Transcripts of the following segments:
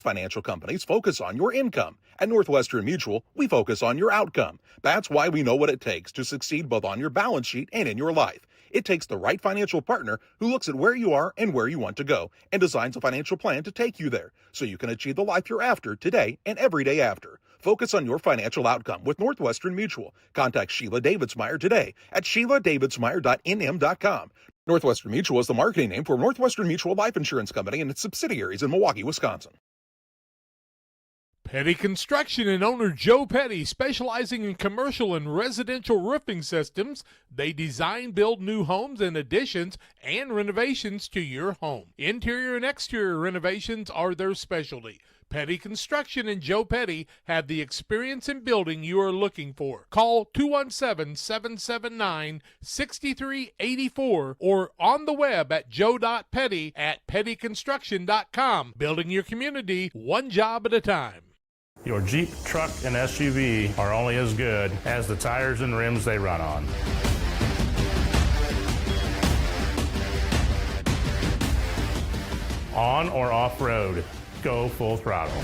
Financial companies focus on your income. At Northwestern Mutual, we focus on your outcome. That's why we know what it takes to succeed both on your balance sheet and in your life. It takes the right financial partner who looks at where you are and where you want to go and designs a financial plan to take you there so you can achieve the life you're after today and every day after. Focus on your financial outcome with Northwestern Mutual. Contact Sheila Davidsmeyer today at sheiladavidsmeyer.nm.com. Northwestern Mutual is the marketing name for Northwestern Mutual Life Insurance Company and its subsidiaries in Milwaukee, Wisconsin. Petty Construction and owner Joe Petty, specializing in commercial and residential roofing systems. They design, build new homes and additions and renovations to your home. Interior and exterior renovations are their specialty. Petty Construction and Joe Petty have the experience in building you are looking for. Call 217-779-6384 or on the web at joe.petty@pettyconstruction.com. Building your community one job at a time. Your Jeep, truck, and SUV are only as good as the tires and rims they run on. On or off-road, go full throttle.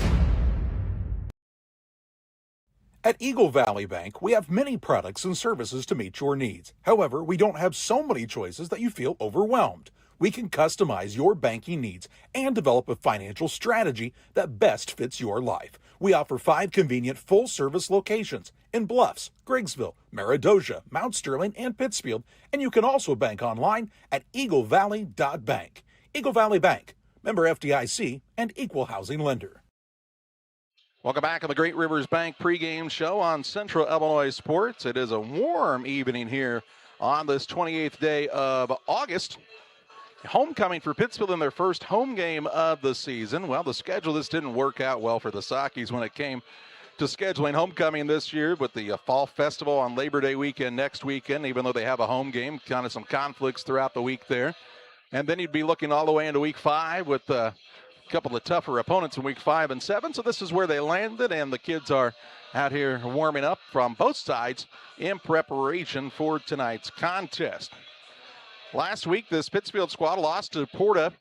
At Eagle Valley Bank, we have many products and services to meet your needs. However, we don't have so many choices that you feel overwhelmed. We can customize your banking needs and develop a financial strategy that best fits your life. We offer 5 convenient full-service locations in Bluffs, Griggsville, Meridosia, Mount Sterling, and Pittsfield, and you can also bank online at eaglevalley.bank. Eagle Valley Bank, member FDIC, and equal housing lender. Welcome back on the Great Rivers Bank pregame show on Central Illinois Sports. It is a warm evening here on this 28th day of August. Homecoming for Pittsfield in their first home game of the season. Well, the schedule just didn't work out well for the Sockies when it came to scheduling homecoming this year with the Fall Festival on Labor Day weekend next weekend, even though they have a home game, kind of some conflicts throughout the week there. And then you'd be looking all the way into week 5 with a couple of tougher opponents in week 5 and 7. So this is where they landed, and the kids are out here warming up from both sides in preparation for tonight's contest. Last week, this Pittsfield squad lost to Porta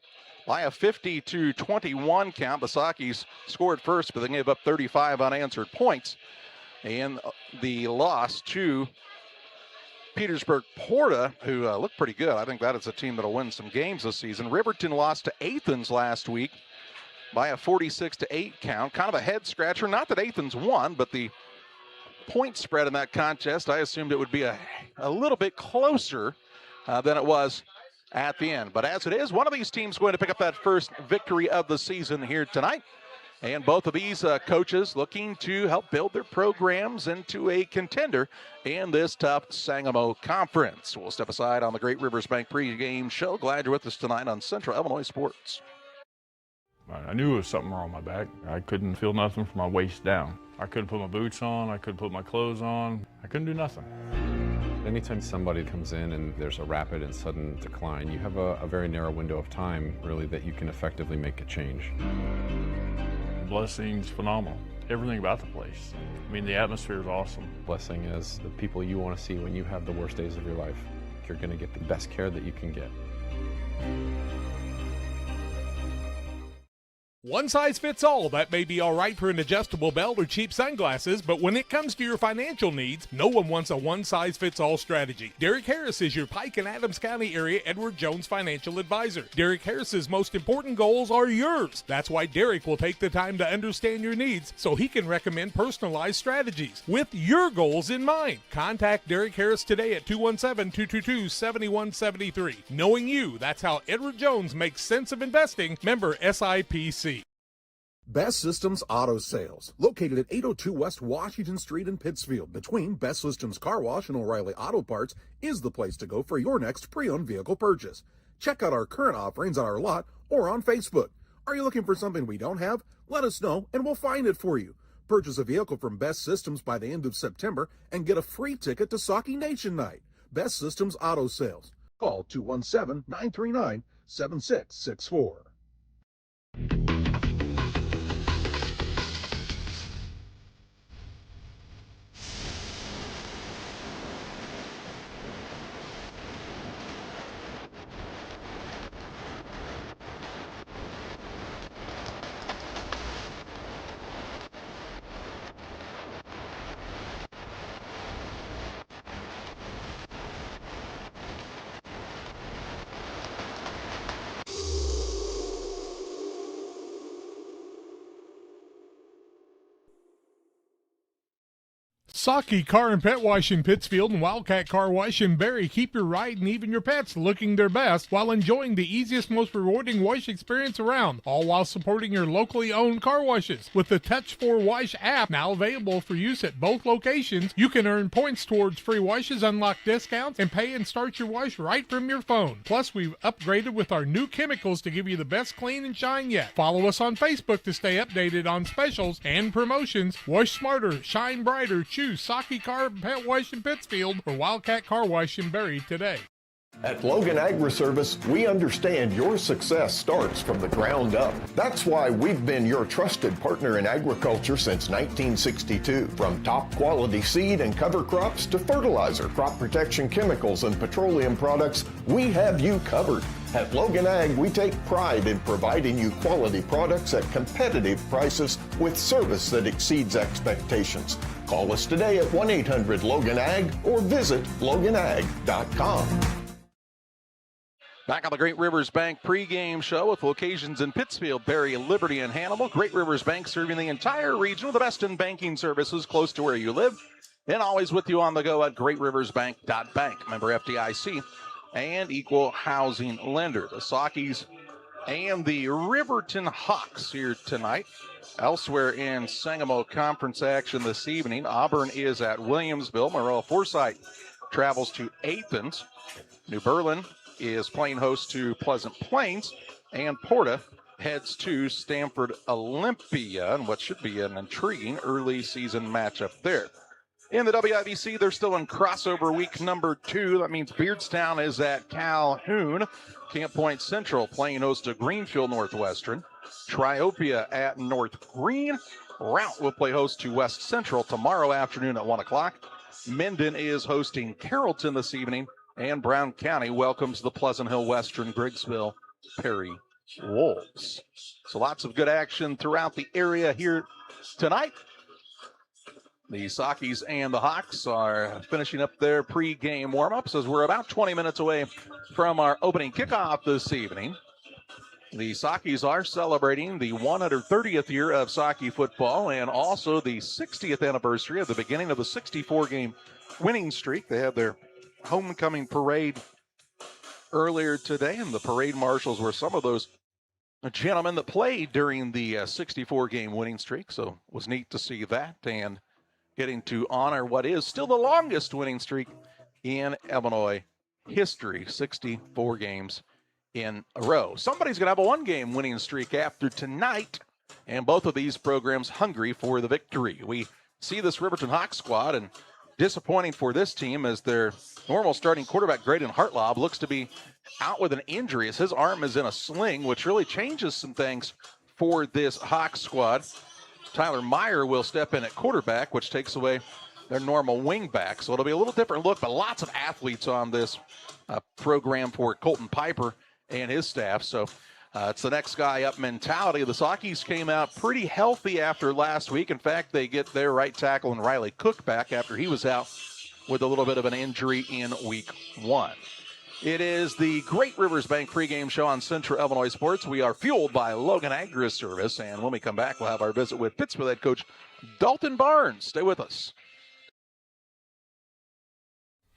by a 50-21 count. The Sockies scored first, but they gave up 35 unanswered points. And the loss to Petersburg Porta, who looked pretty good. I think that is a team that will win some games this season. Riverton lost to Athens last week by a 46-8 count. Kind of a head-scratcher. Not that Athens won, but the point spread in that contest, I assumed it would be a little bit closer than it was at the end. But as it is, one of these teams going to pick up that first victory of the season here tonight. And both of these coaches looking to help build their programs into a contender in this tough Sangamo Conference. We'll step aside on the Great Rivers Bank pregame show. Glad you're with us tonight on Central Illinois Sports. I knew there was something wrong with my back. I couldn't feel nothing from my waist down. I couldn't put my boots on. I couldn't put my clothes on. I couldn't do nothing. Anytime somebody comes in and there's a rapid and sudden decline, you have a very narrow window of time, really, that you can effectively make a change. Blessing's phenomenal. Everything about the place. I mean, the atmosphere is awesome. Blessing is the people you want to see when you have the worst days of your life. You're going to get the best care that you can get. One size fits all. That may be all right for an adjustable belt or cheap sunglasses, but when it comes to your financial needs, no one wants a one-size-fits-all strategy. Derek Harris is your Pike and Adams County area Edward Jones financial advisor. Derek Harris's most important goals are yours. That's why Derek will take the time to understand your needs so he can recommend personalized strategies with your goals in mind. Contact Derek Harris today at 217-222-7173. Knowing you, that's how Edward Jones makes sense of investing. Member SIPC. Best Systems Auto Sales, located at 802 West Washington Street in Pittsfield, between Best Systems Car Wash and O'Reilly Auto Parts, is the place to go for your next pre-owned vehicle purchase. Check out our current offerings on our lot or on Facebook. Are you looking for something we don't have? Let us know and we'll find it for you. Purchase a vehicle from Best Systems by the end of September and get a free ticket to Sauky Nation Night. Best Systems Auto Sales. Call 217-939-7664. Saki Car and Pet Wash in Pittsfield and Wildcat Car Wash in Barry keep your ride and even your pets looking their best while enjoying the easiest, most rewarding wash experience around, all while supporting your locally owned car washes. With the Touch4Wash app now available for use at both locations, you can earn points towards free washes, unlock discounts, and pay and start your wash right from your phone. Plus, we've upgraded with our new chemicals to give you the best clean and shine yet. Follow us on Facebook to stay updated on specials and promotions. Wash smarter, shine brighter. Choose Saki Car and Pet Wash in Pittsfield or Wildcat Car Wash in Barry today. At Logan Agri-Service, we understand your success starts from the ground up. That's why we've been your trusted partner in agriculture since 1962. From top quality seed and cover crops to fertilizer, crop protection chemicals, and petroleum products, we have you covered. At Logan Ag, we take pride in providing you quality products at competitive prices with service that exceeds expectations. Call us today at 1-800-LOGAN-AG or visit loganag.com. Back on the Great Rivers Bank pregame show with locations in Pittsfield, Barry, Liberty, and Hannibal. Great Rivers Bank serving the entire region with the best in banking services close to where you live. And always with you on the go at greatriversbank.bank. Member FDIC and equal housing lender. The Sakis and the Riverton Hawks here tonight. Elsewhere in Sangamo Conference action this evening, Auburn is at Williamsville. Morel Forsyth travels to Athens. New Berlin is playing host to Pleasant Plains, and Porta heads to Stanford Olympia in what should be an intriguing early season matchup there. In the WIBC, they're still in crossover week number 2. That means Beardstown is at Calhoun. Camp Point Central playing host to Greenfield Northwestern. Triopia at North Green. Route will play host to West Central tomorrow afternoon at 1 o'clock. Minden is hosting Carrollton this evening. And Brown County welcomes the Pleasant Hill Western Griggsville Perry Wolves. So lots of good action throughout the area here tonight. The Sakis and the Hawks are finishing up their pregame warm-ups as we're about 20 minutes away from our opening kickoff this evening. The Sakis are celebrating the 130th year of Saki football and also the 60th anniversary of the beginning of the 64-game winning streak. They had their homecoming parade earlier today, and the parade marshals were some of those gentlemen that played during the 64-game winning streak. So it was neat to see that and getting to honor what is still the longest winning streak in Illinois history, 64 games in a row. Somebody's going to have a one-game winning streak after tonight, and both of these programs hungry for the victory. We see this Riverton Hawks squad, and disappointing for this team as their normal starting quarterback, Graydon Hartlob, looks to be out with an injury as his arm is in a sling, which really changes some things for this Hawks squad. Tyler Meyer will step in at quarterback, which takes away their normal wing back. So it'll be a little different look, but lots of athletes on this program for Colton Piper and his staff. So it's the next guy up mentality. The Sakis came out pretty healthy after last week. In fact, they get their right tackle and Riley Cook back after he was out with a little bit of an injury in week 1. It is the Great Rivers Bank pregame show on Central Illinois Sports. We are fueled by Logan Agri-Service, and when we come back, we'll have our visit with Pittsfield head coach Dalton Barnes. Stay with us.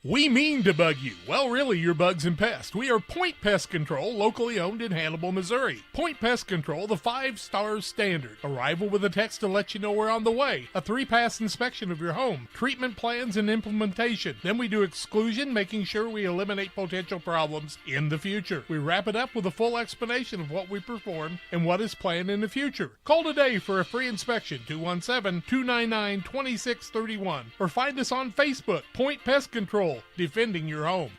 We mean to bug you. Well, really, you're bugs and pests. We are Point Pest Control, locally owned in Hannibal, Missouri. Point Pest Control, the 5-star standard. Arrival with a text to let you know we're on the way. A 3-pass inspection of your home. Treatment plans and implementation. Then we do exclusion, making sure we eliminate potential problems in the future. We wrap it up with a full explanation of what we perform and what is planned in the future. Call today for a free inspection, 217-299-2631. Or find us on Facebook, Point Pest Control. Defending your home.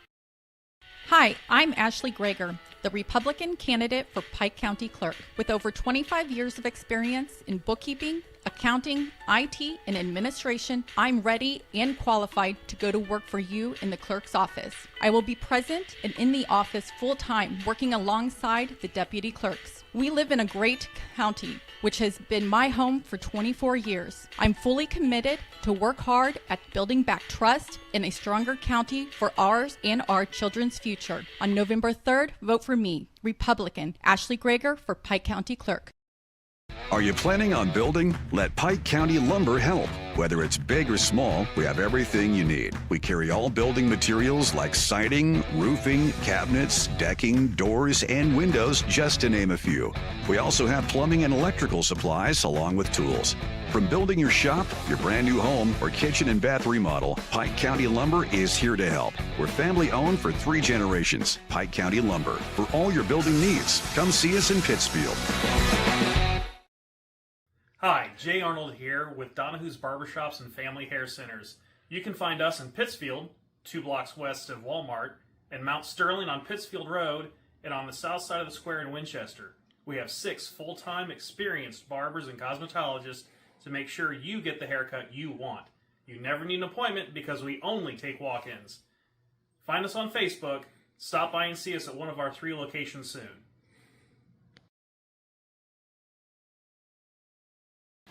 Hi, I'm Ashley Greger, the Republican candidate for Pike County Clerk. With over 25 years of experience in bookkeeping, accounting, IT, and administration, I'm ready and qualified to go to work for you in the clerk's office. I will be present and in the office full-time, working alongside the deputy clerks. We live in a great county, which has been my home for 24 years. I'm fully committed to work hard at building back trust in a stronger county for ours and our children's future. On November 3rd, vote for me, Republican, Ashley Greger, for Pike County Clerk. Are you planning on building? Let Pike County Lumber help. Whether it's big or small, we have everything you need. We carry all building materials like siding, roofing, cabinets, decking, doors, and windows, just to name a few. We also have plumbing and electrical supplies along with tools. From building your shop, your brand new home, or kitchen and bath remodel, Pike County Lumber is here to help. We're family owned for 3 generations. Pike County Lumber. For all your building needs, come see us in Pittsfield. Hi, Jay Arnold here with Donahue's Barbershops and Family Hair Centers. You can find us in Pittsfield, 2 blocks west of Walmart, and Mount Sterling on Pittsfield Road, and on the south side of the square in Winchester. We have 6 full-time experienced barbers and cosmetologists to make sure you get the haircut you want. You never need an appointment because we only take walk-ins. Find us on Facebook. Stop by and see us at one of our 3 locations soon.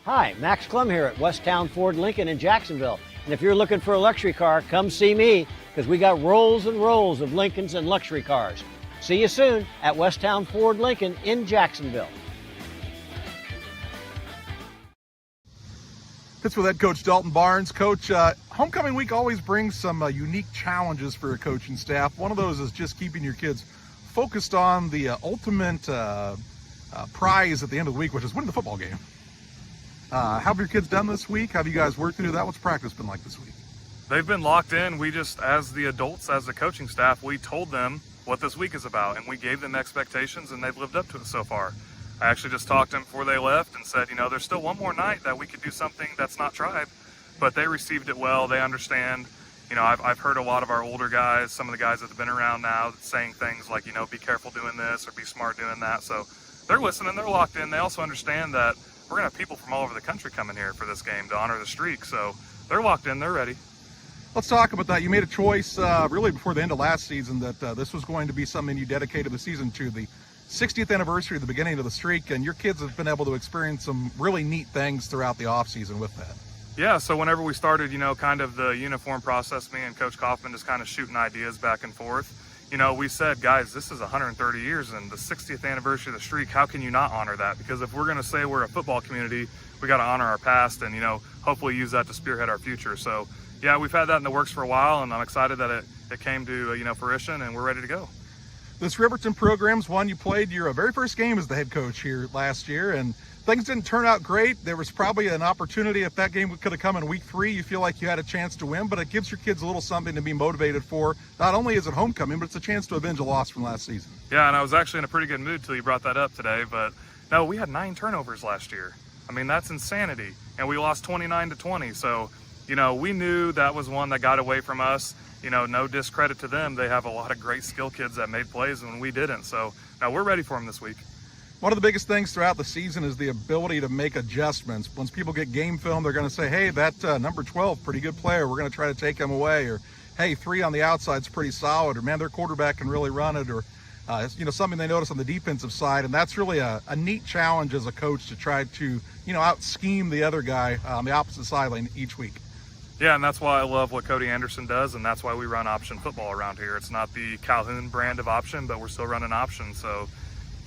Hi, Max Klum here at Westtown Ford Lincoln in Jacksonville. And if you're looking for a luxury car, come see me because we got rolls and rolls of Lincolns and luxury cars. See you soon at Westtown Ford Lincoln in Jacksonville. Pittsfield head coach Dalton Barnes. Coach, homecoming week always brings some unique challenges for a coaching staff. One of those is just keeping your kids focused on the ultimate prize at the end of the week, which is winning the football game. How have your kids done this week? How have you guys worked through that? What's practice been like this week? They've been locked in. We just, as the adults, as the coaching staff, we told them what this week is about, and we gave them expectations, and they've lived up to it so far. I actually just talked to them before they left and said, you know, there's still one more night that we could do something that's not tribe, but they received it well. They understand. You know, I've heard a lot of our older guys, some of the guys that have been around now, saying things like, you know, be careful doing this or be smart doing that. So they're listening. They're locked in. They also understand that we're going to have people from all over the country coming here for this game to honor the streak. So they're locked in. They're ready. Let's talk about that. You made a choice really before the end of last season that this was going to be something you dedicated the season to, the 60th anniversary, the beginning of the streak, and your kids have been able to experience some really neat things throughout the offseason with that. Yeah, so whenever we started, you know, kind of the uniform process, me and Coach Kaufman just kind of shooting ideas back and forth. You know, we said, guys, this is 130 years and the 60th anniversary of the streak. How can you not honor that? Because if we're going to say we're a football community, we got to honor our past and, you know, hopefully use that to spearhead our future. So, yeah, we've had that in the works for a while, and I'm excited that it came to, you know, fruition, and we're ready to go. This Riverton program's one you played your very first game as the head coach here last year, and things didn't turn out great. There was probably an opportunity if that game could have come in week 3. You feel like you had a chance to win, but it gives your kids a little something to be motivated for. Not only is it homecoming, but it's a chance to avenge a loss from last season. Yeah, and I was actually in a pretty good mood till you brought that up today, but no, we had 9 turnovers last year. I mean, that's insanity, and we lost 29-20. So, you know, we knew that was one that got away from us. You know, no discredit to them. They have a lot of great skill kids that made plays when we didn't. So now we're ready for them this week. One of the biggest things throughout the season is the ability to make adjustments. Once people get game film, they're going to say, hey, that number 12, pretty good player. We're going to try to take him away. Or, hey, 3 on the outside's pretty solid. Or, man, their quarterback can really run it. Or, you know, something they notice on the defensive side. And that's really a neat challenge as a coach to try to, you know, out-scheme the other guy on the opposite sideline each week. Yeah, and that's why I love what Cody Anderson does, and that's why we run option football around here. It's not the Calhoun brand of option, but we're still running option. So,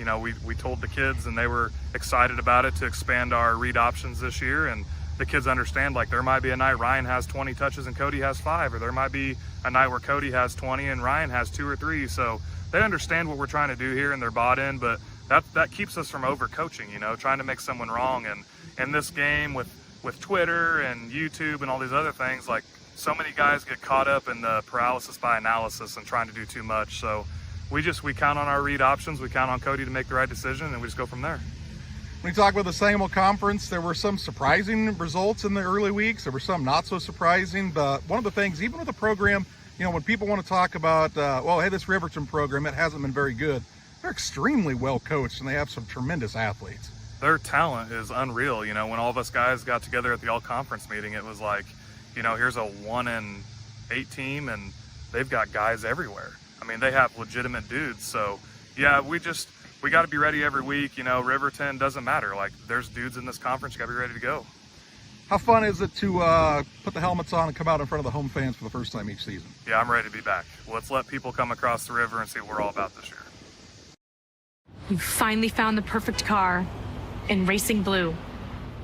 you know, we told the kids, and they were excited about it to expand our read options this year. And the kids understand, like, there might be a night Ryan has 20 touches and Cody has 5, or there might be a night where Cody has 20 and Ryan has 2 or 3. So they understand what we're trying to do here, and they're bought in, but that keeps us from overcoaching, you know, trying to make someone wrong. And in this game with Twitter and YouTube and all these other things, like, so many guys get caught up in the paralysis by analysis and trying to do too much. So we count on our read options. We count on Cody to make the right decision, and we just go from there. When you talk about the Sangamo Conference, there were some surprising results in the early weeks. There were some not so surprising. But one of the things, even with the program, you know, when people want to talk about, well, hey, this Riverton program, it hasn't been very good. They're extremely well coached, and they have some tremendous athletes. Their talent is unreal. You know, when all of us guys got together at the all-conference meeting, it was like, you know, here's a 1-8 team, and they've got guys everywhere. I mean, they have legitimate dudes. So, yeah, we got to be ready every week. You know, Riverton doesn't matter. Like, there's dudes in this conference. You got to be ready to go. How fun is it to put the helmets on and come out in front of the home fans for the first time each season? Yeah, I'm ready to be back. Let's let people come across the river and see what we're all about this year. You finally found the perfect car. in racing blue.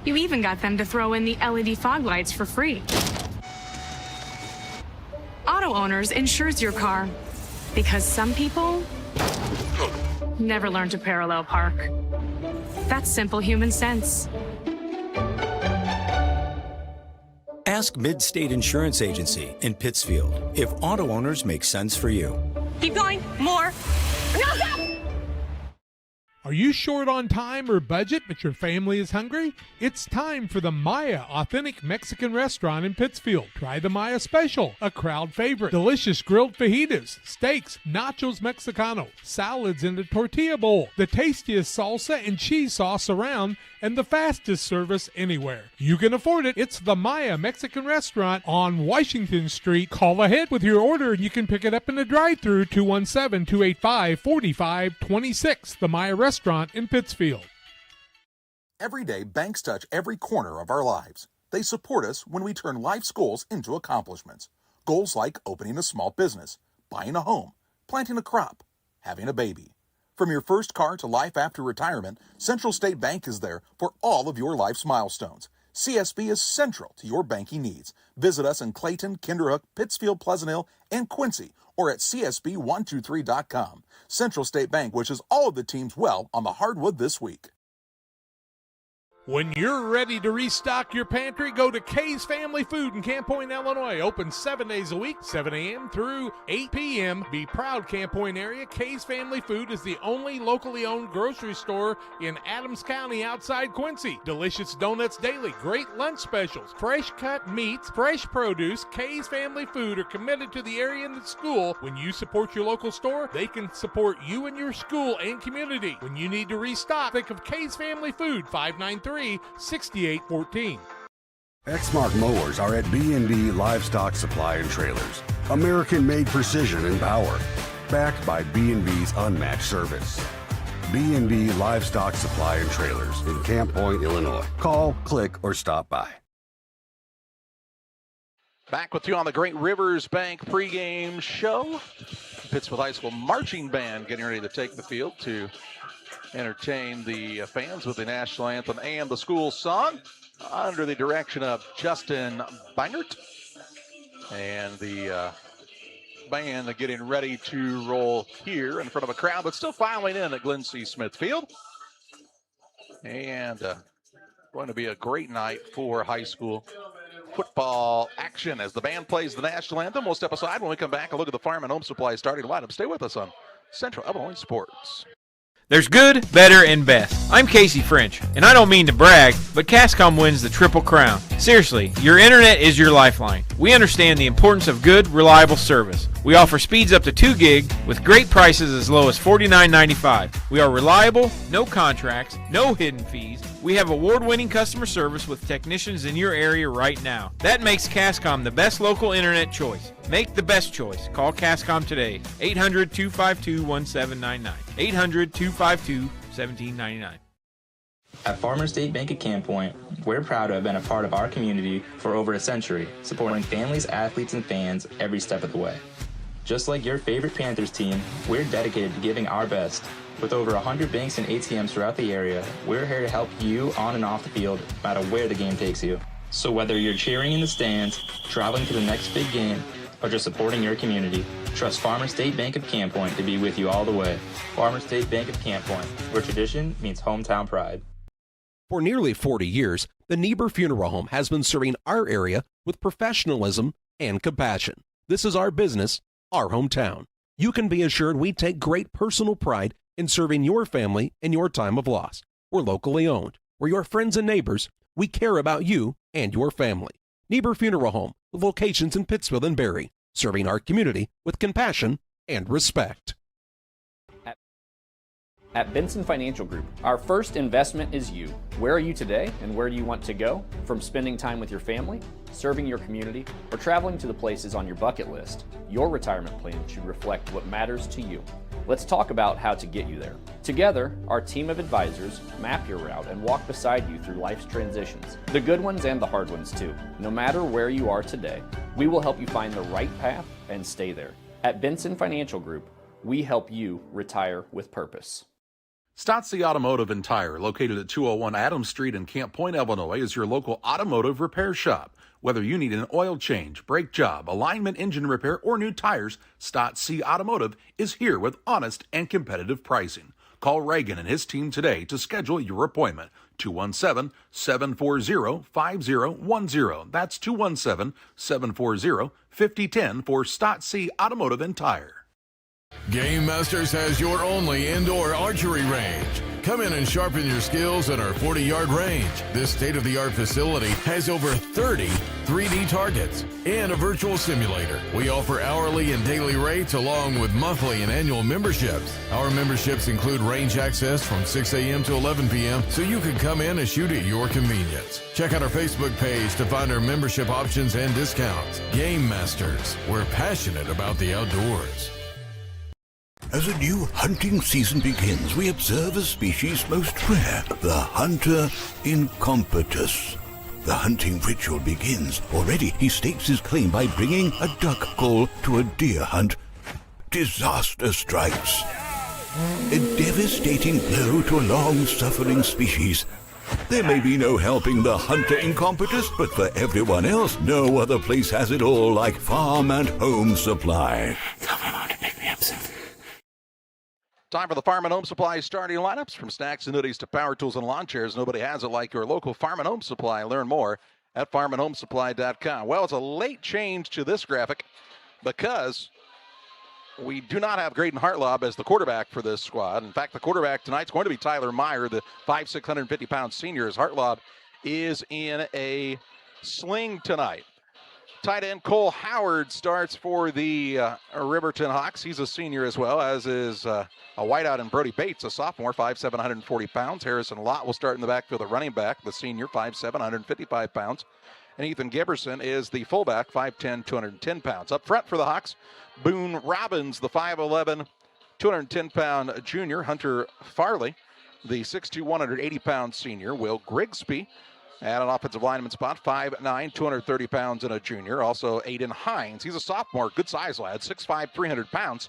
You even got them to throw in the LED fog lights for free. Auto Owners insures your car because some people never learn to parallel park. That's simple human sense. Ask Mid-State Insurance Agency in Pittsfield if Auto Owners make sense for you. Keep going. More. No, stop! Are you short on time or budget, but your family is hungry? It's time for the Maya Authentic Mexican Restaurant in Pittsfield. Try the Maya Special, a crowd favorite. Delicious grilled fajitas, steaks, nachos Mexicano, salads in a tortilla bowl, the tastiest salsa and cheese sauce around, and the fastest service anywhere. You can afford it. It's the Maya Mexican Restaurant on Washington Street. Call ahead with your order and you can pick it up in the drive-thru, 217-285-4526. The Maya Restaurant in Pittsfield. Every day, banks touch every corner of our lives. They support us when we turn life's goals into accomplishments. Goals like opening a small business, buying a home, planting a crop, having a baby. From your first car to life after retirement, Central State Bank is there for all of your life's milestones. CSB is central to your banking needs. Visit us in Clayton, Kinderhook, Pittsfield, Pleasant Hill, and Quincy, or at csb123.com. Central State Bank wishes all of the teams well on the hardwood this week. When you're ready to restock your pantry, go to Kay's Family Food in Camp Point, Illinois. Open 7 days a week, 7 a.m. through 8 p.m. Be proud, Camp Point area. Kay's Family Food is the only locally owned grocery store in Adams County outside Quincy. Delicious donuts daily, great lunch specials, fresh cut meats, fresh produce. Kay's Family Food are committed to the area and the school. When you support your local store, they can support you and your school and community. When you need to restock, think of Kay's Family Food, 593-6814. Exmark mowers are at B&B Livestock Supply and Trailers. American-made precision and power, backed by B&B's unmatched service. B&B Livestock Supply and Trailers in Camp Point, Illinois. Call, click, or stop by. Back with you on the Great Rivers Bank pregame show. Pittsfield High School marching band getting ready to take the field to entertain the fans with the national anthem and the school song under the direction of Justin Bangert. And the band getting ready to roll here in front of a crowd, but still filing in at Glenn C. Smith Field. And going to be a great night for high school football action as the band plays the national anthem. We'll step aside when we come back and look at the farm and home supply starting lineup. Stay with us on Central Illinois Sports. There's good, better, and best. I'm Casey French, and I don't mean to brag, but Cascom wins the Triple Crown. Seriously, your internet is your lifeline. We understand the importance of good, reliable service. We offer speeds up to 2 gig with great prices as low as $49.95. We are reliable, no contracts, no hidden fees. We have award-winning customer service with technicians in your area right now. That makes Cascom the best local internet choice. Make the best choice. Call Cascom today, 800-252-1799. 800-252-1799. At Farmers State Bank at Camp Point, we're proud to have been a part of our community for over a century, supporting families, athletes, and fans every step of the way. Just like your favorite Panthers team, we're dedicated to giving our best. With over 100 banks and ATMs throughout the area, we're here to help you on and off the field, no matter where the game takes you. So whether you're cheering in the stands, traveling to the next big game, or just supporting your community, trust Farmers State Bank of Camp Point to be with you all the way. Farmers State Bank of Camp Point, where tradition meets hometown pride. For nearly 40 years, the Niebuhr Funeral Home has been serving our area with professionalism and compassion. This is our business, our hometown. You can be assured we take great personal pride in serving your family in your time of loss. We're locally owned. We're your friends and neighbors. We care about you and your family. Niebuhr Funeral Home, with locations in Pittsfield and Barry, serving our community with compassion and respect. At Benson Financial Group, our first investment is you. Where are you today and where do you want to go? From spending time with your family, serving your community, or traveling to the places on your bucket list, your retirement plan should reflect what matters to you. Let's talk about how to get you there. Together, our team of advisors map your route and walk beside you through life's transitions, the good ones and the hard ones too. No matter where you are today, we will help you find the right path and stay there. At Benson Financial Group, we help you retire with purpose. Stotzi Automotive and Tire, located at 201 Adams Street in Camp Point, Illinois, is your local automotive repair shop. Whether you need an oil change, brake job, alignment, engine repair, or new tires, Stotzi Automotive is here with honest and competitive pricing. Call Reagan and his team today to schedule your appointment. 217-740-5010. That's 217-740-5010 for Stotzi Automotive and Tire. Game Masters has your only indoor archery range. Come in and sharpen your skills at our 40-yard range. This state-of-the-art facility has over 30 3D targets and a virtual simulator. We offer hourly and daily rates along with monthly and annual memberships. Our memberships include range access from 6 a.m. to 11 p.m. so you can come in and shoot at your convenience. Check out our Facebook page to find our membership options and discounts. Game Masters, we're passionate about the outdoors. As a new hunting season begins, we observe a species most rare, the hunter incompetus. The hunting ritual begins. Already he stakes his claim by bringing a duck call to a deer hunt. Disaster strikes. A devastating blow to a long-suffering species. There may be no helping the hunter incompetus, but for everyone else, no other place has it all like Farm and Home Supply. Time for the Farm and Home Supply starting lineups. From snacks and hoodies to power tools and lawn chairs, nobody has it like your local Farm and Home Supply. Learn more at farmandhomesupply.com. Well, it's a late change to this graphic because we do not have Graydon Hartlob as the quarterback for this squad. In fact, the quarterback tonight is going to be Tyler Meyer, the 5'6", 150-pound senior, as Hartlob is in a sling tonight. Tight end Cole Howard starts for the Riverton Hawks. He's a senior as well, as is a wideout in Brody Bates, a sophomore, 5'7", 140 pounds. Harrison Lott will start in the backfield, the running back, the senior, 5'7", 155 pounds. And Ethan Giberson is the fullback, 5'10", 210 pounds. Up front for the Hawks, Boone Robbins, the 5'11", 210-pound junior. Hunter Farley, the 6'2", 180-pound senior. Will Grigsby at an offensive lineman spot, 5'9", 230 pounds and a junior. Also Aiden Hines, he's a sophomore, good size lad, 6'5", 300 pounds.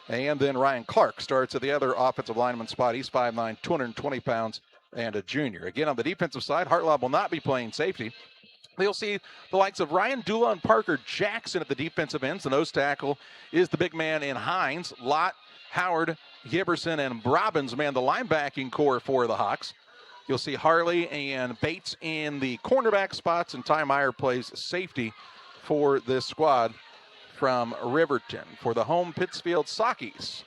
And then Ryan Clark starts at the other offensive lineman spot. He's 5'9", 220 pounds and a junior. Again, on the defensive side, Hartlob will not be playing safety. You'll see the likes of Ryan Dula and Parker Jackson at the defensive ends. The nose tackle is the big man in Hines. Lott, Howard, Giberson, and Robbins man the linebacking core for the Hawks. You'll see Harley and Bates in the cornerback spots, and Ty Meyer plays safety for this squad from Riverton. For the home Pittsfield Sockies,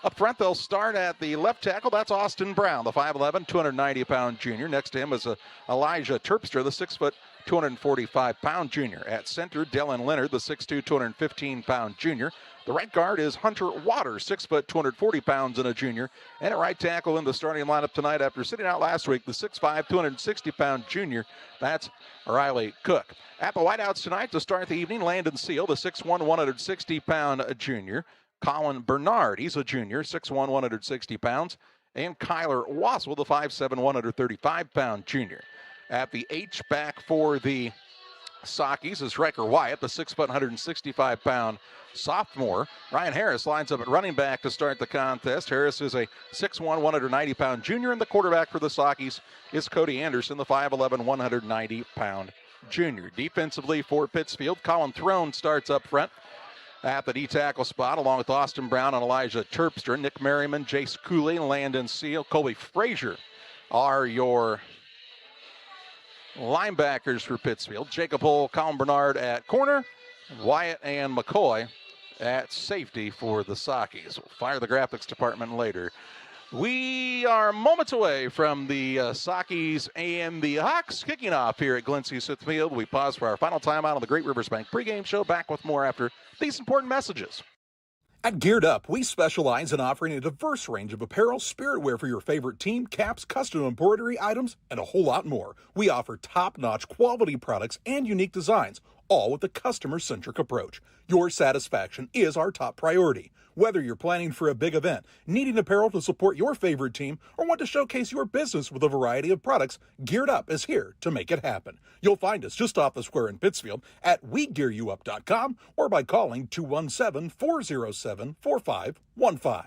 up front they'll start at the left tackle. That's Austin Brown, the 5'11", 290-pound junior. Next to him is Elijah Terpstra, the 6', 245-pound junior. At center, Dylan Leonard, the 6'2", 215-pound junior. The right guard is Hunter Waters, 6', 240 pounds and a junior. And at right tackle in the starting lineup tonight after sitting out last week, the 6'5", 260-pound junior. That's Riley Cook. At the wideouts tonight to start the evening, Landon Seal, the 6'1", 160-pound junior. Colin Bernard, he's a junior, 6'1", 160 pounds. And Kyler Wassel, the 5'7", 135-pound junior. At the H-back for the Sockies is Riker Wyatt, the 6', 165-pound sophomore. Ryan Harris lines up at running back to start the contest. Harris is a 6'1", 190-pound junior, and the quarterback for the Sockies is Cody Anderson, the 5'11", 190-pound junior. Defensively for Pittsfield, Colin Throne starts up front at the D-tackle spot, along with Austin Brown and Elijah Terpstra. Nick Merriman, Jace Cooley, Landon Seal, Colby Frazier are your linebackers for Pittsfield. Jacob Hull, Colin Bernard at corner, Wyatt and McCoy at safety for the Sockies. We'll fire the graphics department later. We are moments away from the Sockies and the Hawks kicking off here at Glen C. Smith Field. We pause for our final timeout on the Great Rivers Bank pregame show. Back with more after these important messages. At Geared Up, we specialize in offering a diverse range of apparel, spirit wear for your favorite team, caps, custom embroidery items, and a whole lot more. We offer top-notch quality products and unique designs, all with a customer-centric approach. Your satisfaction is our top priority. Whether you're planning for a big event, needing apparel to support your favorite team, or want to showcase your business with a variety of products, Geared Up is here to make it happen. You'll find us just off the square in Pittsfield at WeGearYouUp.com or by calling 217-407-4515.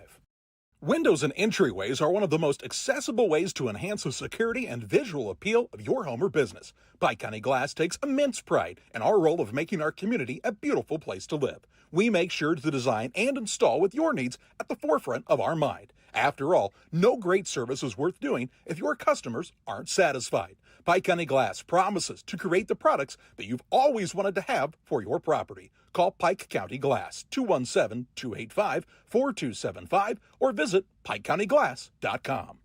Windows and entryways are one of the most accessible ways to enhance the security and visual appeal of your home or business. Pike County Glass takes immense pride in our role of making our community a beautiful place to live. We make sure to design and install with your needs at the forefront of our mind. After all, no great service is worth doing if your customers aren't satisfied. Pike County Glass promises to create the products that you've always wanted to have for your property. Call Pike County Glass, 217-285-4275, or visit PikeCountyGlass.com.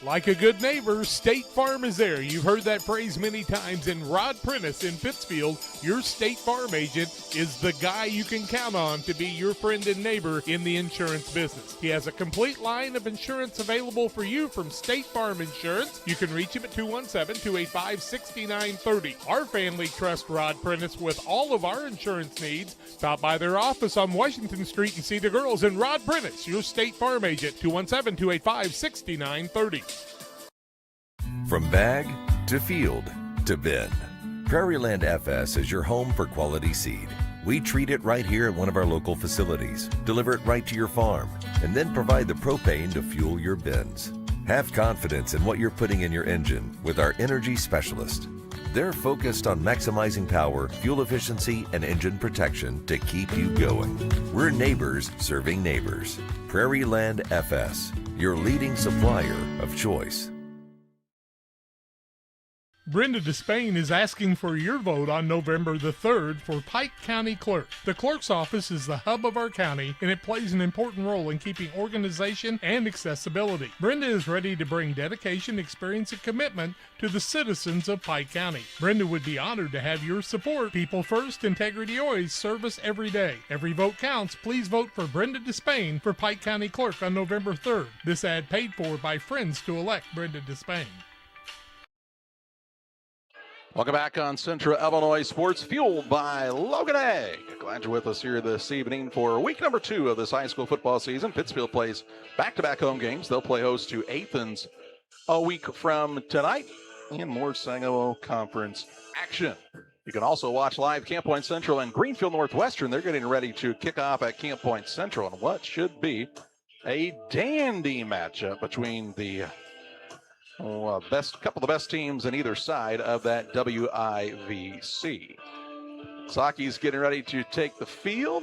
Like a good neighbor, State Farm is there. You've heard that phrase many times. And Rod Prentice in Pittsfield, your State Farm agent, is the guy you can count on to be your friend and neighbor in the insurance business. He has a complete line of insurance available for you from State Farm Insurance. You can reach him at 217-285-6930. Our family trusts Rod Prentice with all of our insurance needs. Stop by their office on Washington Street and see the girls. And Rod Prentice, your State Farm agent, 217-285-6930. From bag to field to bin, Prairieland FS is your home for quality seed. We treat it right here at one of our local facilities, deliver it right to your farm, and then provide the propane to fuel your bins. Have confidence in what you're putting in your engine with our energy specialist. They're focused on maximizing power, fuel efficiency, and engine protection to keep you going. We're neighbors serving neighbors. Prairieland FS, your leading supplier of choice. Brenda Despain is asking for your vote on November the 3rd for Pike County Clerk. The clerk's office is the hub of our county, and it plays an important role in keeping organization and accessibility. Brenda is ready to bring dedication, experience, and commitment to the citizens of Pike County. Brenda would be honored to have your support. People first, integrity always, service every day. Every vote counts. Please vote for Brenda Despain for Pike County Clerk on November 3rd. This ad paid for by Friends to elect Brenda Despain. Welcome back on Central Illinois Sports, fueled by Logan Egg. Glad you're with us here this evening for week number 2 of this high school football season. Pittsfield plays back-to-back home games. They'll play host to Athens a week from tonight in more Sangamo Conference action. You can also watch live Camp Point Central and Greenfield Northwestern. They're getting ready to kick off at Camp Point Central in what should be a dandy matchup between the couple of the best teams in either side of that WIVC. Saki's getting ready to take the field.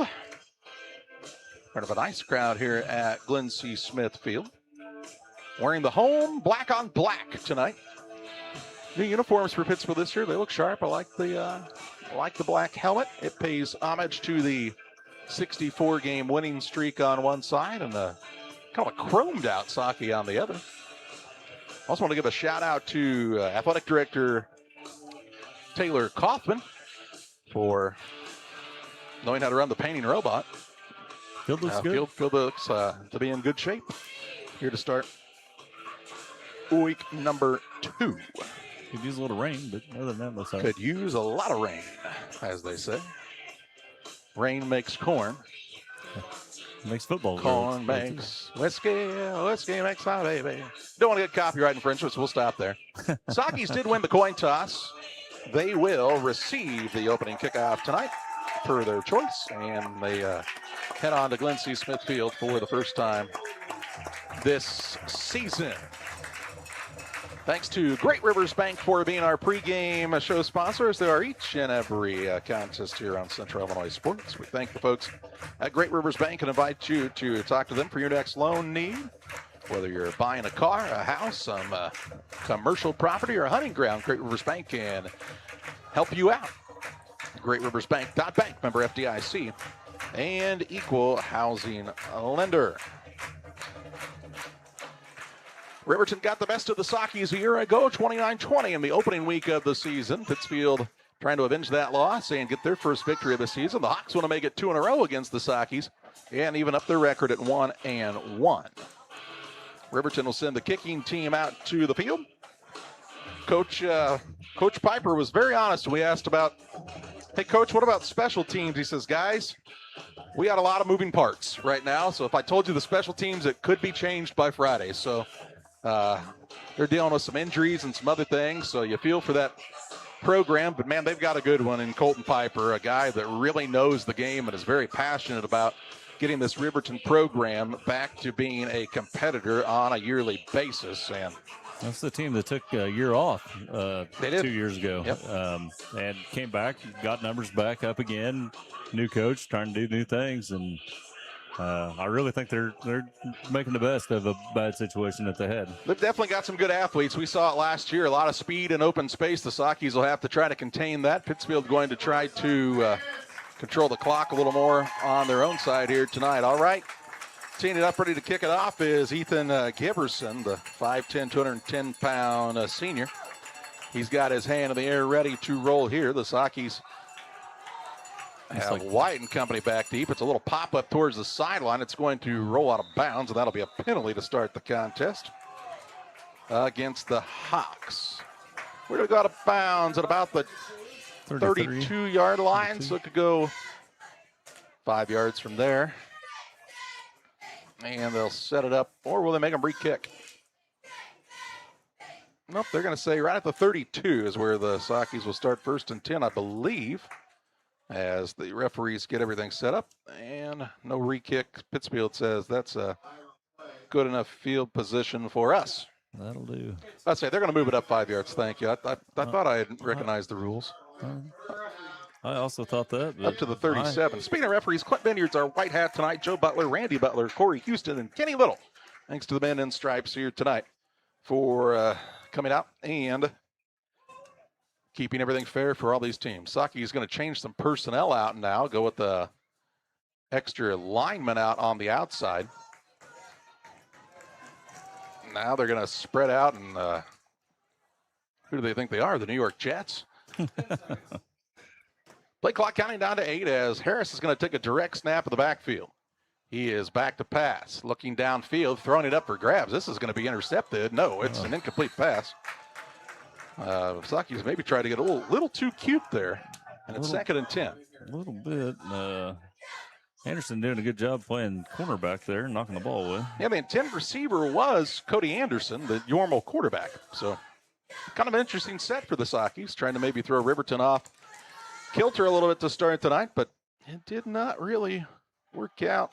Part of a nice crowd here at Glenn C. Smith Field. Wearing the home black on black tonight. New uniforms for Pittsfield this year. They look sharp. I like the black helmet. It pays homage to the 64-game winning streak on one side and kind of a chromed out Saki on the other. Also want to give a shout out to Athletic Director Taylor Kaufman for knowing how to run the painting robot. Field looks good. Field looks to be in good shape. Here to start week number 2. Could use a little rain, but other than that, looks all right. Could use a lot of rain, as they say. Rain makes corn. Makes football. Corn makes whiskey makes my baby. Don't want to get copyright infringement, so we'll stop there. Sakis did win the coin toss. They will receive the opening kickoff tonight per their choice, and they head on to Glenn C. Smith Field for the first time this season. Thanks to Great Rivers Bank for being our pregame show sponsors. They are each and every contest here on Central Illinois Sports. We thank the folks at Great Rivers Bank and invite you to talk to them for your next loan need. Whether you're buying a car, a house, some commercial property, or a hunting ground, Great Rivers Bank can help you out. GreatRiversBank.bank, member FDIC, and equal housing lender. Riverton got the best of the Sakis a year ago, 29-20 in the opening week of the season. Pittsfield trying to avenge that loss and get their first victory of the season. The Hawks want to make it 2 in a row against the Sakis and even up their record at 1-1. Riverton will send the kicking team out to the field. Coach Piper was very honest. We asked about, hey, Coach, what about special teams? He says, guys, we got a lot of moving parts right now. So if I told you the special teams, it could be changed by Friday. So they're dealing with some injuries and some other things, so you feel for that program. But, man, they've got a good one in Colton Piper, a guy that really knows the game and is very passionate about getting this Riverton program back to being a competitor on a yearly basis. And that's the team that took a year off they did. 2 years ago. Yep. And came back, got numbers back up again. New coach, trying to do new things. And I really think they're making the best of a bad situation that they had. They've definitely got some good athletes. We saw it last year, a lot of speed and open space. The Sockies will have to try to contain that. Pittsfield going to try to control the clock a little more on their own side here tonight. All right, teeing it up, ready to kick it off is Ethan Giverson, the 5'10", 210-pound senior. He's got his hand in the air ready to roll here. The Sockies have White and company back deep. It's a little pop-up towards the sideline. It's going to roll out of bounds, and that'll be a penalty to start the contest against the Hawks. We're going to go out of bounds at about the 32-yard line, so it could go 5 yards from there. And they'll set it up, or will they make them re-kick? Nope, they're going to say right at the 32 is where the Sockies will start 1st and 10, I believe, as the referees get everything set up. And no re-kick. Pittsfield says that's a good enough field position for us. That'll do. I'd say they're going to move it up 5 yards. Thank you. I thought I had recognized the rules. I also thought that. Up to the 37. Speaking of referees, Clint Vineyard's our white hat tonight. Joe Butler, Randy Butler, Corey Houston, and Kenny Little. Thanks to the men in stripes here tonight for coming out and keeping everything fair for all these teams. Saki is going to change some personnel out now, go with the extra lineman out on the outside. Now they're going to spread out, and who do they think they are? The New York Jets? Play clock counting down to 8 as Harris is going to take a direct snap of the backfield. He is back to pass, looking downfield, throwing it up for grabs. This is going to be intercepted. No, it's an incomplete pass. Saki's maybe tried to get a little too cute there, and it's 2nd and 10. A little bit. Anderson doing a good job playing cornerback there, knocking the ball away. Yeah, the intended receiver was Cody Anderson, the Yormel quarterback. So kind of an interesting set for the Sockies, trying to maybe throw Riverton off kilter a little bit to start tonight, but it did not really work out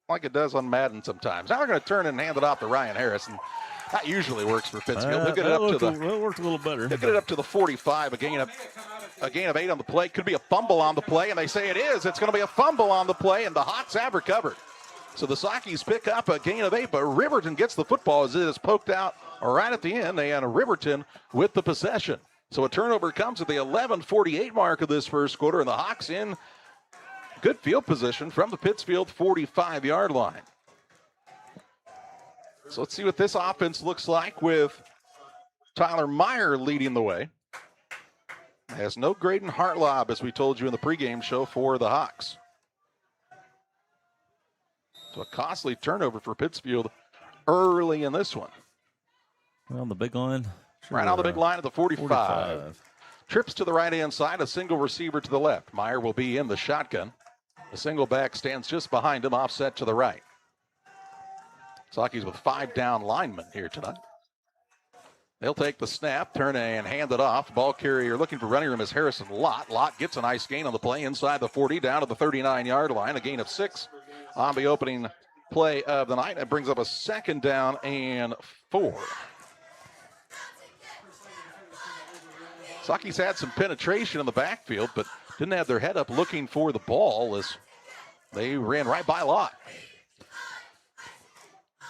like it does on Madden sometimes. Now they're going to turn and hand it off to Ryan Harris, and that usually works for Pittsfield. They'll get it up to it worked a little better. They'll get it up to the 45, a gain of 8 on the play. Could be a fumble on the play, and they say it is. It's going to be a fumble on the play, and the Hawks have recovered. So the Sockies pick up a gain of 8, but Riverton gets the football as it is poked out right at the end, and Riverton with the possession. So a turnover comes at the 11:48 mark of this first quarter, and the Hawks in good field position from the Pittsfield 45-yard line. So let's see what this offense looks like with Tyler Meyer leading the way. Has no Graydon Hartlob, as we told you in the pregame show, for the Hawks. So a costly turnover for Pittsfield early in this one. On the big line. Sure. Right on the big line at the 45. Trips to the right-hand side, a single receiver to the left. Meyer will be in the shotgun. The single back stands just behind him, offset to the right. Sockies with 5 down linemen here tonight. They'll take the snap, turn and hand it off. Ball carrier looking for running room is Harrison Lott. Lott gets a nice gain on the play inside the 40, down to the 39-yard line. A gain of 6 on the opening play of the night. That brings up a 2nd down and 4. Sockies had some penetration in the backfield, but didn't have their head up looking for the ball as they ran right by Lott.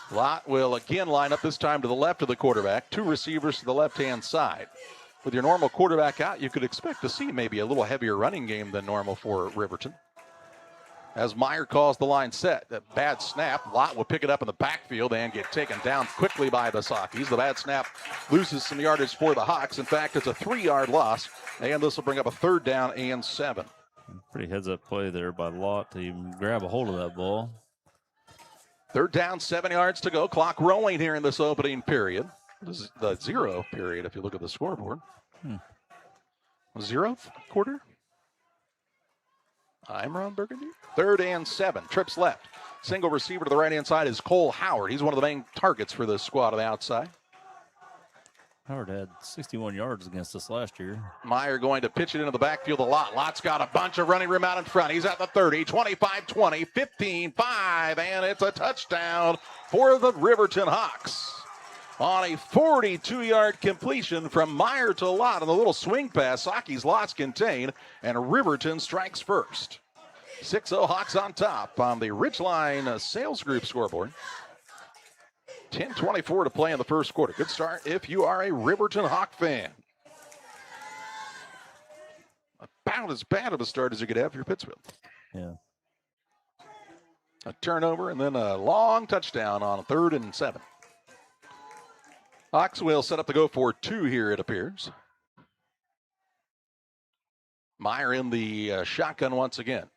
Lott will again line up, this time to the left of the quarterback. 2 receivers to the left-hand side. With your normal quarterback out, you could expect to see maybe a little heavier running game than normal for Riverton. As Meyer calls the line set, a bad snap. Lott will pick it up in the backfield and get taken down quickly by the Sockies. The bad snap loses some yardage for the Hawks. In fact, it's a 3-yard loss, and this will bring up a 3rd down and 7. Pretty heads-up play there by Lott to even grab a hold of that ball. 3rd down, 7 yards to go. Clock rolling here in this opening period. This is the 0 period if you look at the scoreboard. 0th quarter. I'm Ron Burgundy. 3rd and 7. Trips left. Single receiver to the right-hand side is Cole Howard. He's one of the main targets for this squad on the outside. Howard had 61 yards against us last year. Meyer going to pitch it into the backfield a lot. Lott's got a bunch of running room out in front. He's at the 30, 25, 20, 15, 5, and it's a touchdown for the Riverton Hawks. On a 42-yard completion from Meyer to Lott on the little swing pass, Saki's Lott's contained, and Riverton strikes first. 6-0 Hawks on top on the Ridgeline Sales Group scoreboard. 10:24 to play in the first quarter. Good start if you are a Riverton Hawk fan. About as bad of a start as you could have for your Pittsfield. Yeah. A turnover and then a long touchdown on a 3rd and 7. Hawks will set up to go for 2 here, it appears. Meyer in the shotgun once again.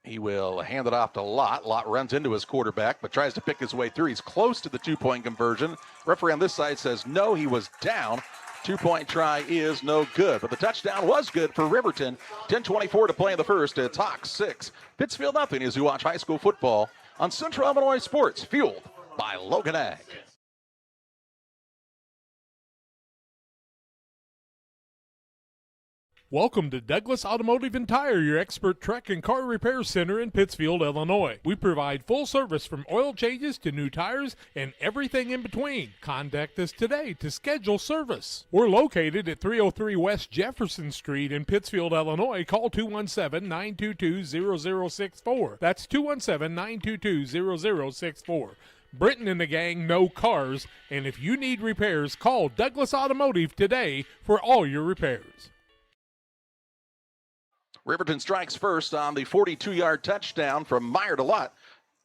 He will hand it off to Lott. Lott runs into his quarterback, but tries to pick his way through. He's close to the 2-point conversion. Referee on this side says no, he was down. 2-point try is no good, but the touchdown was good for Riverton. 10:24 to play in the first. It's Hawks 6, Pittsfield nothing as you watch high school football on Central Illinois Sports, fueled by Logan Ag. Welcome to Douglas Automotive and Tire, your expert truck and car repair center in Pittsfield, Illinois. We provide full service from oil changes to new tires and everything in between. Contact us today to schedule service. We're located at 303 West Jefferson Street in Pittsfield, Illinois. Call 217-922-0064. That's 217-922-0064. Britton and the gang know cars, and if you need repairs, call Douglas Automotive today for all your repairs. Riverton strikes first on the 42-yard touchdown from Meyer to Lott.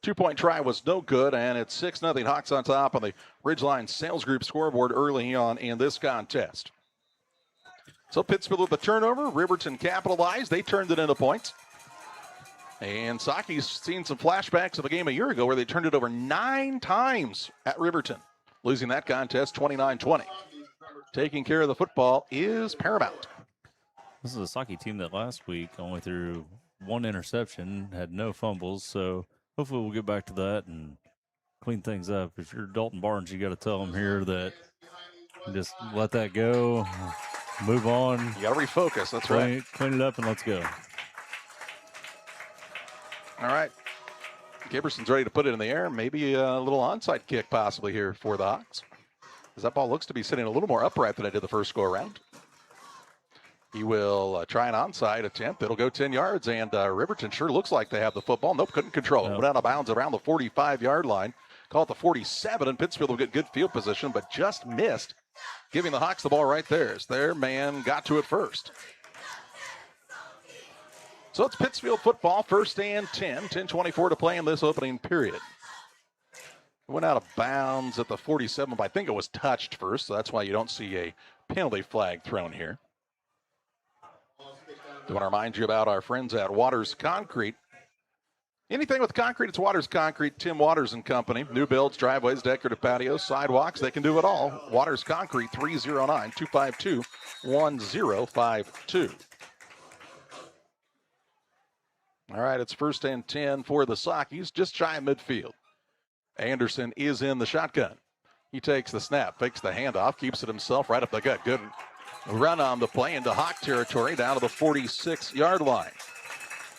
2-point try was no good, and it's 6-0 Hawks on top on the Ridgeline Sales Group scoreboard early on in this contest. So Pittsfield with the turnover. Riverton capitalized. They turned it into points. And Saki's seen some flashbacks of a game a year ago where they turned it over 9 times at Riverton, losing that contest 29-20. Taking care of the football is paramount. This is a Saki team that last week only threw 1 interception, had no fumbles, so hopefully we'll get back to that and clean things up. If you're Dalton Barnes, you got to tell them here that just let that go, move on. You got to refocus, that's right. Clean it up and let's go. All right. Giberson's ready to put it in the air. Maybe a little onside kick possibly here for the Hawks, as that ball looks to be sitting a little more upright than I did the first go-around. He will try an onside attempt. It'll go 10 yards, and Riverton sure looks like they have the football. Nope, couldn't control it. Went out of bounds around the 45-yard line. Call it the 47, and Pittsfield will get good field position, but just missed giving the Hawks the ball right there as their man got to it first. So it's Pittsfield football, 1st and 10. 10:24 to play in this opening period. Went out of bounds at the 47, but I think it was touched first, so that's why you don't see a penalty flag thrown here. I want to remind you about our friends at Waters Concrete. Anything with concrete, it's Waters Concrete. Tim Waters and Company. New builds, driveways, decorative patios, sidewalks, they can do it all. Waters Concrete, 309-252-1052. All right, it's 1st and 10 for the Sakis, just shy of midfield. Anderson is in the shotgun. He takes the snap, fakes the handoff, keeps it himself right up the gut. Good run on the play into Hawk territory down to the 46-yard line.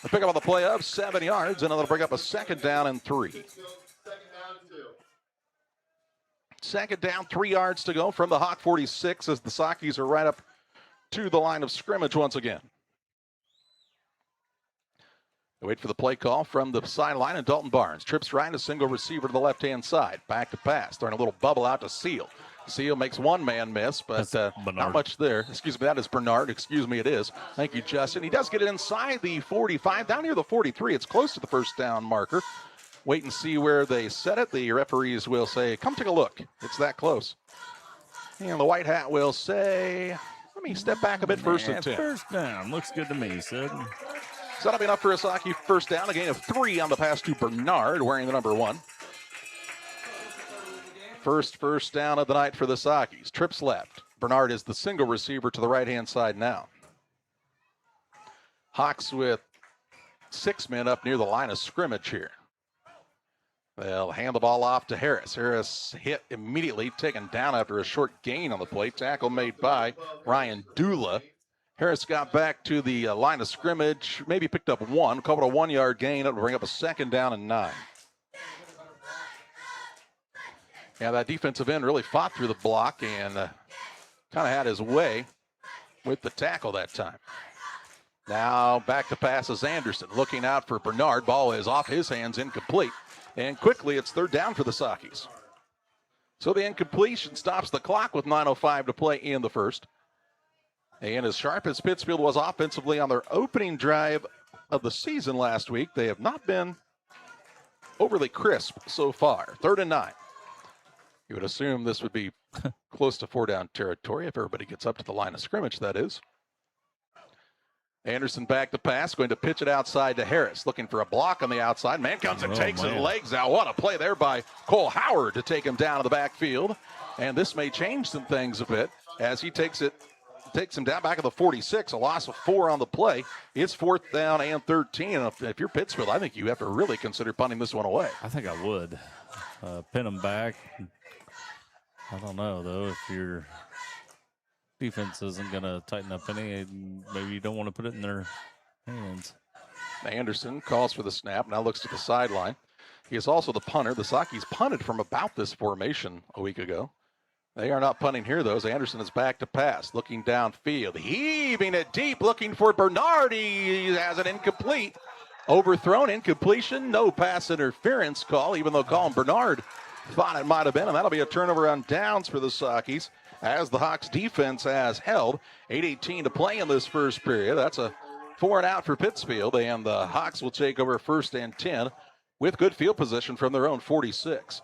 They pick up on the play of 7 yards, and they'll bring up a 2nd down and 3. 2nd down, 3 yards to go from the Hawk 46 as the Sakis are right up to the line of scrimmage once again. They wait for the play call from the sideline, and Dalton Barnes trips right, a single receiver to the left-hand side. Back to pass, throwing a little bubble out to Seal. Seal makes one man miss, but not much there. Excuse me, that is Bernard. Excuse me, it is. Thank you, Justin. He does get it inside the 45, down near the 43. It's close to the 1st down marker. Wait and see where they set it. The referees will say, come take a look. It's that close. And the white hat will say, let me step back a bit, 1st and 10. 1st down. Looks good to me, Sid. So that'll be enough for a Saki 1st down. A gain of 3 on the pass to Bernard, wearing the number 1. First down of the night for the Sakis. Trips left. Bernard is the single receiver to the right-hand side now. Hawks with 6 men up near the line of scrimmage here. They'll hand the ball off to Harris. Harris hit immediately, taken down after a short gain on the play. Tackle made by Ryan Dula. Harris got back to the line of scrimmage, maybe picked up one, called it a 1-yard gain. That will bring up a 2nd down and 9. Yeah, that defensive end really fought through the block and kind of had his way with the tackle that time. Now back to pass is Anderson, looking out for Bernard. Ball is off his hands, incomplete. And quickly, it's 3rd down for the Sockies. So the incompletion stops the clock with 9:05 to play in the first. And as sharp as Pittsfield was offensively on their opening drive of the season last week, they have not been overly crisp so far. 3rd and 9. You would assume this would be close to 4-down territory if everybody gets up to the line of scrimmage, that is. Anderson back to pass, going to pitch it outside to Harris, looking for a block on the outside. Man comes and takes his legs out. What a play there by Cole Howard to take him down to the backfield. And this may change some things a bit as he takes him down back at the 46, a loss of 4 on the play. It's 4th down and 13. And if you're Pittsfield, I think you have to really consider punting this one away. I think I would. Pin them back. I don't know, though, if your defense isn't going to tighten up any, maybe you don't want to put it in their hands. Anderson calls for the snap, now looks to the sideline. He is also the punter. The Sockies punted from about this formation a week ago. They are not punting here, though, as Anderson is back to pass, looking downfield, heaving it deep, looking for Bernard. He has it incomplete. Overthrown, incompletion, no pass interference call, even though Colin Bernard thought it might have been, and that'll be a turnover on downs for the Sockies as the Hawks defense has held. 8:18 to play in this first period. That's a 4 and out for Pittsfield, and the Hawks will take over 1st and 10 with good field position from their own 46.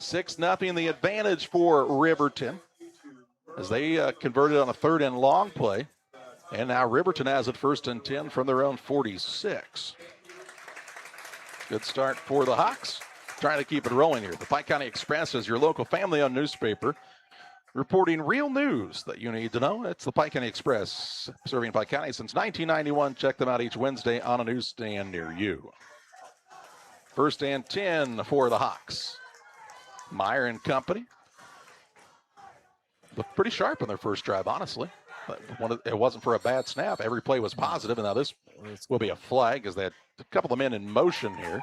6-0 the advantage for Riverton as they converted on a 3rd and long play. And now Riverton has it 1st and 10 from their own 46. Good start for the Hawks. Trying to keep it rolling here. The Pike County Express is your local family-owned newspaper, reporting real news that you need to know. It's the Pike County Express, serving Pike County since 1991. Check them out each Wednesday on a newsstand near you. 1st and 10 for the Hawks. Meyer and company looked pretty sharp in their first drive, honestly. It wasn't for a bad snap. Every play was positive, and now this will be a flag as they had a couple of men in motion here.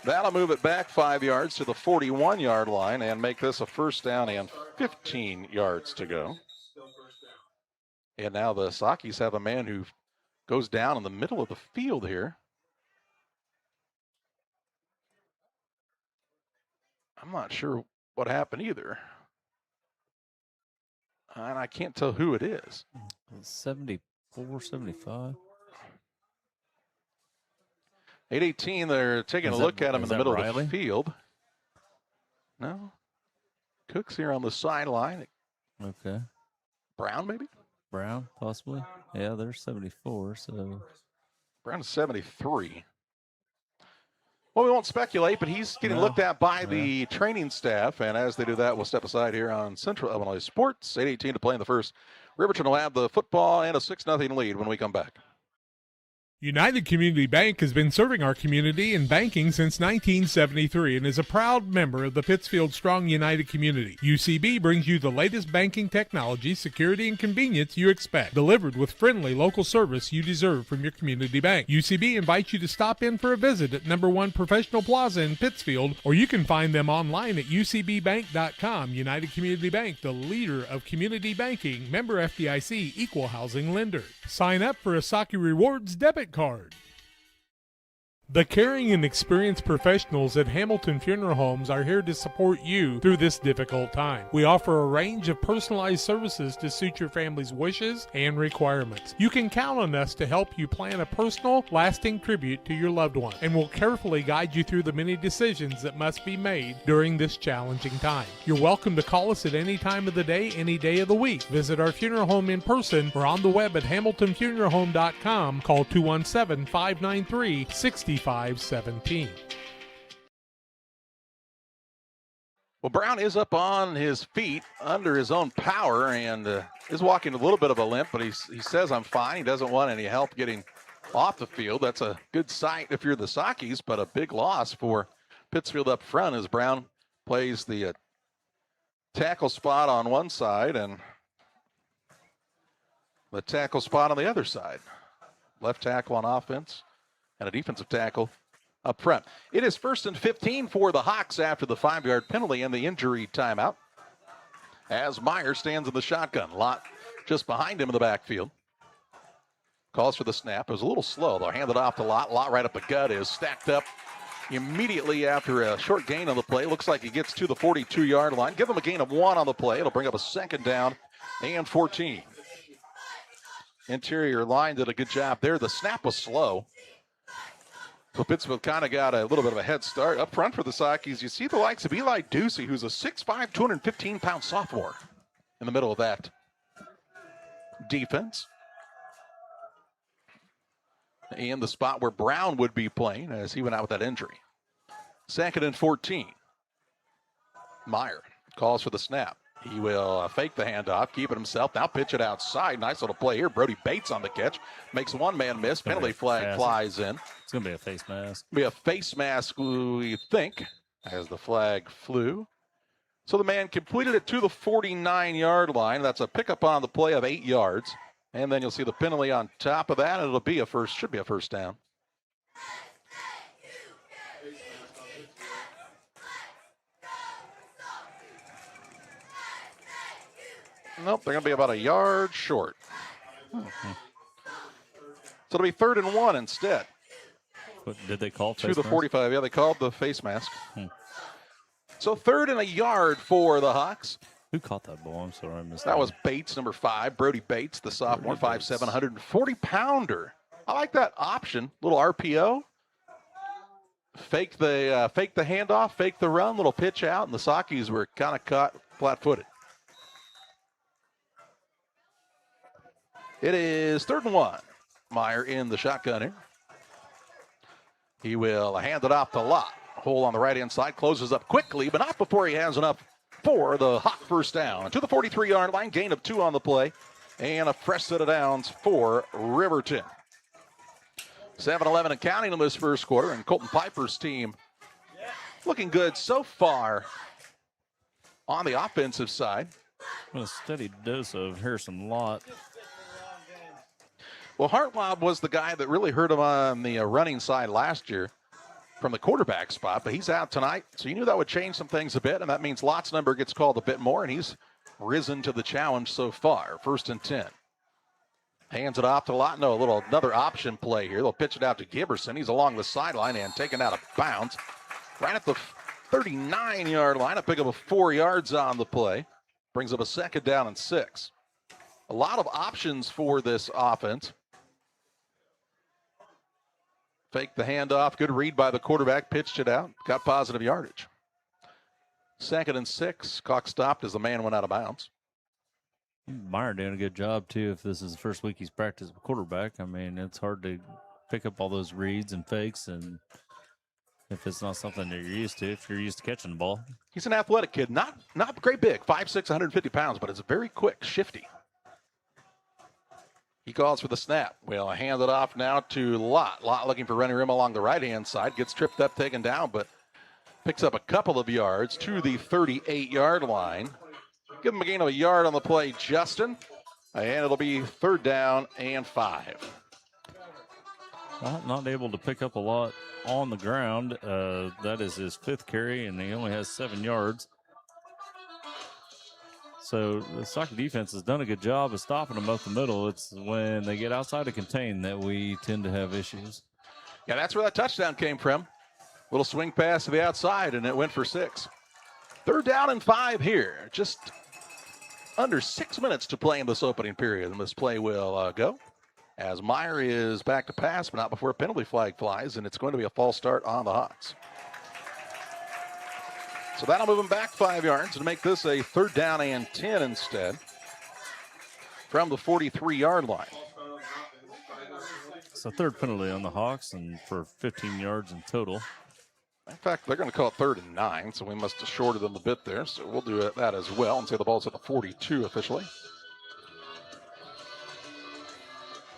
That'll move it back 5 yards to the 41-yard line and make this a 1st down and 15 yards to go. And now the Sockies have a man who goes down in the middle of the field here. I'm not sure what happened either. And I can't tell who it is. 74, 75. 8:18, they're taking a look at him in the middle of the field. No. Cook's here on the sideline. Okay. Brown, maybe? Brown, possibly. Yeah, they're 74, so. Brown's 73. Well, we won't speculate, but he's getting looked at by the training staff, and as they do that, we'll step aside here on Central Illinois Sports. 8:18 to play in the first. Riverton will have the football and a 6-0 lead when we come back. United Community Bank has been serving our community in banking since 1973 and is a proud member of the Pittsfield Strong United community. UCB brings you the latest banking technology, security, and convenience you expect, delivered with friendly local service you deserve from your community bank. UCB invites you to stop in for a visit at number 1 Professional Plaza in Pittsfield, or you can find them online at ucbbank.com. United Community Bank, the leader of community banking, member FDIC, equal housing lender. Sign up for a Saki Rewards debit card. The caring and experienced professionals at Hamilton Funeral Homes are here to support you through this difficult time. We offer a range of personalized services to suit your family's wishes and requirements. You can count on us to help you plan a personal, lasting tribute to your loved one, and we'll carefully guide you through the many decisions that must be made during this challenging time. You're welcome to call us at any time of the day, any day of the week. Visit our funeral home in person or on the web at hamiltonfuneralhome.com. Call 217-593-6517. Well, Brown is up on his feet under his own power and is walking a little bit of a limp, but he says, I'm fine. He doesn't want any help getting off the field. That's a good sight if you're the Sockies, but a big loss for Pittsfield up front as Brown plays the tackle spot on one side and the tackle spot on the other side. Left tackle on offense and a defensive tackle up front. It is 1st and 15 for the Hawks after the 5-yard penalty and the injury timeout. As Meyer stands in the shotgun. Lott just behind him in the backfield. Calls for the snap. It was a little slow, though. Handed off to Lott. Lott right up the gut is stacked up immediately after a short gain on the play. Looks like he gets to the 42-yard line. Give him a gain of 1 on the play. It'll bring up a 2nd down and 14. Interior line did a good job there. The snap was slow. So Pittsfield kind of got a little bit of a head start. Up front for the Sockies, you see the likes of Eli Ducey, who's a 6'5", 215-pound sophomore in the middle of that defense. And the spot where Brown would be playing as he went out with that injury. 2nd and 14. Meyer calls for the snap. He will fake the handoff, keep it himself. Now pitch it outside. Nice little play here. Brody Bates on the catch. Makes one man miss. Penalty flag flies in. It's going to be a face mask. Be a face mask, we think, as the flag flew. So the man completed it to the 49-yard line. That's a pickup on the play of 8 yards. And then you'll see the penalty on top of that. It'll be should be a first down. Nope, they're going to be about a yard short. So it'll be 3rd and 1 instead. What did they call? To the 45. Yeah, they called the face mask. So 3rd and a yard for the Hawks. Who caught that ball? I'm sorry, I missed that. That was Bates, number 5. Brody Bates, the sophomore, 5'7", 140-pounder. I like that option. Little RPO. Fake the handoff, fake the run, little pitch out, and the Sockies were kind of caught flat-footed. It is 3rd and 1. Meyer in the shotgun here. He will hand it off to Lott. Hole on the right-hand side, closes up quickly, but not before he has enough for the Hawk first down. To the 43-yard line, gain of 2 on the play, and a fresh set of downs for Riverton. 7-11 and counting in this first quarter, and Colton Piper's team looking good so far on the offensive side. A steady dose of Harrison Lott. Well, Hartlob was the guy that really hurt him on the running side last year from the quarterback spot, but he's out tonight, so you knew that would change some things a bit, and that means Lott's number gets called a bit more, and he's risen to the challenge so far. 1st and 10. Hands it off to Lott. No, another option play here. They'll pitch it out to Giberson. He's along the sideline and taken out of bounds. Right at the 39-yard line. A pick up of 4 yards on the play. Brings up a 2nd down and 6. A lot of options for this offense. Fake the handoff. Good read by the quarterback. Pitched it out. Got positive yardage. 2nd and 6. Clock stopped as the man went out of bounds. Meyer doing a good job, too, if this is the first week he's practiced with quarterback. I mean, it's hard to pick up all those reads and fakes, and if it's not something that you're used to, if you're used to catching the ball. He's an athletic kid. Not great big. 5'6", 150 pounds, but it's very quick, shifty. He calls for the snap. We'll hand it off now to Lott. Lott looking for running room along the right-hand side. Gets tripped up, taken down, but picks up a couple of yards to the 38-yard line. Give him a gain of a yard on the play, Justin. And it'll be 3rd down and 5. Well, not able to pick up a lot on the ground. That is his 5th carry, and he only has 7 yards. So the Socky defense has done a good job of stopping them up the middle. It's when they get outside to contain that we tend to have issues. Yeah, that's where that touchdown came from. Little swing pass to the outside, and it went for 6. 3rd down and 5 here. Just under 6 minutes to play in this opening period, and this play will go as Meyer is back to pass, but not before a penalty flag flies, and it's going to be a false start on the Hawks. So that'll move him back 5 yards and make this a 3rd down and 10 instead from the 43-yard line. It's a 3rd penalty on the Hawks and for 15 yards in total. In fact, they're going to call it 3rd and 9, so we must have shorted them a bit there. So we'll do that as well and say the ball's at the 42 officially.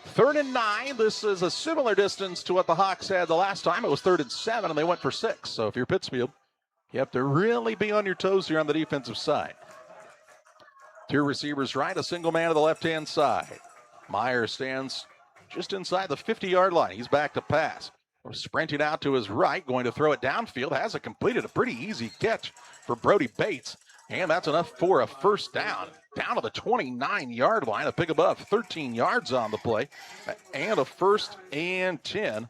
3rd and 9. This is a similar distance to what the Hawks had the last time. It was 3rd and 7, and they went for 6. So if you're Pittsfield, you have to really be on your toes here on the defensive side. 2 receivers right, a single man to the left-hand side. Meyer stands just inside the 50-yard line. He's back to pass. Sprinting out to his right, going to throw it downfield. Has it completed. A pretty easy catch for Brody Bates. And that's enough for a first down. Down to the 29-yard line. A pick above 13 yards on the play. And a 1st and 10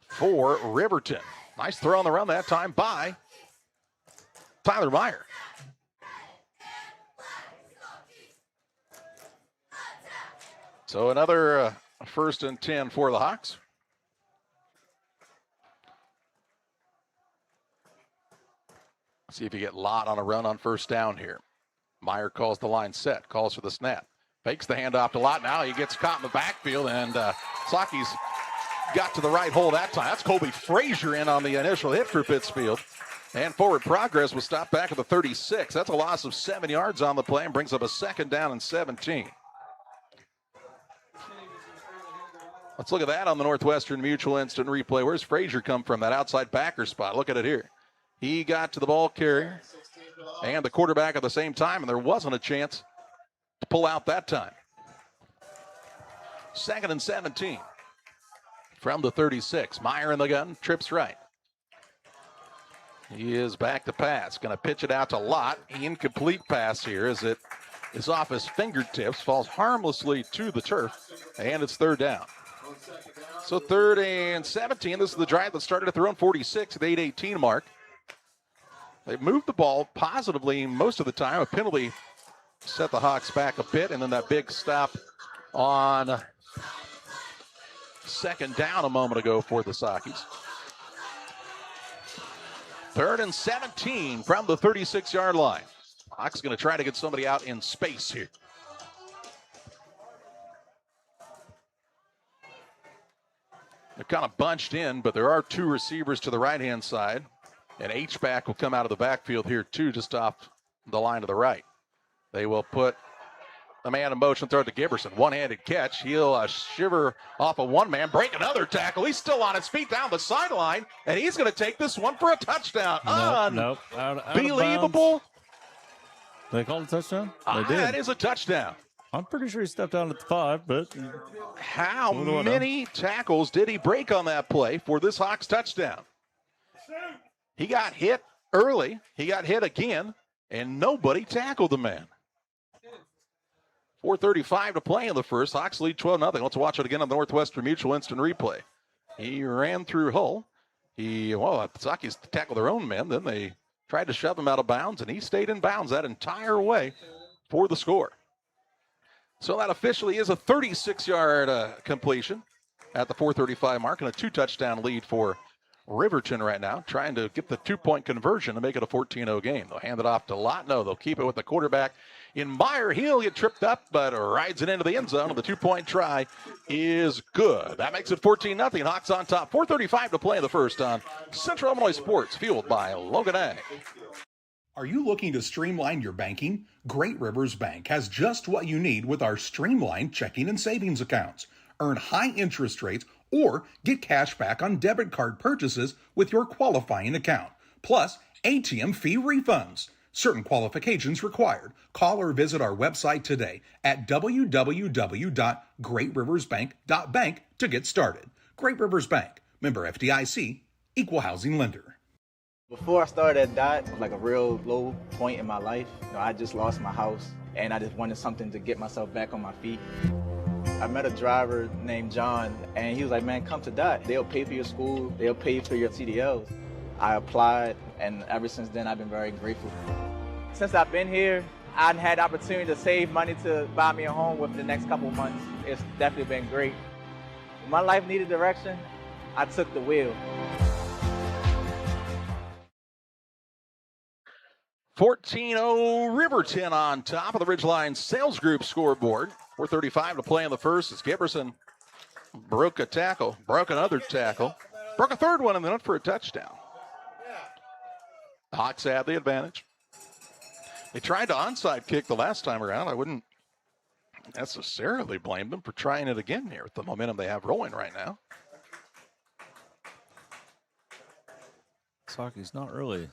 for Riverton. Nice throw on the run that time by Tyler Meyer. So another 1st and 10 for the Hawks. See if you get Lott on a run on first down here. Meyer calls the line set, calls for the snap. Fakes the handoff to Lott. Now he gets caught in the backfield, and Saki's got to the right hole that time. That's Colby Frazier in on the initial hit for Pittsfield. And forward progress was stopped back at the 36. That's a loss of 7 yards on the play and brings up a 2nd down and 17. Let's look at that on the Northwestern Mutual Instant Replay. Where's Frazier come from, that outside backer spot? Look at it here. He got to the ball carrier and the quarterback at the same time, and there wasn't a chance to pull out that time. 2nd and 17 from the 36. Meyer in the gun, trips right. He is back to pass. Going to pitch it out to Lott. Incomplete pass here as it is off his fingertips, falls harmlessly to the turf, and it's 3rd down. So 3rd and 17. This is the drive that started at their own 46 at the 8:18 mark. They moved the ball positively most of the time. A penalty set the Hawks back a bit, and then that big stop on 2nd down a moment ago for the Sakis. 3rd and 17 from the 36-yard line. Hawks going to try to get somebody out in space here. They're kind of bunched in, but there are 2 receivers to the right-hand side. And H-back will come out of the backfield here, too, just off the line to the right. They will put a man in motion, throw it to Giberson. One-handed catch. He'll shiver off of one man, break another tackle. He's still on his feet down the sideline, and he's going to take this one for a touchdown. Nope. Unbelievable. They called a touchdown? They did. That is a touchdown. I'm pretty sure he stepped down at the 5, but... How many tackles did he break on that play for this Hawks touchdown? He got hit early. He got hit again, and nobody tackled the man. 4:35 to play in the first. Hawks lead 12-0. Let's watch it again on the Northwestern Mutual Instant Replay. He ran through Hull. Sakis tackled their own men. Then they tried to shove him out of bounds, and he stayed in bounds that entire way for the score. So that officially is a 36-yard completion at the 4:35 mark, and a 2-touchdown lead for Riverton right now, trying to get the 2-point conversion to make it a 14-0 game. They'll hand it off to Lott. No, they'll keep it with the quarterback in Meyer. He'll get tripped up, but rides it into the end zone, and the 2-point try is good. That makes it 14-0. Hawks on top. 4:35 to play in the first on Central Illinois Sports, fueled by Logan Ag. Are you looking to streamline your banking? Great Rivers Bank has just what you need with our streamlined checking and savings accounts. Earn high interest rates or get cash back on debit card purchases with your qualifying account, plus ATM fee refunds. Certain qualifications required. Call or visit our website today at www.greatriversbank.bank to get started. Great Rivers Bank, member FDIC, equal housing lender. Before I started at DOT, it was like a real low point in my life. I just lost my house, and I just wanted something to get myself back on my feet. I met a driver named John, and he was like, man, come to DOT. They'll pay for your school. They'll pay for your CDLs. I applied, and ever since then, I've been very grateful. Since I've been here, I've had the opportunity to save money to buy me a home within the next couple of months. It's definitely been great. When my life needed direction, I took the wheel. 14-0 Riverton on top of the Ridgeline Sales Group scoreboard. 4:35 to play in the first as Giberson broke a tackle, broke another tackle, broke a third one, and then up for a touchdown. The Hawks had the advantage. They tried to onside kick the last time around. I wouldn't necessarily blame them for trying it again here with the momentum they have rolling right now. Saki's not really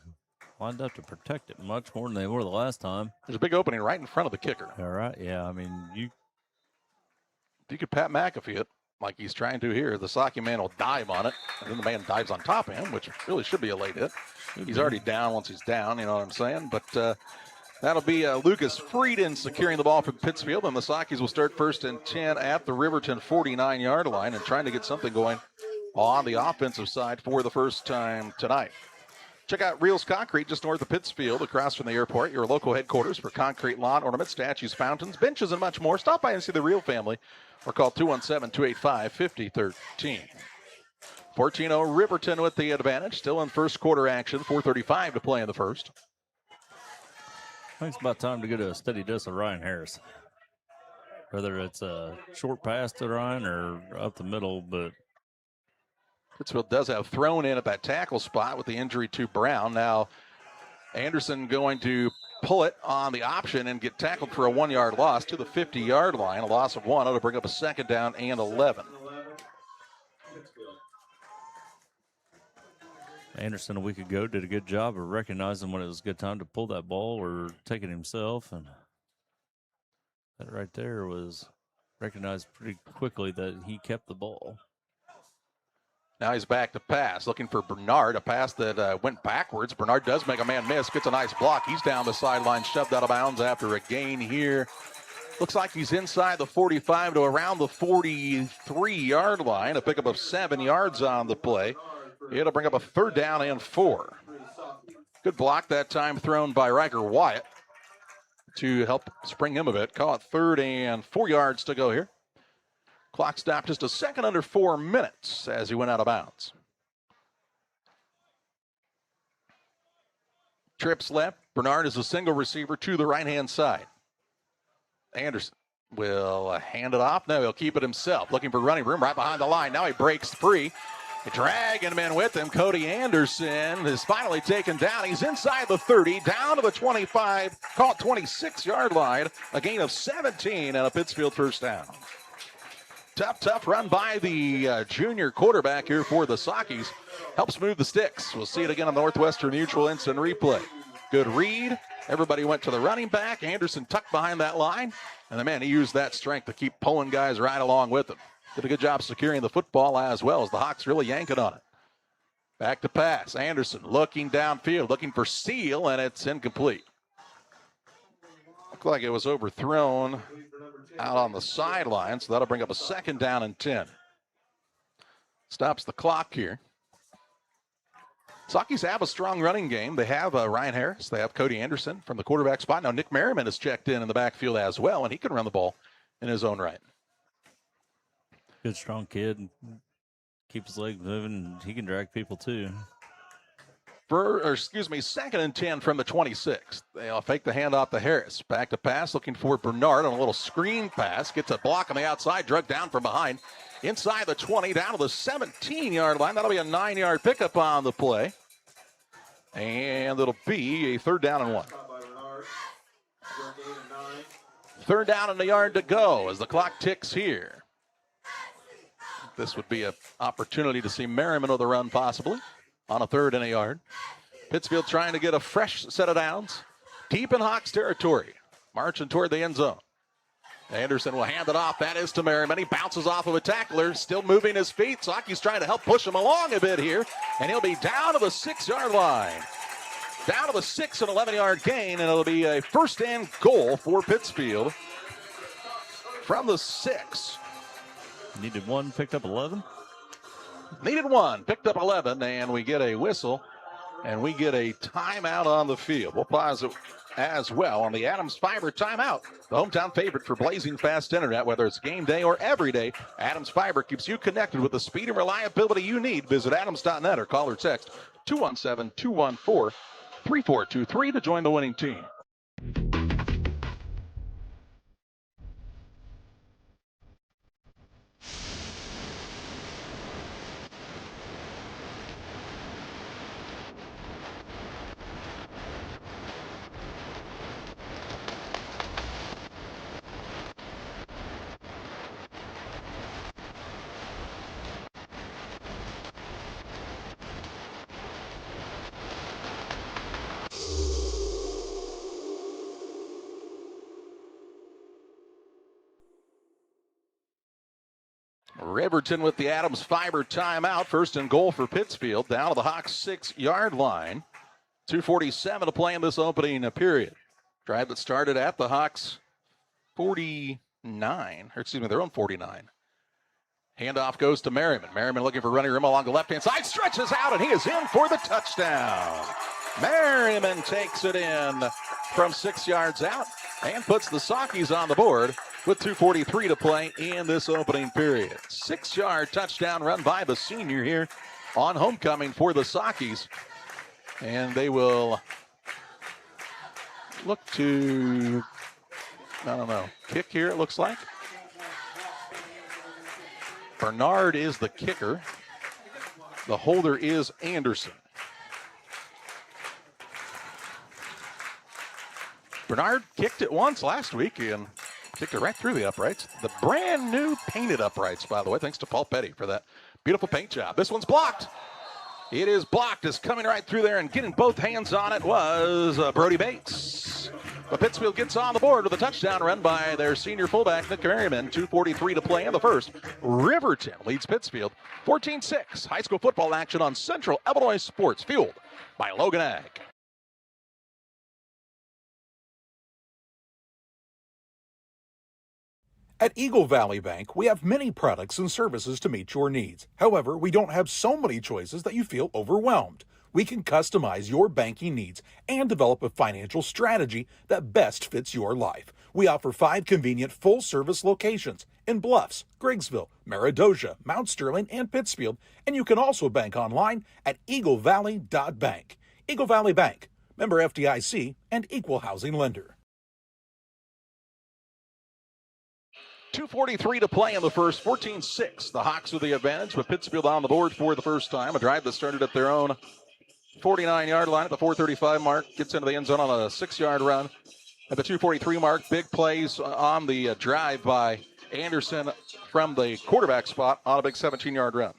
lined up to protect it much more than they were the last time. There's a big opening right in front of the kicker. All right, yeah, I mean, you could Pat McAfee it like he's trying to here. The Saki man will dive on it, and then the man dives on top of him, which really should be a late hit. He's already down once he's down, you know what I'm saying? But that'll be Lucas Frieden securing the ball for Pittsfield, and the Sakis will start 1st and 10 at the Riverton 49-yard line and trying to get something going on the offensive side for the first time tonight. Check out Reels Concrete just north of Pittsfield, across from the airport, your local headquarters for concrete lawn ornaments, statues, fountains, benches, and much more. Stop by and see the Reel family or call 217-285-5013. 14-0 Riverton with the advantage, still in first quarter action, 4:35 to play in the first. I think it's about time to get a steady dose of Ryan Harris. Whether it's a short pass to Ryan or up the middle, but Pittsfield does have thrown in at that tackle spot with the injury to Brown. Now, Anderson going to pull it on the option and get tackled for a 1-yard loss to the 50-yard line. A loss of 1. It'll bring up a 2nd down and 11. Anderson a week ago did a good job of recognizing when it was a good time to pull that ball or take it himself. And that right there was recognized pretty quickly that he kept the ball. Now he's back to pass, looking for Bernard, a pass that went backwards. Bernard does make a man miss, gets a nice block. He's down the sideline, shoved out of bounds after a gain here. Looks like he's inside the 45 to around the 43-yard line, a pickup of 7 yards on the play. It'll bring up a 3rd down and 4. Good block that time thrown by Riker Wyatt to help spring him a bit. Call it 3rd and 4 yards to go here. Clock stopped just a second under 4 minutes as he went out of bounds. Trips left. Bernard is a single receiver to the right-hand side. Anderson will hand it off. No, he'll keep it himself. Looking for running room right behind the line. Now he breaks free. Dragging him in with him. Cody Anderson is finally taken down. He's inside the 30, down to the 25, call it 26-yard line. A gain of 17 and a Pittsfield first down. Tough run by the junior quarterback here for the Sakis. Helps move the sticks. We'll see it again on Northwestern Mutual instant replay. Good read. Everybody went to the running back. Anderson tucked behind that line. And the man, he used that strength to keep pulling guys right along with him. Did a good job securing the football as well as the Hawks really yanking on it. Back to pass. Anderson looking downfield, looking for Steele, and it's incomplete. Looked like it was overthrown out on the sideline, so that'll bring up a 2nd down and 10. Stops the clock here. Sakis have a strong running game. They have Ryan Harris. They have Cody Anderson from the quarterback spot. Now Nick Merriman is checked in the backfield as well, and he can run the ball in his own right. Good, strong kid. Keep his legs moving. He can drag people too. 2nd and 10 from the 26. They'll fake the handoff to Harris. Back to pass, looking for Bernard on a little screen pass. Gets a block on the outside, drug down from behind. Inside the 20, down to the 17-yard line. That'll be a 9-yard pickup on the play. And it'll be a 3rd down and 1. 3rd down and a yard to go as the clock ticks here. This would be an opportunity to see Merriman with a run possibly on a 3rd and a yard. Pittsfield trying to get a fresh set of downs. Deep in Hawks territory. Marching toward the end zone. Anderson will hand it off. That is to Merriman. He bounces off of a tackler. Still moving his feet. Saki's trying to help push him along a bit here. And he'll be down to the 6-yard line. Down to the 6 and 11-yard gain. And it'll be a 1st and goal for Pittsfield. From the 6. Needed 1, picked up 11. Needed 1, picked up 11, and we get a whistle, and we get a timeout on the field. We'll pause it as well on the Adams Fiber timeout. The hometown favorite for blazing fast internet, whether it's game day or every day. Adams Fiber keeps you connected with the speed and reliability you need. Visit adams.net or call or text 217-214-3423 to join the winning team. Riverton with the Adams Fiber timeout. First and goal for Pittsfield. Down to the Hawks 6-yard line. 2:47 to play in this opening period. Drive that started at the Hawks 49, or excuse me, their own 49. Handoff goes to Merriman. Merriman looking for running room along the left-hand side. Stretches out, and he is in for the touchdown. Merriman takes it in from 6 yards out and puts the Sockies on the board with 2:43 to play in this opening period. 6-yard touchdown run by the senior here on homecoming for the Sockies. And they will look to, kick here, it looks like. Bernard is the kicker. The holder is Anderson. Bernard kicked it once last week and kicked it right through the uprights. The brand new painted uprights, by the way, thanks to Paul Petty for that beautiful paint job. This one's blocked. It is blocked. It's coming right through there, and getting both hands on it was Brody Bates. But Pittsfield gets on the board with a touchdown run by their senior fullback, Nick Merriman. 2:43 to play in the first. Riverton leads Pittsfield 14-6. High school football action on Central Illinois Sports, fueled by Logan Ag. At Eagle Valley Bank, we have many products and services to meet your needs. However, we don't have so many choices that you feel overwhelmed. We can customize your banking needs and develop a financial strategy that best fits your life. We offer 5 convenient full-service locations in Bluffs, Griggsville, Meridosia, Mount Sterling, and Pittsfield, and you can also bank online at eaglevalley.bank. Eagle Valley Bank, member FDIC, and equal housing lender. 2:43 to play in the first. 14-6. The Hawks with the advantage, with Pittsfield on the board for the first time. A drive that started at their own 49-yard line at the 4:35 mark. Gets into the end zone on a 6-yard run. At the 2:43 mark, big plays on the drive by Anderson from the quarterback spot on a big 17-yard run.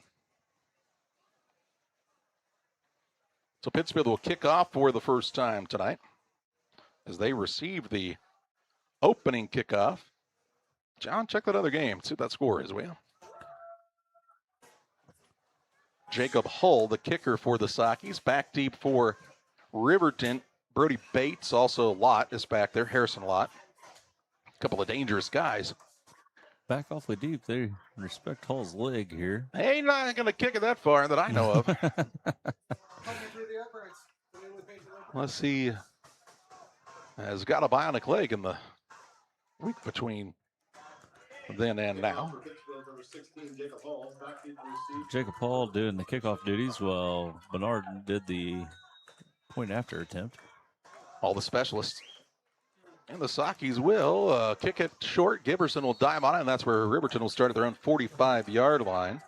So Pittsfield will kick off for the first time tonight as they receive the opening kickoff. John, check that other game. See what that score is, will you? Jacob Hull, the kicker for the Sockies. Back deep for Riverton. Brody Bates, also Lott, is back there. Harrison Lott. A couple of dangerous guys. Back awfully deep. They respect Hull's leg here. Hey, not going to kick it that far that I know of. Let's see. Has got a bionic leg in the week between then and now. Jacob Hall doing the kickoff duties while Bernard did the point after attempt. All the specialists. And the Sockies will kick it short. Giberson will dive on it, and that's where Riverton will start at their own 45-yard line.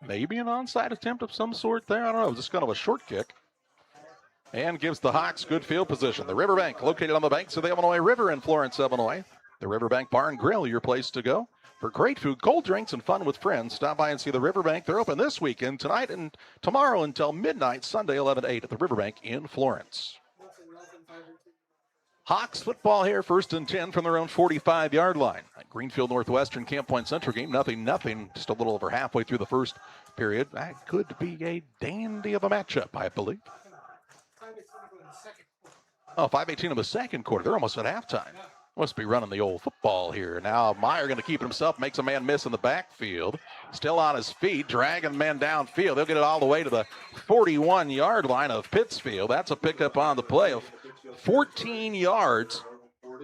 Maybe an onside attempt of some sort there. I don't know. Just kind of a short kick. And gives the Hawks good field position. The Riverbank, located on the banks of the Illinois River in Florence, Illinois. The Riverbank Bar and Grill, your place to go. For great food, cold drinks, and fun with friends, stop by and see the Riverbank. They're open this weekend, tonight and tomorrow until midnight, Sunday 11 to 8 at the Riverbank in Florence. Hawks football here, 1st and 10 from their own 45-yard line. Greenfield Northwestern, Camp Point Central game, nothing, just a little over halfway through the first period. That could be a dandy of a matchup, I believe. 5:18 of the second quarter. They're almost at halftime. Must be running the old football here. Now Meyer going to keep it himself, makes a man miss in the backfield. Still on his feet, dragging men downfield. They'll get it all the way to the 41-yard line of Pittsfield. That's a pickup on the play of 14 yards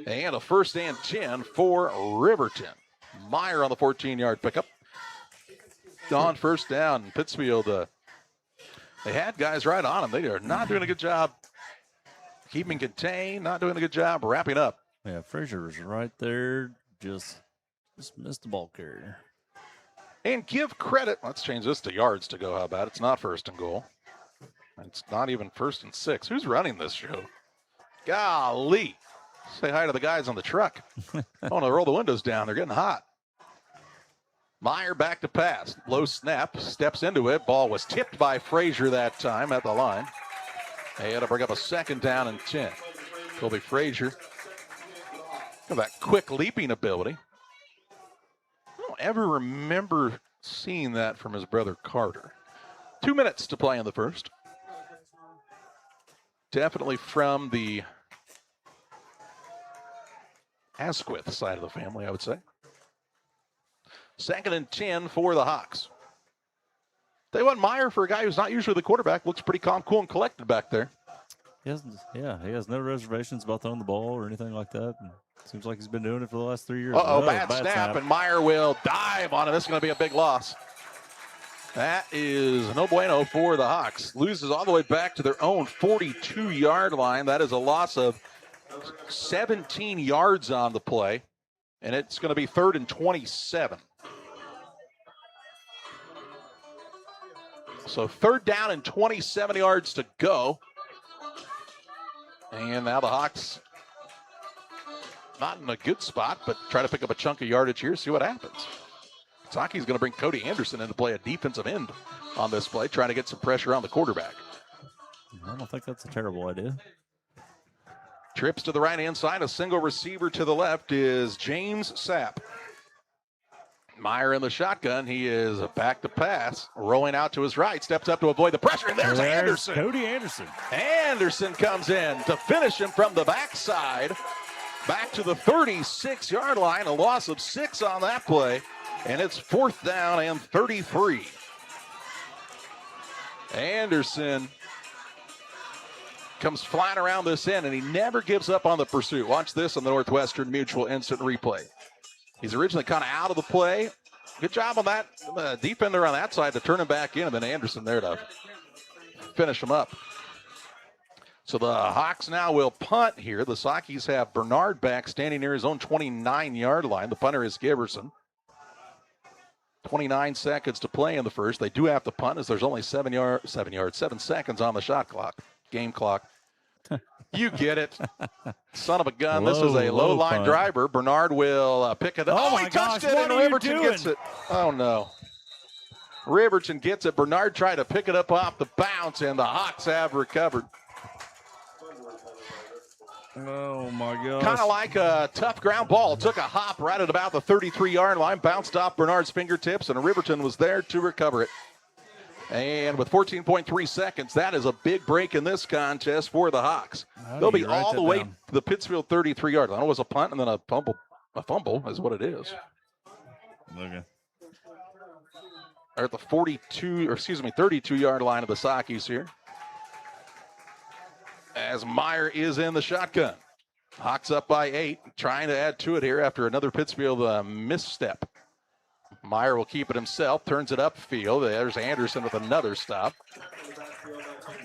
and a 1st and 10 for Riverton. Meyer on the 14-yard pickup. On 1st down, Pittsfield, they had guys right on them. They are not doing a good job keeping contained, not doing a good job wrapping up. Yeah, Frazier was right there, just missed the ball carrier. And give credit. Let's change this to yards to go. How about it? It's not 1st and goal. It's not even 1st and 6. Who's running this show? Golly. Say hi to the guys on the truck. I want to roll the windows down. They're getting hot. Meyer back to pass. Low snap. Steps into it. Ball was tipped by Frazier that time at the line. They had to bring up a 2nd down and 10. Colby Frazier. Look at that quick leaping ability. ever remember seeing that from his brother Carter. 2 minutes to play in the first. Definitely from the Asquith side of the family, I would say. 2nd and 10 for the Hawks. Tell you what, Meyer, for a guy who's not usually the quarterback, looks pretty calm, cool, and collected back there. He has no reservations about throwing the ball or anything like that. And seems like he's been doing it for the last 3 years. Bad snap, and Meyer will dive on it. This is going to be a big loss. That is no bueno for the Hawks. Loses all the way back to their own 42-yard line. That is a loss of 17 yards on the play, and it's going to be 3rd and 27. So 3rd down and 27 yards to go. And now the Hawks not in a good spot, but try to pick up a chunk of yardage here, see what happens. Saki's going to bring Cody Anderson in to play a defensive end on this play, trying to get some pressure on the quarterback. I don't think that's a terrible idea. Trips to the right-hand side. A single receiver to the left is James Sapp. Meyer in the shotgun. He is back to pass. Rolling out to his right. Steps up to avoid the pressure. And there's Anderson. Cody Anderson. Anderson comes in to finish him from the backside. Back to the 36-yard line. A loss of 6 on that play. And it's 4th down and 33. Anderson comes flying around this end, and he never gives up on the pursuit. Watch this on the Northwestern Mutual instant replay. He's originally kind of out of the play. Good job on that defender on that side to turn him back in, and then Anderson there to finish him up. So the Hawks now will punt here. The Sakis have Bernard back standing near his own 29-yard line. The punter is Giverson. 29 seconds to play in the first. They do have to punt as there's only 7 seconds on the shot clock, game clock. You get it. Son of a gun. This is a low-line driver. Bernard will pick it up. Oh, he touched it, and Riverton gets it. Oh, no. Riverton gets it. Bernard tried to pick it up off the bounce, and the Hawks have recovered. Oh, my gosh. Kind of like a tough ground ball. Took a hop right at about the 33-yard line, bounced off Bernard's fingertips, and Riverton was there to recover it. And with 14.3 seconds, that is a big break in this contest for the Hawks. They'll be all the way to the Pittsfield 33-yard line. It was a punt and then a fumble. A fumble is what it is. Okay. They're at the 32-yard line of the Sakis here. As Meyer is in the shotgun. Hawks up by 8, trying to add to it here after another Pittsfield misstep. Meyer will keep it himself, turns it upfield. There's Anderson with another stop.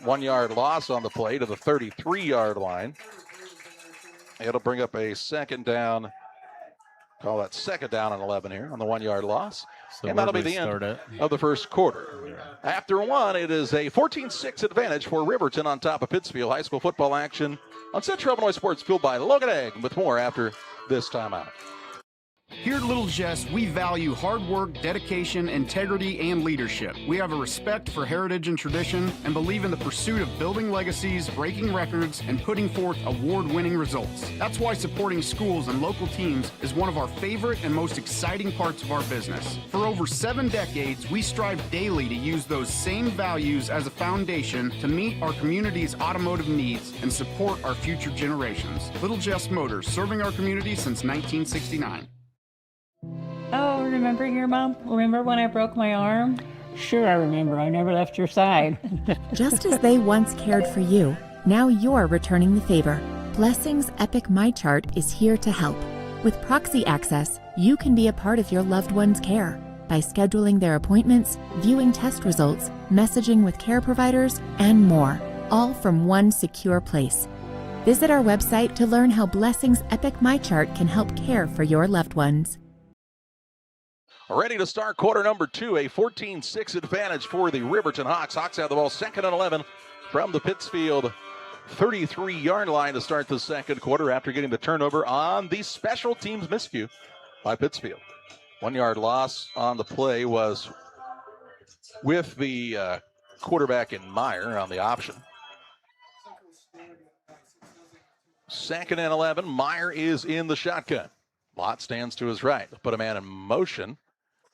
1 yard loss on the play to the 33-yard line. It'll bring up a second down. Call that second down and 11 here on the 1 yard loss. So and that'll be the end of the first quarter. Yeah. After one, it is a 14-6 advantage for Riverton on top of Pittsfield. High school football action on Central Illinois Sports, fueled by Logan Egg, with more after this timeout. Here at Little Jess, we value hard work, dedication, integrity, and leadership. We have a respect for heritage and tradition and believe in the pursuit of building legacies, breaking records, and putting forth award-winning results. That's why supporting schools and local teams is one of our favorite and most exciting parts of our business. For over 7 decades, we strive daily to use those same values as a foundation to meet our community's automotive needs and support our future generations. Little Jess Motors, serving our community since 1969. Oh, remember your mom? Remember when I broke my arm? Sure, I remember. I never left your side. Just as they once cared for you, now you're returning the favor. Blessings Epic My Chart is here to help. With Proxy Access, you can be a part of your loved one's care by scheduling their appointments, viewing test results, messaging with care providers, and more, all from one secure place. Visit our website to learn how Blessings Epic My Chart can help care for your loved ones. Ready to start quarter number 2, a 14-6 advantage for the Riverton Hawks. Hawks have the ball 2nd and 11 from the Pittsfield 33-yard line to start the second quarter after getting the turnover on the special teams miscue by Pittsfield. 1 yard loss on the play was with the quarterback in Meyer on the option. 2nd and 11, Meyer is in the shotgun. Lott stands to his right. They'll put a man in motion.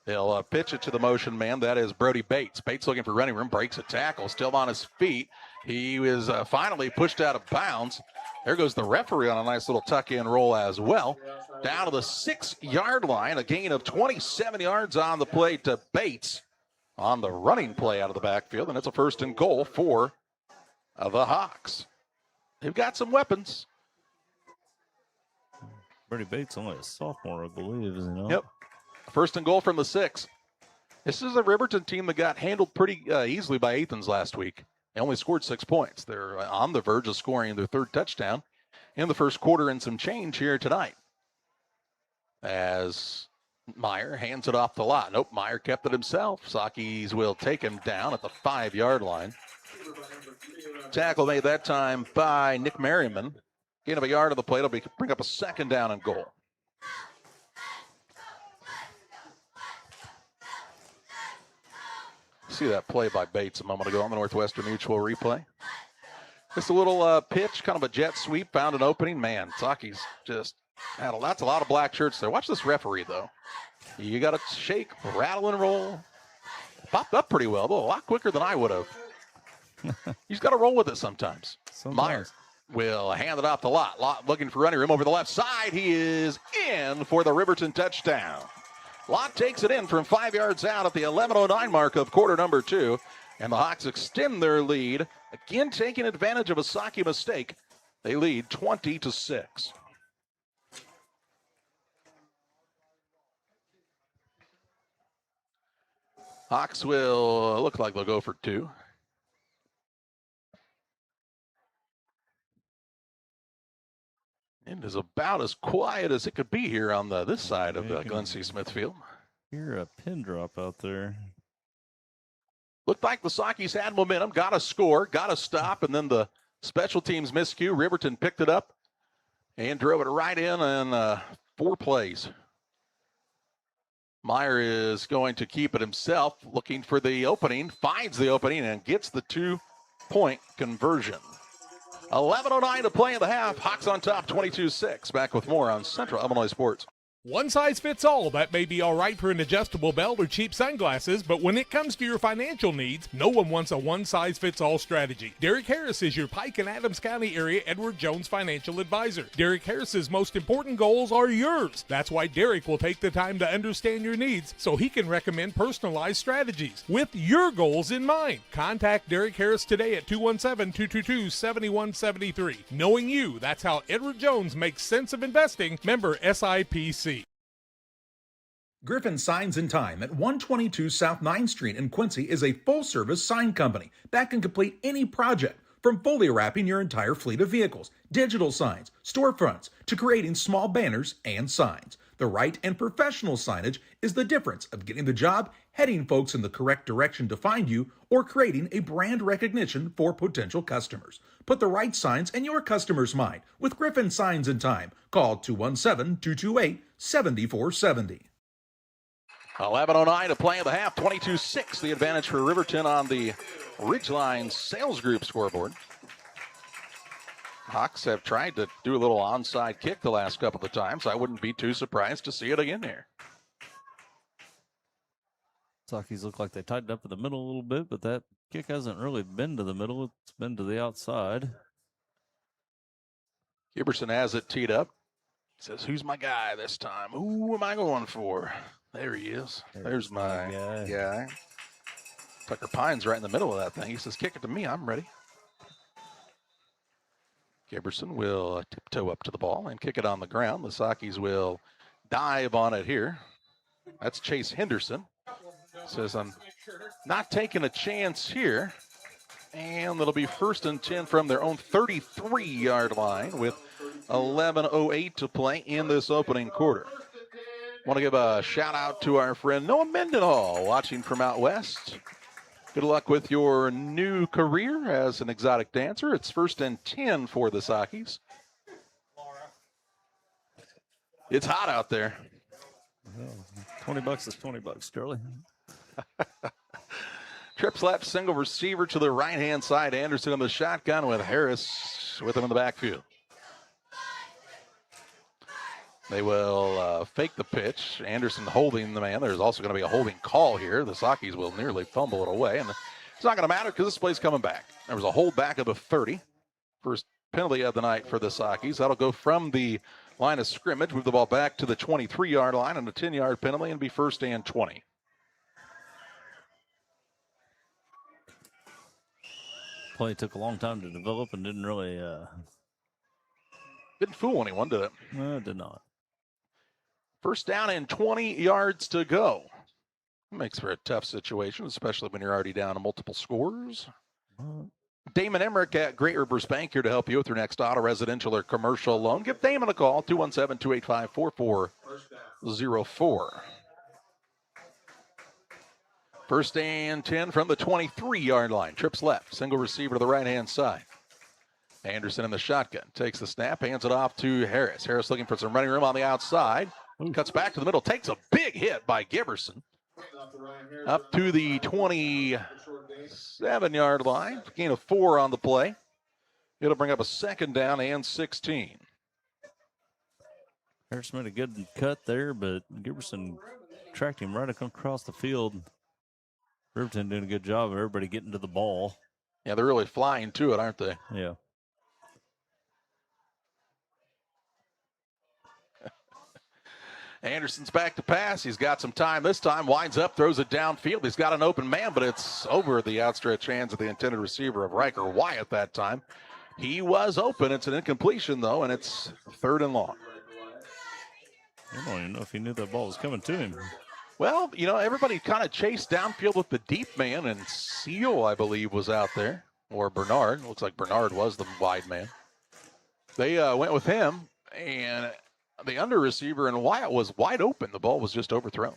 They'll pitch it to the motion man. That is Brody Bates. Bates looking for running room, breaks a tackle, still on his feet. He was finally pushed out of bounds. There goes the referee on a nice little tuck-in roll as well. Down to the 6-yard line, a gain of 27 yards on the play to Bates on the running play out of the backfield, and it's a 1st and goal for the Hawks. They've got some weapons. Brody Bates only a sophomore, I believe, isn't he? Yep. 1st and goal from the 6. This is a Riverton team that got handled pretty easily by Athens last week. They only scored 6 points. They're on the verge of scoring their 3rd touchdown in the first quarter and some change here tonight. As Meyer hands it off the lot. Nope, Meyer kept it himself. Sakis will take him down at the 5-yard line. Tackle made that time by Nick Merriman. Gain of a yard of the plate will bring up a 2nd down and goal. See that play by Bates a moment ago on the Northwestern Mutual replay. Just a little pitch, kind of a jet sweep, found an opening. Man, Saki's just had that's a lot of black shirts there. Watch this referee, though. You got to shake, rattle, and roll. Popped up pretty well, though, a lot quicker than I would have. He's got to roll with it sometimes. Meyer will hand it off the lot. Lott looking for running room over the left side. He is in for the Riverton touchdown. Lott takes it in from 5 yards out at the 11:09 mark of quarter number 2. And the Hawks extend their lead. Again, taking advantage of a Saki mistake. They lead 20-6. Hawks will look like they'll go for 2. It is about as quiet as it could be here on this side of Glen C. Smithfield. Hear a pin drop out there. Looked like the Sakis had momentum, got a score, got a stop, and then the special teams miscue. Riverton picked it up and drove it right in 4 plays. Meyer is going to keep it himself, looking for the opening, finds the opening, and gets the 2-point conversion. 11:09 to play in the half. Hawks on top, 22-6. Back with more on Central Illinois Sports. One size fits all. That may be all right for an adjustable belt or cheap sunglasses, but when it comes to your financial needs, no one wants a one-size-fits-all strategy. Derek Harris is your Pike and Adams County area Edward Jones financial advisor. Derek Harris's most important goals are yours. That's why Derek will take the time to understand your needs so he can recommend personalized strategies with your goals in mind. Contact Derek Harris today at 217-222-7173. Knowing you, that's how Edward Jones makes sense of investing. Member SIPC. Griffin Signs in Time at 122 South 9th Street in Quincy is a full-service sign company that can complete any project, from fully wrapping your entire fleet of vehicles, digital signs, storefronts, to creating small banners and signs. The right and professional signage is the difference of getting the job, heading folks in the correct direction to find you, or creating a brand recognition for potential customers. Put the right signs in your customer's mind with Griffin Signs in Time. Call 217-228-7470. 11:09 to play in the half, 22-6. The advantage for Riverton on the Ridgeline Sales Group scoreboard. Hawks have tried to do a little onside kick the last couple of times. I wouldn't be too surprised to see it again here. Sakis look like they tightened up in the middle a little bit, but that kick hasn't really been to the middle. It's been to the outside. Giberson has it teed up. Says, who's my guy this time? Who am I going for? There he is. There's my guy. Tucker Pine's right in the middle of that thing. He says, kick it to me. I'm ready. Giberson will tiptoe up to the ball and kick it on the ground. The Sakis will dive on it here. That's Chase Henderson. Says, I'm not taking a chance here. And it'll be 1st and 10 from their own 33-yard line with 11:08 to play in this opening quarter. Want to give a shout out to our friend Noah Mendenhall watching from out west. Good luck with your new career as an exotic dancer. It's 1st and 10 for the Sakis. It's hot out there. $20 is $20, Charlie. Trips left, single receiver to the right-hand side. Anderson on the shotgun with Harris with him in the backfield. They will fake the pitch. Anderson holding the man. There's also going to be a holding call here. The Sockies will nearly fumble it away, and it's not going to matter because this play's coming back. There was a holdback of the 30. First penalty of the night for the Sockies. That'll go from the line of scrimmage, move the ball back to the 23-yard line, and a 10-yard penalty, and be 1st and 20. Play took a long time to develop and didn't really... Didn't fool anyone, did it? No, it did not. 1st down and 20 yards to go. Makes for a tough situation, especially when you're already down to multiple scores. Damon Emmerich at Great Rivers Bank here to help you with your next auto, residential, or commercial loan. Give Damon a call, 217-285-4404. 1st and 10 from the 23-yard line. Trips left, single receiver to the right-hand side. Anderson in the shotgun, takes the snap, hands it off to Harris. Harris looking for some running room on the outside. Cuts back to the middle, takes a big hit by Giverson. Up to the 27-yard line. Gain of 4 on the play. It'll bring up a 2nd down and 16. Harris made a good cut there, but Giverson tracked him right across the field. Riverton doing a good job of everybody getting to the ball. Yeah, they're really flying to it, aren't they? Yeah. Anderson's back to pass. He's got some time this time. Winds up, throws it downfield. He's got an open man, but it's over the outstretched hands of the intended receiver of Riker Wyatt that time. He was open. It's an incompletion, though, and it's 3rd and long. I don't even know if he knew that ball was coming to him. Well, you know, everybody kind of chased downfield with the deep man, and Seal, I believe, was out there. Or Bernard. Looks like Bernard was the wide man. They went with him, and the under receiver and Wyatt was wide open. The ball was just overthrown.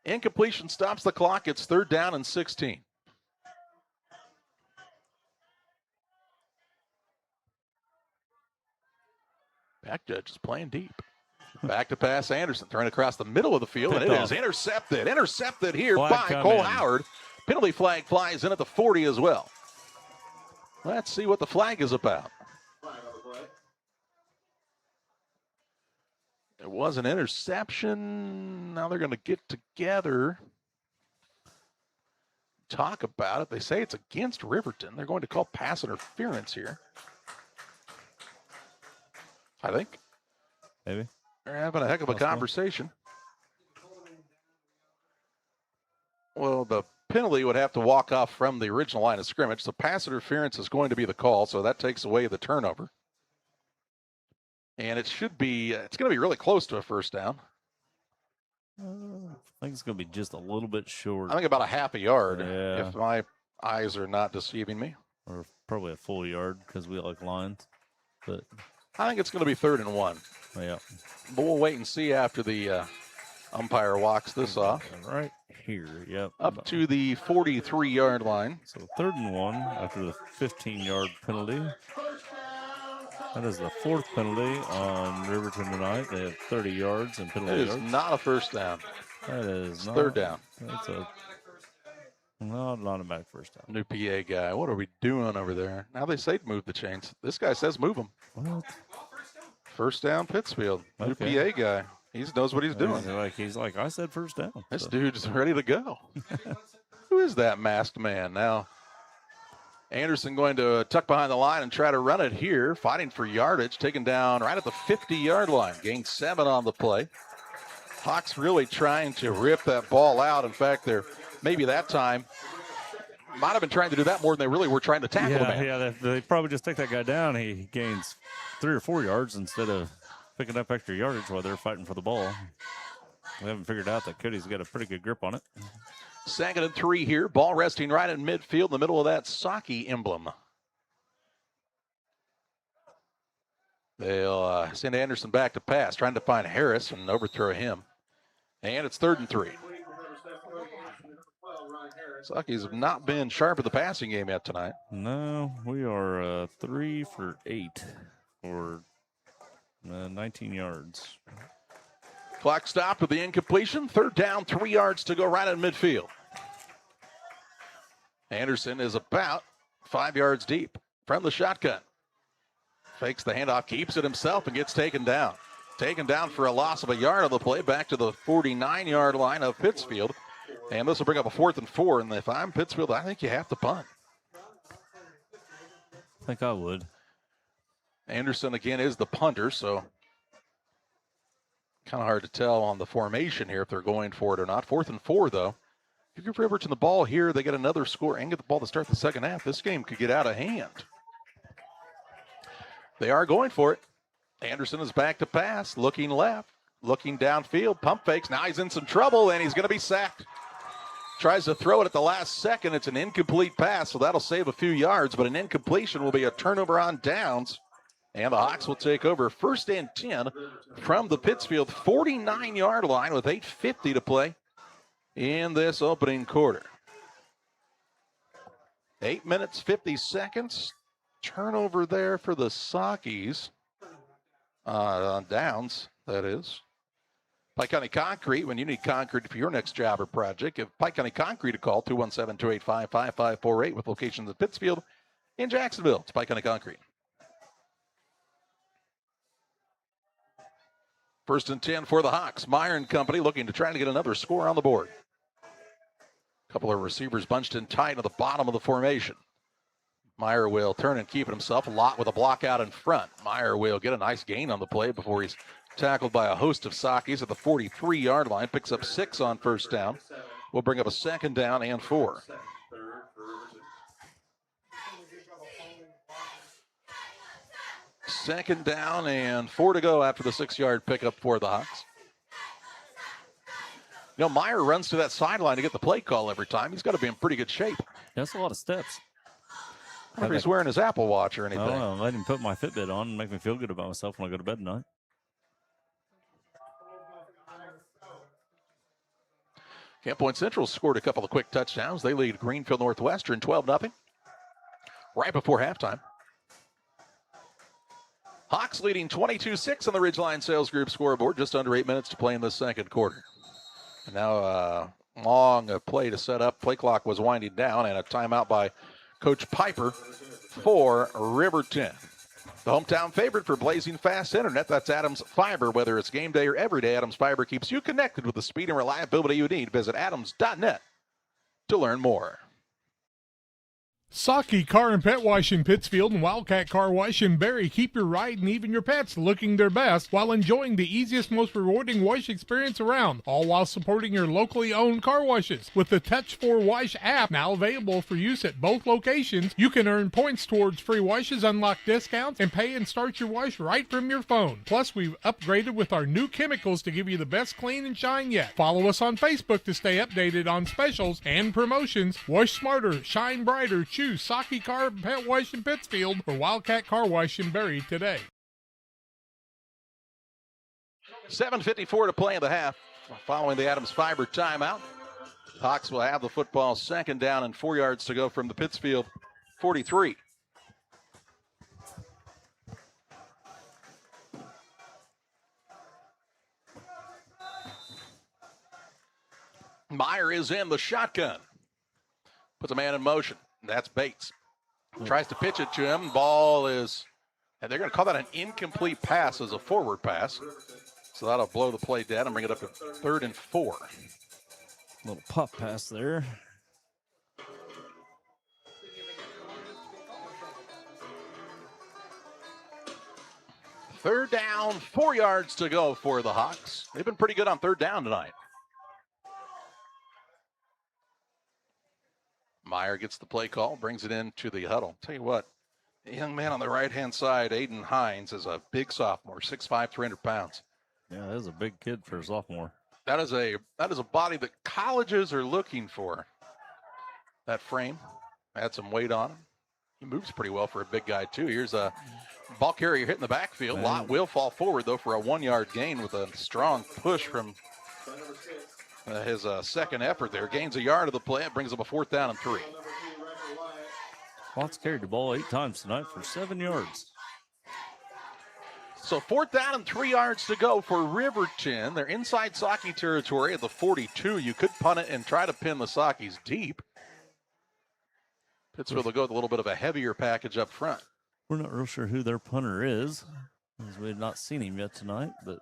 Incompletion stops the clock. It's 3rd down and 16. Back judge is playing deep. Back to pass Anderson, throwing across the middle of the field, and it is intercepted. Intercepted here by Cole Howard. Penalty flag flies in at the 40 as well. Let's see what the flag is about. It was an interception. Now they're going to get together, talk about it. They say it's against Riverton. They're going to call pass interference here, I think. Maybe. They're having a heck of a conversation. Well, the penalty would have to walk off from the original line of scrimmage. So pass interference is going to be the call, so that takes away the turnover. And it should be, it's going to be really close to a 1st down. I think it's going to be just a little bit short. I think about a half a yard, yeah, if my eyes are not deceiving me. Or probably a full yard because we like lines. But I think it's going to be 3rd and 1. Yeah. But we'll wait and see after the umpire walks this off. Right here, yep. Up to the 43-yard line. So 3rd and 1 after the 15-yard penalty. That is the 4th penalty on Riverton tonight. They have 30 yards and penalty yards. It is not a 1st down. That is not. 3rd down. That's a not an automatic 1st down. New PA guy. What are we doing over there? Now they say to move the chains. This guy says move them. What? 1st down, Pittsfield. New PA guy. He knows what he's doing. He's like, I said 1st down. This dude's ready to go. Who is that masked man now? Anderson going to tuck behind the line and try to run it here. Fighting for yardage. Taken down right at the 50-yard line. Gained 7 on the play. Hawks really trying to rip that ball out. In fact, they're maybe that time might have been trying to do that more than they really were trying to tackle the man. Yeah, they probably just take that guy down. He gains 3 or 4 yards instead of picking up extra yardage while they're fighting for the ball. We haven't figured out that Cody's got a pretty good grip on it. 2nd and 3 here. Ball resting right in midfield in the middle of that Saki emblem. They'll send Anderson back to pass, trying to find Harris and overthrow him. And it's 3rd and 3. Saki's have not been sharp at the passing game yet tonight. No, we are 3 for 8 for 19 yards. Clock stopped with the incompletion. 3rd down, 3 yards to go right in midfield. Anderson is about 5 yards deep from the shotgun. Fakes the handoff, keeps it himself, and gets taken down. Taken down for a loss of a yard on the play, back to the 49-yard line of Pittsfield. And this will bring up a 4th and 4. And if I'm Pittsfield, I think you have to punt. I think I would. Anderson, again, is the punter, so kind of hard to tell on the formation here if they're going for it or not. 4th and 4, though. If you give Riverton the ball here, they get another score and get the ball to start the second half. This game could get out of hand. They are going for it. Anderson is back to pass, looking left, looking downfield, pump fakes. Now he's in some trouble, and he's going to be sacked. Tries to throw it at the last second. It's an incomplete pass, so that'll save a few yards, but an incompletion will be a turnover on downs, and the Hawks will take over 1st and 10 from the Pittsfield 49-yard line with 8:50 to play in this opening quarter. 8 minutes, 50 seconds. Turnover there for the Sockies. On downs, that is. Pike County Concrete, when you need concrete for your next job or project, give Pike County Concrete a call, 217-285-5548, with locations at Pittsfield and Jacksonville. It's Pike County Concrete. 1st and 10 for the Hawks. Meyer and company looking to try to get another score on the board. A couple of receivers bunched in tight at the bottom of the formation. Meyer will turn and keep it himself. Lott with a block out in front. Meyer will get a nice gain on the play before he's tackled by a host of Sockies at the 43-yard line. Picks up 6 on 1st down. Will bring up a 2nd down and 4. Second down and 4 to go after the 6-yard pickup for the Hawks. You know, Meyer runs to that sideline to get the play call every time. He's got to be in pretty good shape. That's a lot of steps. I wonder if he's wearing his Apple Watch or anything. Oh, let him put my Fitbit on and make me feel good about myself when I go to bed tonight. Camp Point Central scored a couple of quick touchdowns. They lead Greenfield Northwestern 12-0 right before halftime. Hawks leading 22-6 on the Ridgeline Sales Group scoreboard. Just under 8 minutes to play in the second quarter. And now long play to set up. Play clock was winding down, and a timeout by Coach Piper for Riverton. The hometown favorite for blazing fast internet, that's Adams Fiber. Whether it's game day or every day, Adams Fiber keeps you connected with the speed and reliability you need. Visit adams.net to learn more. Saki Car and Pet Wash in Pittsfield and Wildcat Car Wash in Barry keep your ride and even your pets looking their best while enjoying the easiest, most rewarding wash experience around, all while supporting your locally owned car washes. With the Touch4 Wash app now available for use at both locations, you can earn points towards free washes, unlock discounts, and pay and start your wash right from your phone. Plus, we've upgraded with our new chemicals to give you the best clean and shine yet. Follow us on Facebook to stay updated on specials and promotions. Wash smarter, shine brighter, choose Saki Car and Pet Wash in Pittsfield or Wildcat Car Wash in Barry today. 7:54 to play in the half. Following the Adams Fiber timeout, Hawks will have the football, 2nd down and 4 yards to go from the Pittsfield 43. Meyer is in the shotgun. Puts a man in motion. That's Bates. Tries to pitch it to him. Ball is, and they're going to call that an incomplete pass as a forward pass. So that'll blow the play dead and bring it up to 3rd and 4. Little pop pass there. Third down, 4 yards to go for the Hawks. They've been pretty good on 3rd down tonight. Meyer gets the play call, brings it into the huddle. Tell you what, the young man on the right-hand side, Aiden Hines, is a big sophomore, 6'5", 300 pounds. Yeah, that is a big kid for a sophomore. That is a body that colleges are looking for. That frame, had some weight on him. He moves pretty well for a big guy, too. Here's a ball carrier hitting the backfield. Lott will fall forward, though, for a 1-yard gain with a strong push from his second effort there. Gains a yard of the play. It brings up a 4th down and 3. Lott's carried the ball 8 times tonight for 7 yards. So 4th down and 3 yards to go for Riverton. They're inside Saki territory at the 42. You could punt it and try to pin the Sockies deep. Pittsfield will go with a little bit of a heavier package up front. We're not real sure who their punter is. As we have not seen him yet tonight, but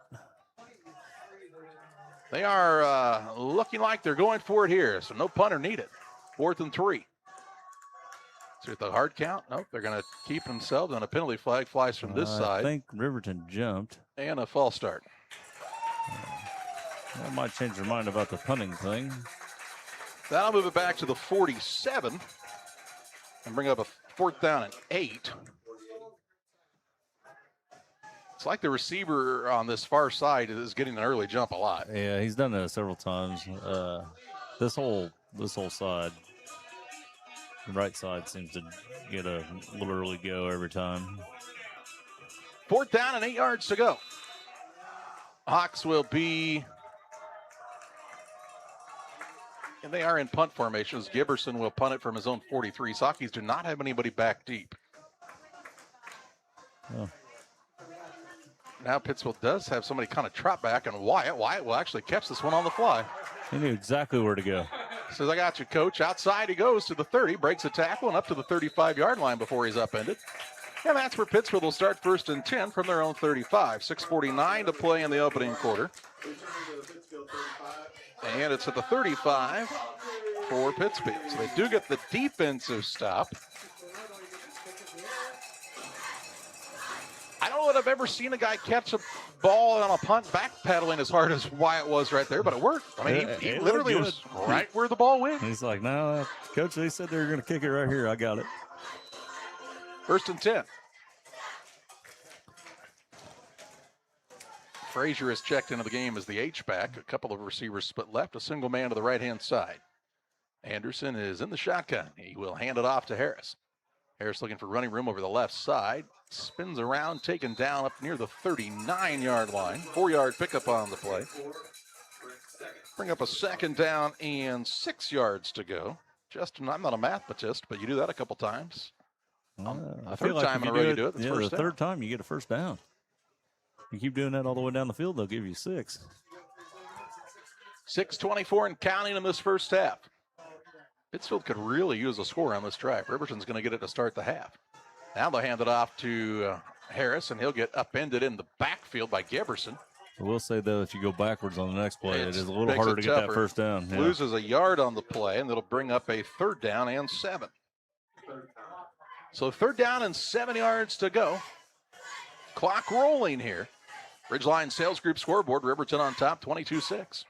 they are looking like they're going for it here, so no punter needed. 4th and 3. So the hard count? Nope, they're going to keep themselves, and a penalty flag flies from this side. I think Riverton jumped. And a false start. That might change their mind about the punting thing. That'll move it back to the 47 and bring up a 4th down and 8. It's like the receiver on this far side is getting an early jump a lot. Yeah, he's done that several times. This whole side, the right side, seems to get a little early go every time. 4th down and 8 yards to go. Hawks will be, and they are in punt formations. Giberson will punt it from his own 43. Sockies do not have anybody back deep. Oh. Now Pittsfield does have somebody kind of trot back, and Wyatt will actually catch this one on the fly. He knew exactly where to go. Says, I got you, coach. Outside he goes to the 30, breaks a tackle, and up to the 35-yard line before he's upended. And that's where Pittsfield will start 1st and 10 from their own 35. 6:49 to play in the opening quarter. And it's at the 35 for Pittsfield. So they do get the defensive stop. I don't know that I've ever seen a guy catch a ball on a punt backpedaling as hard as Wyatt was right there, but it worked. I mean, he literally was right where the ball went. He's like, no, coach, they said they were going to kick it right here. I got it. 1st and 10. Frazier is checked into the game as the H-back. A couple of receivers split left, a single man to the right-hand side. Anderson is in the shotgun. He will hand it off to Harris. Harris looking for running room over the left side. Spins around, taken down up near the 39-yard line. 4-yard pickup on the play. Bring up a 2nd down and 6 yards to go. Justin, I'm not a mathematist, but you do that a couple times. I third feel like time if in a row you do it. Yeah, the third time you get a 1st down. You keep doing that all the way down the field, they'll give you 6. 6:24 and counting in this first half. Pittsfield could really use a score on this drive. Riverton's going to get it to start the half. Now they'll hand it off to Harris, and he'll get upended in the backfield by Giberson. I will say, though, if you go backwards on the next play, it is a little Makes harder it to get that tougher. 1st down. Yeah. Loses a yard on the play, and it'll bring up a 3rd down and 7. So 3rd down and 7 yards to go. Clock rolling here. Ridgeline Sales Group scoreboard, Riverton on top, 22-6.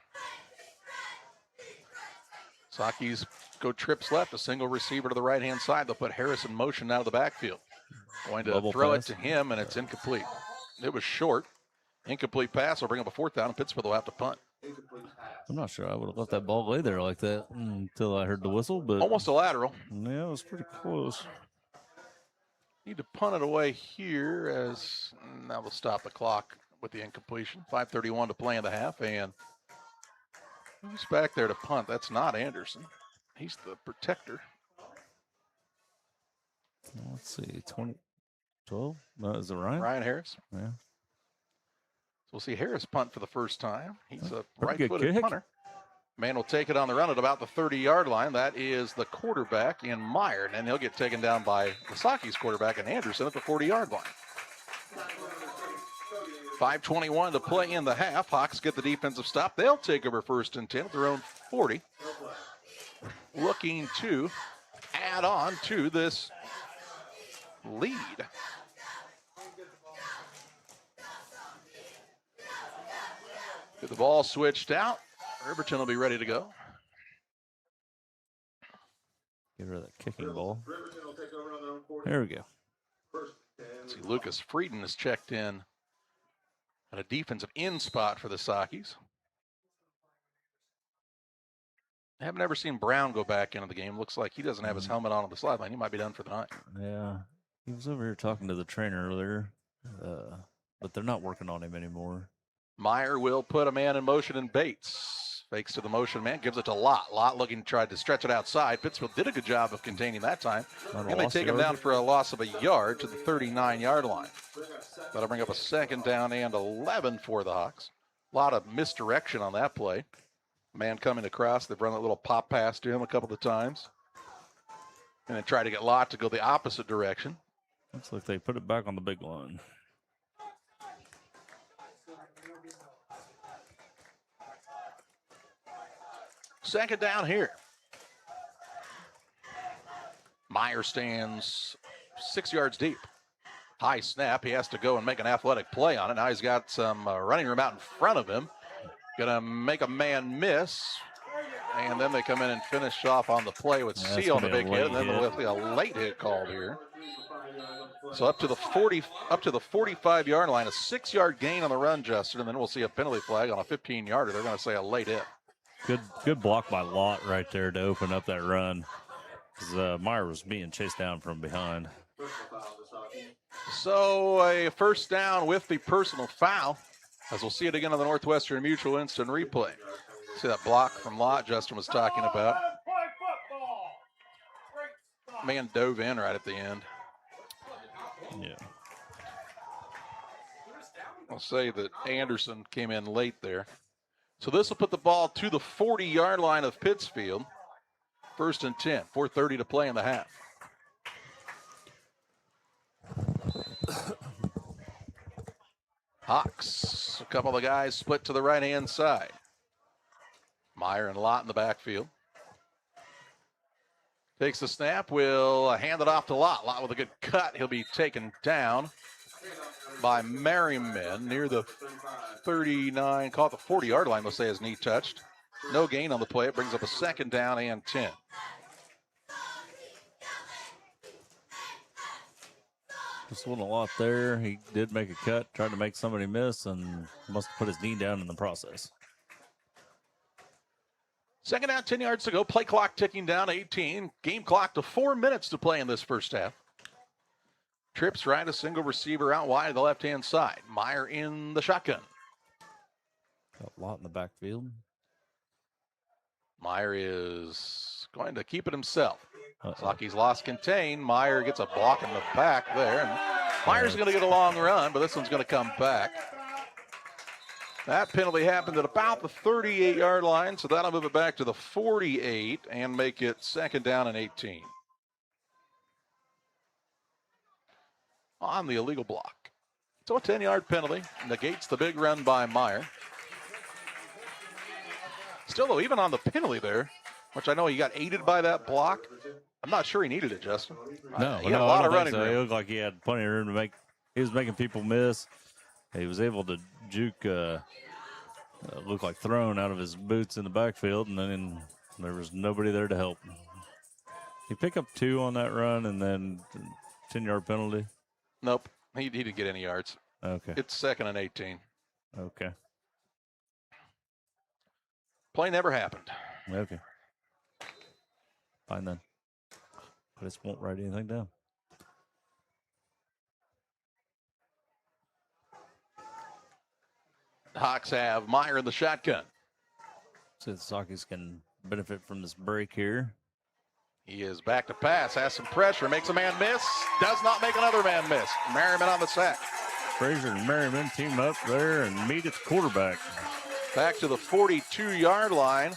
Sockies go trips left, a single receiver to the right-hand side. They'll put Harris in motion out of the backfield. Going to Bubble throw pass. it to him, and it's incomplete. It was short. Incomplete pass will bring up a 4th down, and Pittsfield will have to punt. I'm not sure I would have let that ball lay there like that until I heard the whistle, but Almost a lateral. Yeah, it was pretty close. Need to punt it away here as now we'll stop the clock with the incompletion. 5:31 to play in the half, and who's back there to punt? That's not Anderson. He's the protector. Let's see, 12? No, is it Ryan? Ryan Harris. Yeah. So we'll see Harris punt for the first time. He's a Pretty good right-footed kick. punter. Man will take it on the run at about the 30-yard line. That is the quarterback in Meyer, and he'll get taken down by the Sockies quarterback in Anderson at the 40-yard line. 5:21 to play in the half. Hawks get the defensive stop. They'll take over 1st and 10 at their own 40. Looking to add on to this lead. Get the ball switched out. Riverton will be ready to go. Get rid of that kicking ball. There we go. See, Lucas Frieden is checked in at a defensive end spot for the Sockies. I haven't ever seen Brown go back into the game. Looks like he doesn't have his helmet on the sideline. He might be done for the night. Yeah. He was over here talking to the trainer earlier, but they're not working on him anymore. Meyer will put a man in motion, and Bates fakes to the motion man, gives it to Lott. Lott looking to try to stretch it outside. Pittsfield did a good job of containing that time. And they take him down for a loss of a yard to the 39-yard line. That'll bring up a 2nd down and 11 for the Hawks. A lot of misdirection on that play. Man coming across, they've run a little pop pass to him a couple of times. And then try to get Lott to go the opposite direction. Looks like they put it back on the big line. second down here. Meyer stands 6 yards deep. High snap. He has to go and make an athletic play on it. Now he's got some running room out in front of him. Gonna make a man miss. And then they come in and finish off on the play with C on the big hit. And then there'll be a late hit called here. So up to the 45-yard line, a 6-yard gain on the run, Justin, and then we'll see a penalty flag on a 15-yarder. They're going to say a late hit. Good block by Lott right there to open up that run. Because Meyer was being chased down from behind. So a first down with the personal foul, as we'll see it again on the Northwestern Mutual instant replay. See that block from Lott Justin was talking about. Man dove in right at the end. Yeah. I'll say that Anderson came in late there. So this will put the ball to the 40-yard line of Pittsfield. 1st and 10, 4:30 to play in the half. Hawks, a couple of guys split to the right-hand side. Meyer and Lott in the backfield. Takes the snap, will hand it off to Lott. Lott with a good cut. He'll be taken down by Merriman near the 39, call it the 40-yard line, let's say his knee touched. No gain on the play. It brings up a 2nd down and 10. Just wasn't a lot there. He did make a cut, tried to make somebody miss, and must have put his knee down in the process. 2nd down, 10 yards to go. Play clock ticking down, 18. Game clock to 4 minutes to play in this first half. Trips right, a single receiver out wide to the left-hand side. Meyer in the shotgun. Got a lot in the backfield. Meyer is going to keep it himself. Saki's lost contain. Meyer gets a block in the back there. And Meyer's going to get a long run, but this one's going to come back. That penalty happened at about the 38-yard line, so that'll move it back to the 48 and make it 2nd down and 18. On the illegal block. So a 10-yard penalty negates the big run by Meyer. Still, though, even on the penalty there, which I know he got aided by that block, I'm not sure he needed it, Justin. No, he had a lot of running room. It looked like he had plenty of room to make. He was making people miss. He was able to juke, look like thrown out of his boots in the backfield, and then there was nobody there to help. He picked up 2 on that run, and then 10-yard penalty. Nope, he didn't get any yards. Okay. It's 2nd and 18. Okay. Play never happened. Okay. Fine then. I just won't write anything down. Hawks have Meyer in the shotgun. So the Sakis can benefit from this break here. He is back to pass, has some pressure, makes a man miss, does not make another man miss. Merriman on the sack. Frazier and Merriman team up there and meet at the quarterback. Back to the 42-yard line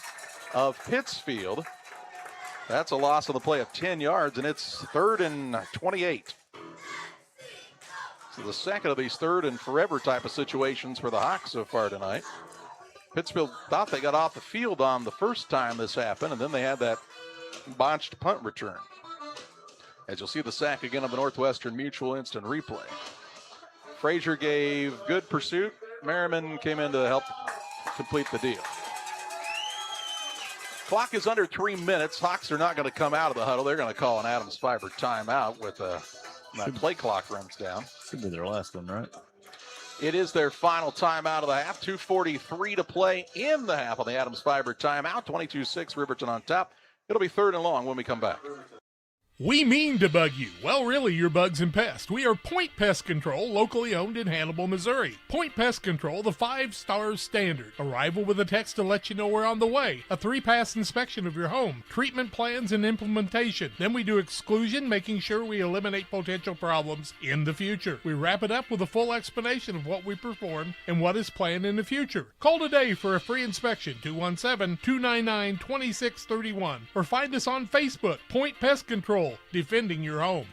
of Pittsfield. That's a loss of the play of 10 yards, and it's 3rd and 28. So the second of these 3rd and forever type of situations for the Hawks so far tonight. Pittsfield thought they got off the field on the first time this happened, and then they had that botched punt return. As you'll see the sack again of the Northwestern Mutual instant replay. Frazier gave good pursuit. Merriman came in to help complete the deal. Clock is under 3 minutes. Hawks are not going to come out of the huddle. They're going to call an Adams Fiber timeout with that play clock runs down. Should be their last one, right? It is their final timeout of the half. 2:43 to play in the half on the Adams Fiber timeout. 22-6, Riverton on top. It'll be 3rd and long when we come back. We mean to bug you. Well, really, you're Bugs and Pest. We are Point Pest Control, locally owned in Hannibal, Missouri. Point Pest Control, the 5-star standard. Arrival with a text to let you know we're on the way. A 3-pass inspection of your home. Treatment plans and implementation. Then we do exclusion, making sure we eliminate potential problems in the future. We wrap it up with a full explanation of what we perform and what is planned in the future. Call today for a free inspection, 217-299-2631. Or find us on Facebook, Point Pest Control. Defending your home.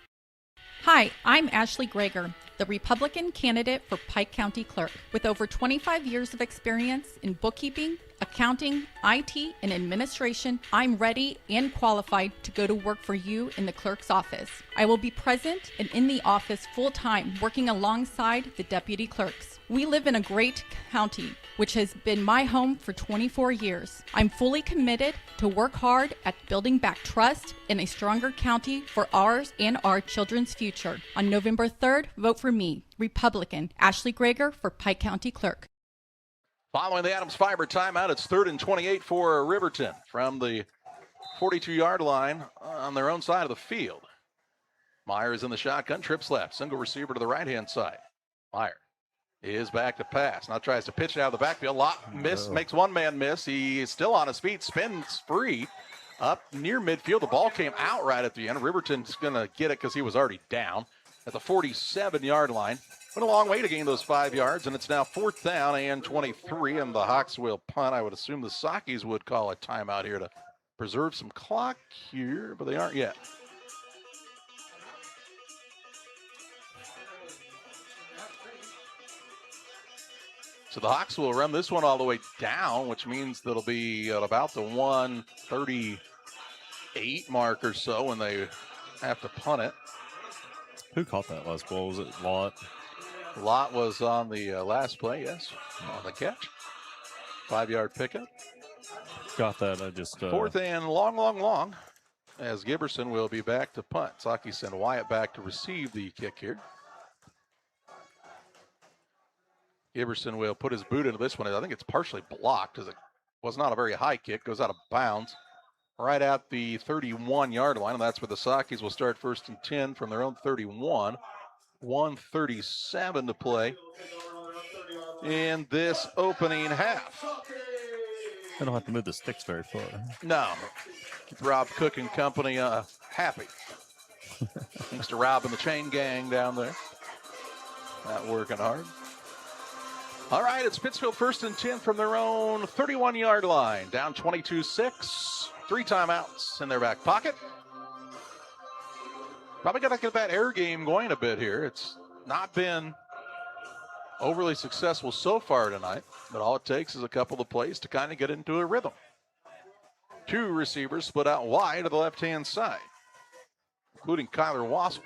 Hi, I'm Ashley Greger, the the Republican candidate for Pike County Clerk. With over 25 years of experience in bookkeeping, accounting, IT, and administration, I'm ready and qualified to go to work for you in the clerk's office. I will be present and in the office full-time, working alongside the deputy clerks. We live in a great county, which has been my home for 24 years. I'm fully committed to work hard at building back trust in a stronger county for ours and our children's future. On November 3rd, vote for me, Republican, Ashley Greger for Pike County Clerk. Following the Adams Fiber timeout, it's 3rd and 28 for Riverton from the 42-yard line on their own side of the field. Myers in the shotgun, trips left, single receiver to the right-hand side. Meyer is back to pass. Now tries to pitch it out of the backfield. Makes one man miss. He is still on his feet, spins free up near midfield. The ball came out right at the end. Riverton's going to get it because he was already down at the 47-yard line. Went a long way to gain those 5 yards, and it's now 4th down and 23, and the Hawks will punt. I would assume the Sakis would call a timeout here to preserve some clock here, but they aren't yet. So the Hawks will run this one all the way down, which means that'll be at about the 1:38 mark or so when they have to punt it. Who caught that last ball? Was it Lott? Lott was on the last play, yes, on the catch. 5-yard pickup. Got that. I just 4th and long, as Giberson will be back to punt. Saki send Wyatt back to receive the kick here. Giberson will put his boot into this one. I think it's partially blocked as it was not a very high kick. Goes out of bounds right at the 31-yard line, and that's where the Sakis will start 1st and 10 from their own 31. 1:37 to play in this opening half. I don't have to move the sticks very far. No. Keep Rob Cook and company happy. Thanks to Rob and the chain gang down there. Not working hard. All right, it's Pittsfield 1st and 10 from their own 31-yard line. Down 22-6. 3 timeouts in their back pocket. Probably got to get that air game going a bit here. It's not been overly successful so far tonight, but all it takes is a couple of plays to kind of get into a rhythm. 2 receivers split out wide to the left-hand side, including Kyler Wassel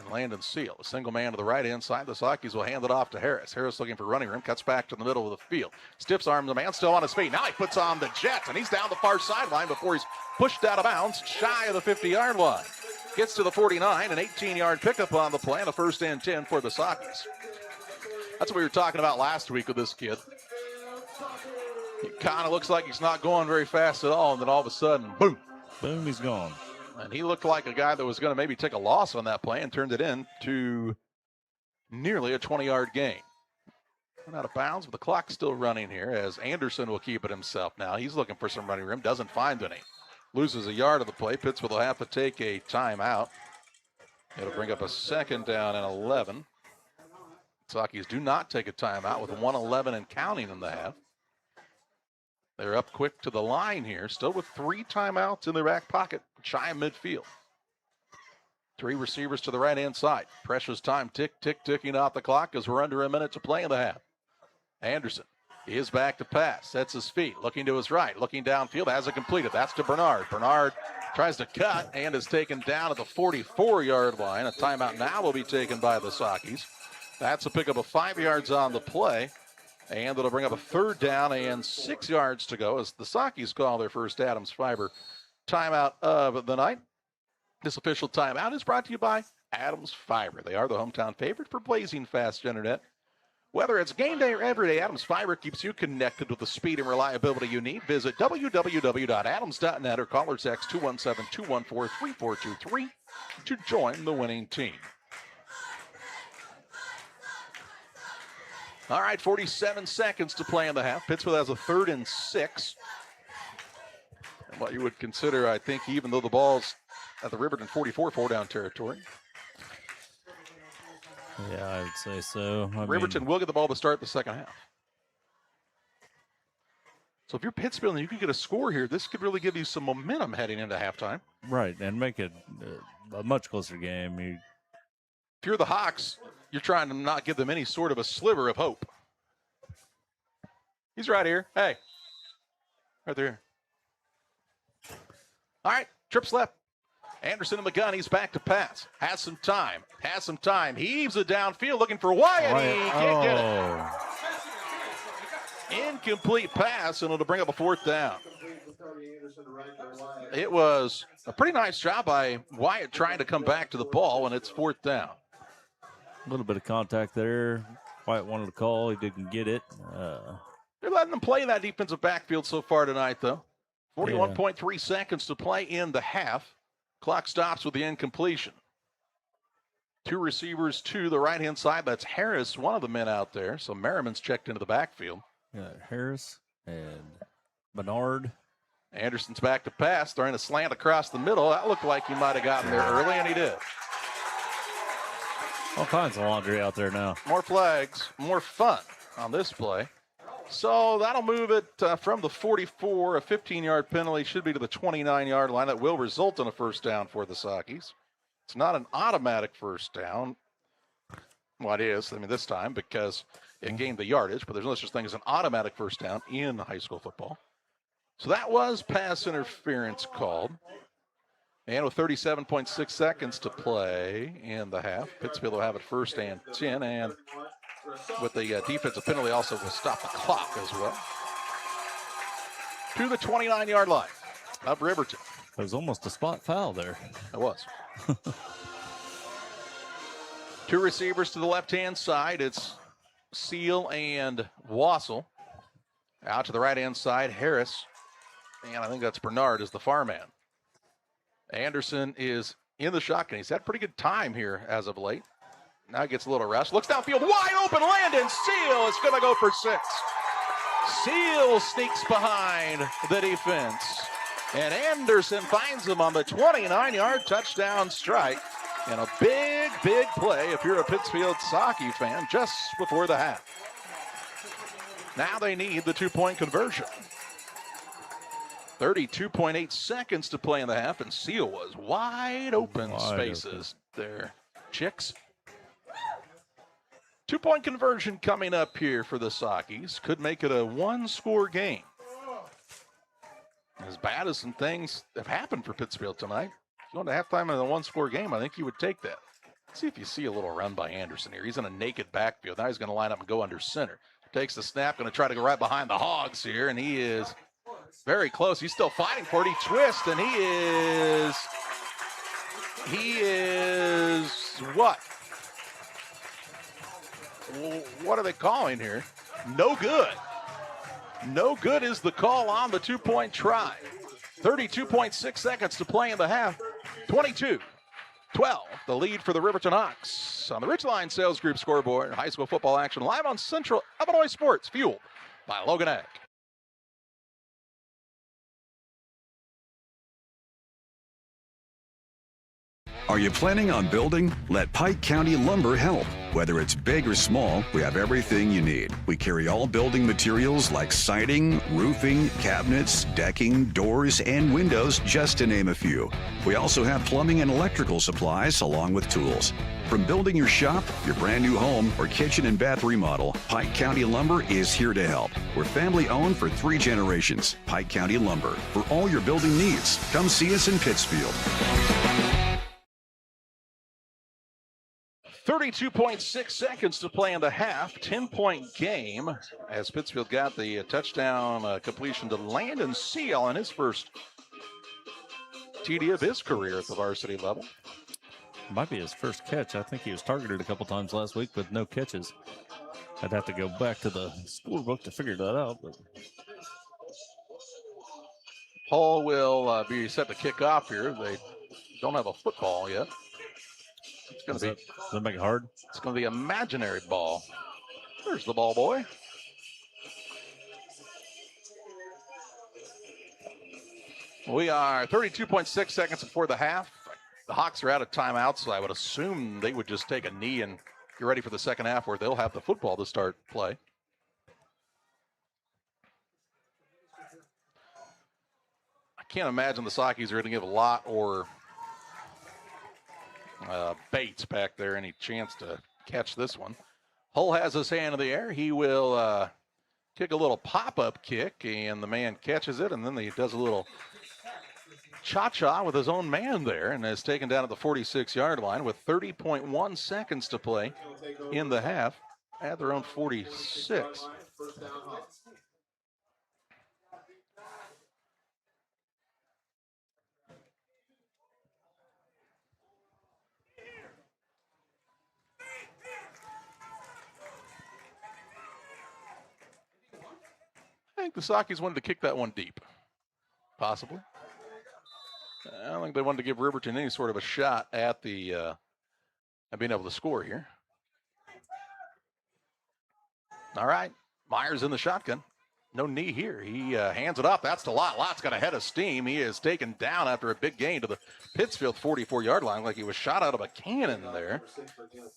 and Landon Seal. A single man to the right-hand side. The Sakis will hand it off to Harris. Harris looking for running room, cuts back to the middle of the field. Stiffs arm the man, still on his feet. Now he puts on the Jets, and he's down the far sideline before he's pushed out of bounds, shy of the 50-yard line. Gets to the 49, an 18-yard pickup on the play, and a 1st and 10 for the Sakis. That's what we were talking about last week with this kid. It kind of looks like he's not going very fast at all, and then all of a sudden, boom. Boom, he's gone. And he looked like a guy that was going to maybe take a loss on that play and turned it in to nearly a 20-yard gain. Went out of bounds, but the clock's still running here as Anderson will keep it himself now. He's looking for some running room, doesn't find any. Loses a yard of the play. Pittsfield will have to take a timeout. It'll bring up a 2nd down and 11. Sakis do not take a timeout with 1:11 and counting in the half. They're up quick to the line here, still with 3 timeouts in their back pocket, shy of midfield. 3 receivers to the right-hand side. Precious time ticking off the clock as we're under a minute to play in the half. Anderson is back to pass, sets his feet, looking to his right, looking downfield, has it completed. That's to Bernard. Bernard tries to cut and is taken down at the 44-yard line. A timeout now will be taken by the Sakis. That's a pickup of 5 yards on the play. And it'll bring up a 3rd down and 6 yards to go as the Sakis call their first Adams Fiber timeout of the night. This official timeout is brought to you by Adams Fiber. They are the hometown favorite for blazing fast internet. Whether it's game day or every day, Adams Fiber keeps you connected with the speed and reliability you need. Visit www.adams.net or call or text 217-214-3423 to join the winning team. All right, 47 seconds to play in the half. Pittsfield has a 3rd and 6. And what you would consider, I think, even though the ball's at the Riverton 44 4-down territory. Yeah, I would say so. Riverton will get the ball to start the second half. So if you're Pittsfield and you could get a score here, this could really give you some momentum heading into halftime. Right, and make it a much closer game. If you're the Hawks, you're trying to not give them any sort of a sliver of hope. He's right here. Hey. Right there. All right, trips left. Anderson in the gun. He's back to pass. Has some time. Heaves it downfield looking for Wyatt. He can't get it. Incomplete pass, and it'll bring up a 4th down. It was a pretty nice job by Wyatt trying to come back to the ball, and it's 4th down. A little bit of contact there. Wyatt wanted to call. He didn't get it. They're letting them play that defensive backfield so far tonight, though. 41.3 seconds to play in the half. Clock stops with the incompletion. 2 receivers to the right-hand side. That's Harris, one of the men out there. So Merriman's checked into the backfield. Yeah, Harris and Bernard. Anderson's back to pass, throwing a slant across the middle. That looked like he might have gotten there early, and he did. All kinds of laundry out there now. More flags, more fun on this play. So that'll move it from the 44. A 15-yard penalty should be to the 29-yard line. That will result in a 1st down for the Sockies. It's not an automatic 1st down. Well, it is, this time, because it gained the yardage, but there's no such thing as an automatic 1st down in high school football. So that was pass interference called. And with 37.6 seconds to play in the half, Pittsfield will have it 1st and 10, and with the defensive penalty also will stop the clock as well. To the 29-yard line of Riverton. It was almost a spot foul there. It was. 2 receivers to the left-hand side. It's Seal and Wassel. Out to the right-hand side, Harris. And I think that's Bernard is the far man. Anderson is in the shotgun. He's had pretty good time here as of late. Now he gets a little rush. Looks downfield. Wide open. Landon Seal is going to go for 6. Seal sneaks behind the defense. And Anderson finds him on the 29-yard touchdown strike. And a big, big play if you're a Pittsfield Socky fan just before the half. Now they need the 2-point conversion. 32.8 seconds to play in the half, and Seal was wide open spaces there. Chicks. 2-point conversion coming up here for the Sockies. Could make it a 1-score game. As bad as some things have happened for Pittsfield tonight, if you want to halftime in a 1-score game, I think you would take that. Let's see if you see a little run by Anderson here. He's in a naked backfield. Now he's going to line up and go under center. Takes the snap, going to try to go right behind the Hogs here, and he is very close. He's still fighting for it. He twists, and he is what? What are they calling here? No good. No good is the call on the 2-point try. 32.6 seconds to play in the half. 22-12, the lead for the Riverton Hawks on the Ridgeline Sales Group scoreboard. High school football action live on Central Illinois Sports, fueled by Logan Ag. Are you planning on building? Let Pike County Lumber help. Whether it's big or small, we have everything you need. We carry all building materials like siding, roofing, cabinets, decking, doors, and windows, just to name a few. We also have plumbing and electrical supplies along with tools. From building your shop, your brand new home, or kitchen and bath remodel, Pike County Lumber is here to help. We're family owned for 3 generations. Pike County Lumber. For all your building needs, come see us in Pittsfield. 32.6 seconds to play in the half. 10-point game as Pittsfield got the touchdown completion to Landon Seal on his first TD of his career at the varsity level. Might be his first catch. I think he was targeted a couple times last week with no catches. I'd have to go back to the scorebook to figure that out. But Hall will be set to kick off here. They don't have a football yet. It's going to be. Does that make it hard? It's going to be imaginary ball. There's the ball boy. We are 32.6 seconds before the half. The Hawks are out of timeout, so I would assume they would just take a knee and get ready for the second half where they'll have the football to start play. I can't imagine the Sockies are going to give Lott or Bates back there any chance to catch this one. Hull has his hand in the air. He will kick a little pop-up kick, and the man catches it, and then he does a little cha-cha with his own man there and is taken down at the 46-yard line with 30.1 seconds to play in the half at their own 46. I think the Sakis wanted to kick that one deep, possibly. I don't think they wanted to give Riverton any sort of a shot at the at being able to score here. All right, Myers in the shotgun. No knee here. He hands it off. That's to Lott. Lott's got a head of steam. He is taken down after a big gain to the Pittsfield 44-yard line like he was shot out of a cannon there.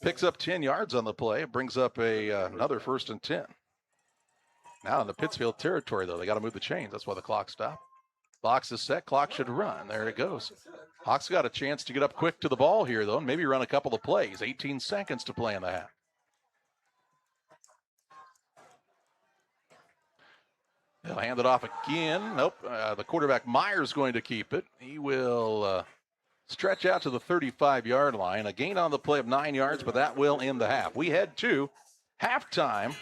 Picks up 10 yards on the play. It brings up another 1st and 10. Now in the Pittsfield territory, though, they got to move the chains. That's why the clock stopped. Box is set. Clock should run. There it goes. Hawks got a chance to get up quick to the ball here, though, and maybe run a couple of plays. 18 seconds to play in the half. They'll hand it off again. Nope. The quarterback Myers going to keep it. He will stretch out to the 35-yard line. A gain on the play of 9 yards, but that will end the half. We head to halftime.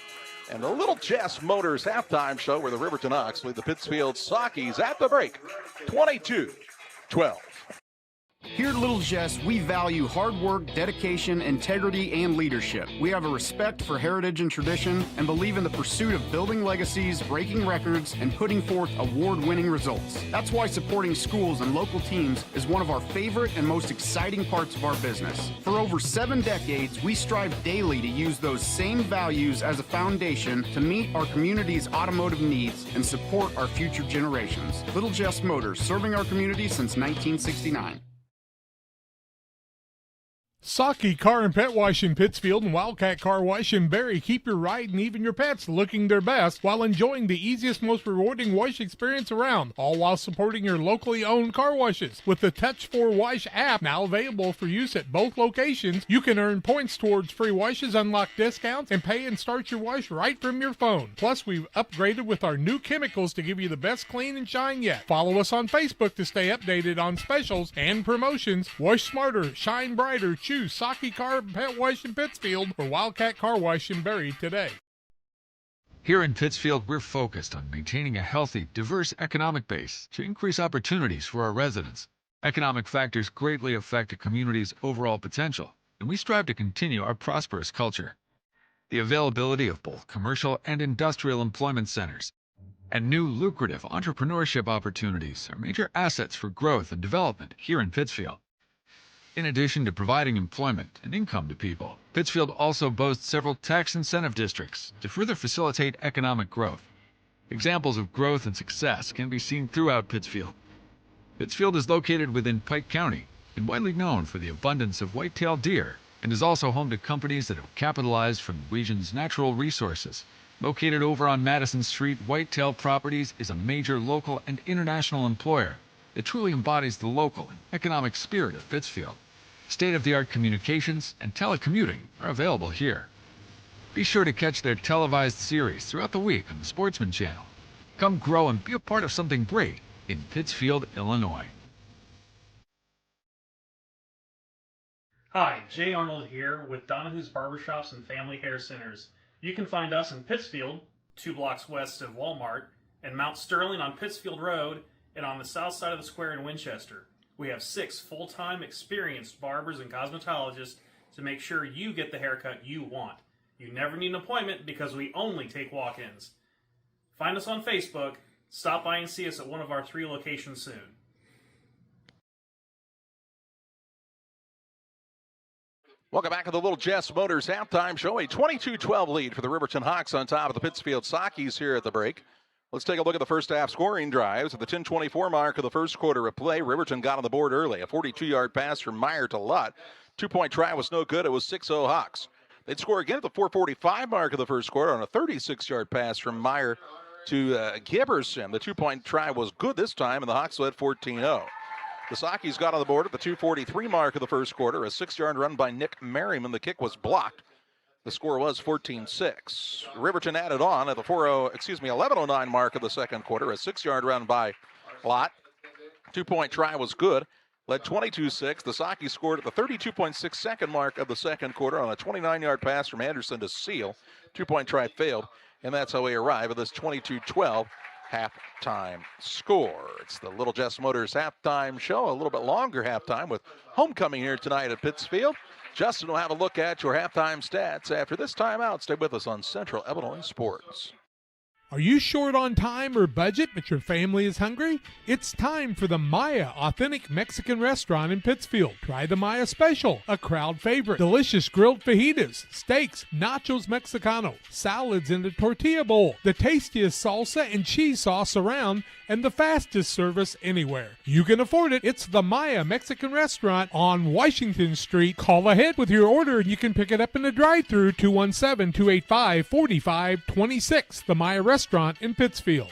And the Little Jess Motors halftime show where the Riverton Hawks lead the Pittsfield Sakis at the break, 22-12. Here at Little Jess, we value hard work, dedication, integrity, and leadership. We have a respect for heritage and tradition and believe in the pursuit of building legacies, breaking records, and putting forth award-winning results. That's why supporting schools and local teams is one of our favorite and most exciting parts of our business. For over 7 decades, we strive daily to use those same values as a foundation to meet our community's automotive needs and support our future generations. Little Jess Motors, serving our community since 1969. Saki Car and Pet Wash in Pittsfield and Wildcat Car Wash in Barry keep your ride and even your pets looking their best while enjoying the easiest, most rewarding wash experience around, all while supporting your locally owned car washes. With the Touch4Wash app now available for use at both locations, you can earn points towards free washes, unlock discounts, and pay and start your wash right from your phone. Plus, we've upgraded with our new chemicals to give you the best clean and shine yet. Follow us on Facebook to stay updated on specials and promotions. Wash smarter, shine brighter, choose Saki Car and Pet Wash in Pittsfield or Wildcat Car Wash in Barry today. Here in Pittsfield, we're focused on maintaining a healthy, diverse economic base to increase opportunities for our residents. Economic factors greatly affect a community's overall potential, and we strive to continue our prosperous culture. The availability of both commercial and industrial employment centers and new lucrative entrepreneurship opportunities are major assets for growth and development here in Pittsfield. In addition to providing employment and income to people, Pittsfield also boasts several tax incentive districts to further facilitate economic growth. Examples of growth and success can be seen throughout Pittsfield. Pittsfield is located within Pike County and widely known for the abundance of white-tailed deer, and is also home to companies that have capitalized from the region's natural resources. Located over on Madison Street, Whitetail Properties is a major local and international employer that truly embodies the local and economic spirit of Pittsfield. State-of-the-art communications and telecommuting are available here. Be sure to catch their televised series throughout the week on the Sportsman Channel. Come grow and be a part of something great in Pittsfield, Illinois. Hi, Jay Arnold here with Donahue's Barbershops and Family Hair Centers. You can find us in Pittsfield, 2 blocks west of Walmart, and Mount Sterling on Pittsfield Road, and on the south side of the square in Winchester. We have 6 full-time experienced barbers and cosmetologists to make sure you get the haircut you want. You never need an appointment because we only take walk-ins. Find us on Facebook. Stop by and see us at one of our 3 locations soon. Welcome back to the Little Jess Motors halftime show. A 22-12 lead for the Riverton Hawks on top of the Pittsfield Sakis here at the break. Let's take a look at the first half scoring drives. At the 10:24 mark of the first quarter of play, Riverton got on the board early. A 42-yard pass from Meyer to Lott. 2-point try was no good. It was 6-0 Hawks. They'd score again at the 4:45 mark of the first quarter on a 36-yard pass from Meyer to Giberson. The 2-point try was good this time, and the Hawks led 14-0. The Sakis got on the board at the 2:43 mark of the first quarter. A 6-yard run by Nick Merriman. The kick was blocked. The score was 14-6. Riverton added on at the 11:09 mark of the second quarter. A 6-yard run by Lott. 2-point try was good. Led 22-6. The Sockeye scored at the 32.6 second mark of the second quarter on a 29-yard pass from Anderson to Seal. 2-point try failed, and that's how we arrive at this 22-12 halftime score. It's the Little Jess Motors halftime show, a little bit longer halftime with homecoming here tonight at Pittsfield. Justin will have a look at your halftime stats after this timeout. Stay with us on Central Illinois Sports. Are you short on time or budget, but your family is hungry? It's time for the Maya Authentic Mexican Restaurant in Pittsfield. Try the Maya Special, a crowd favorite. Delicious grilled fajitas, steaks, nachos mexicano, salads in a tortilla bowl, the tastiest salsa and cheese sauce around, and the fastest service anywhere. You can afford it. It's the Maya Mexican Restaurant on Washington Street. Call ahead with your order and you can pick it up in the drive-thru, 217-285-4526. The Maya Restaurant in Pittsfield.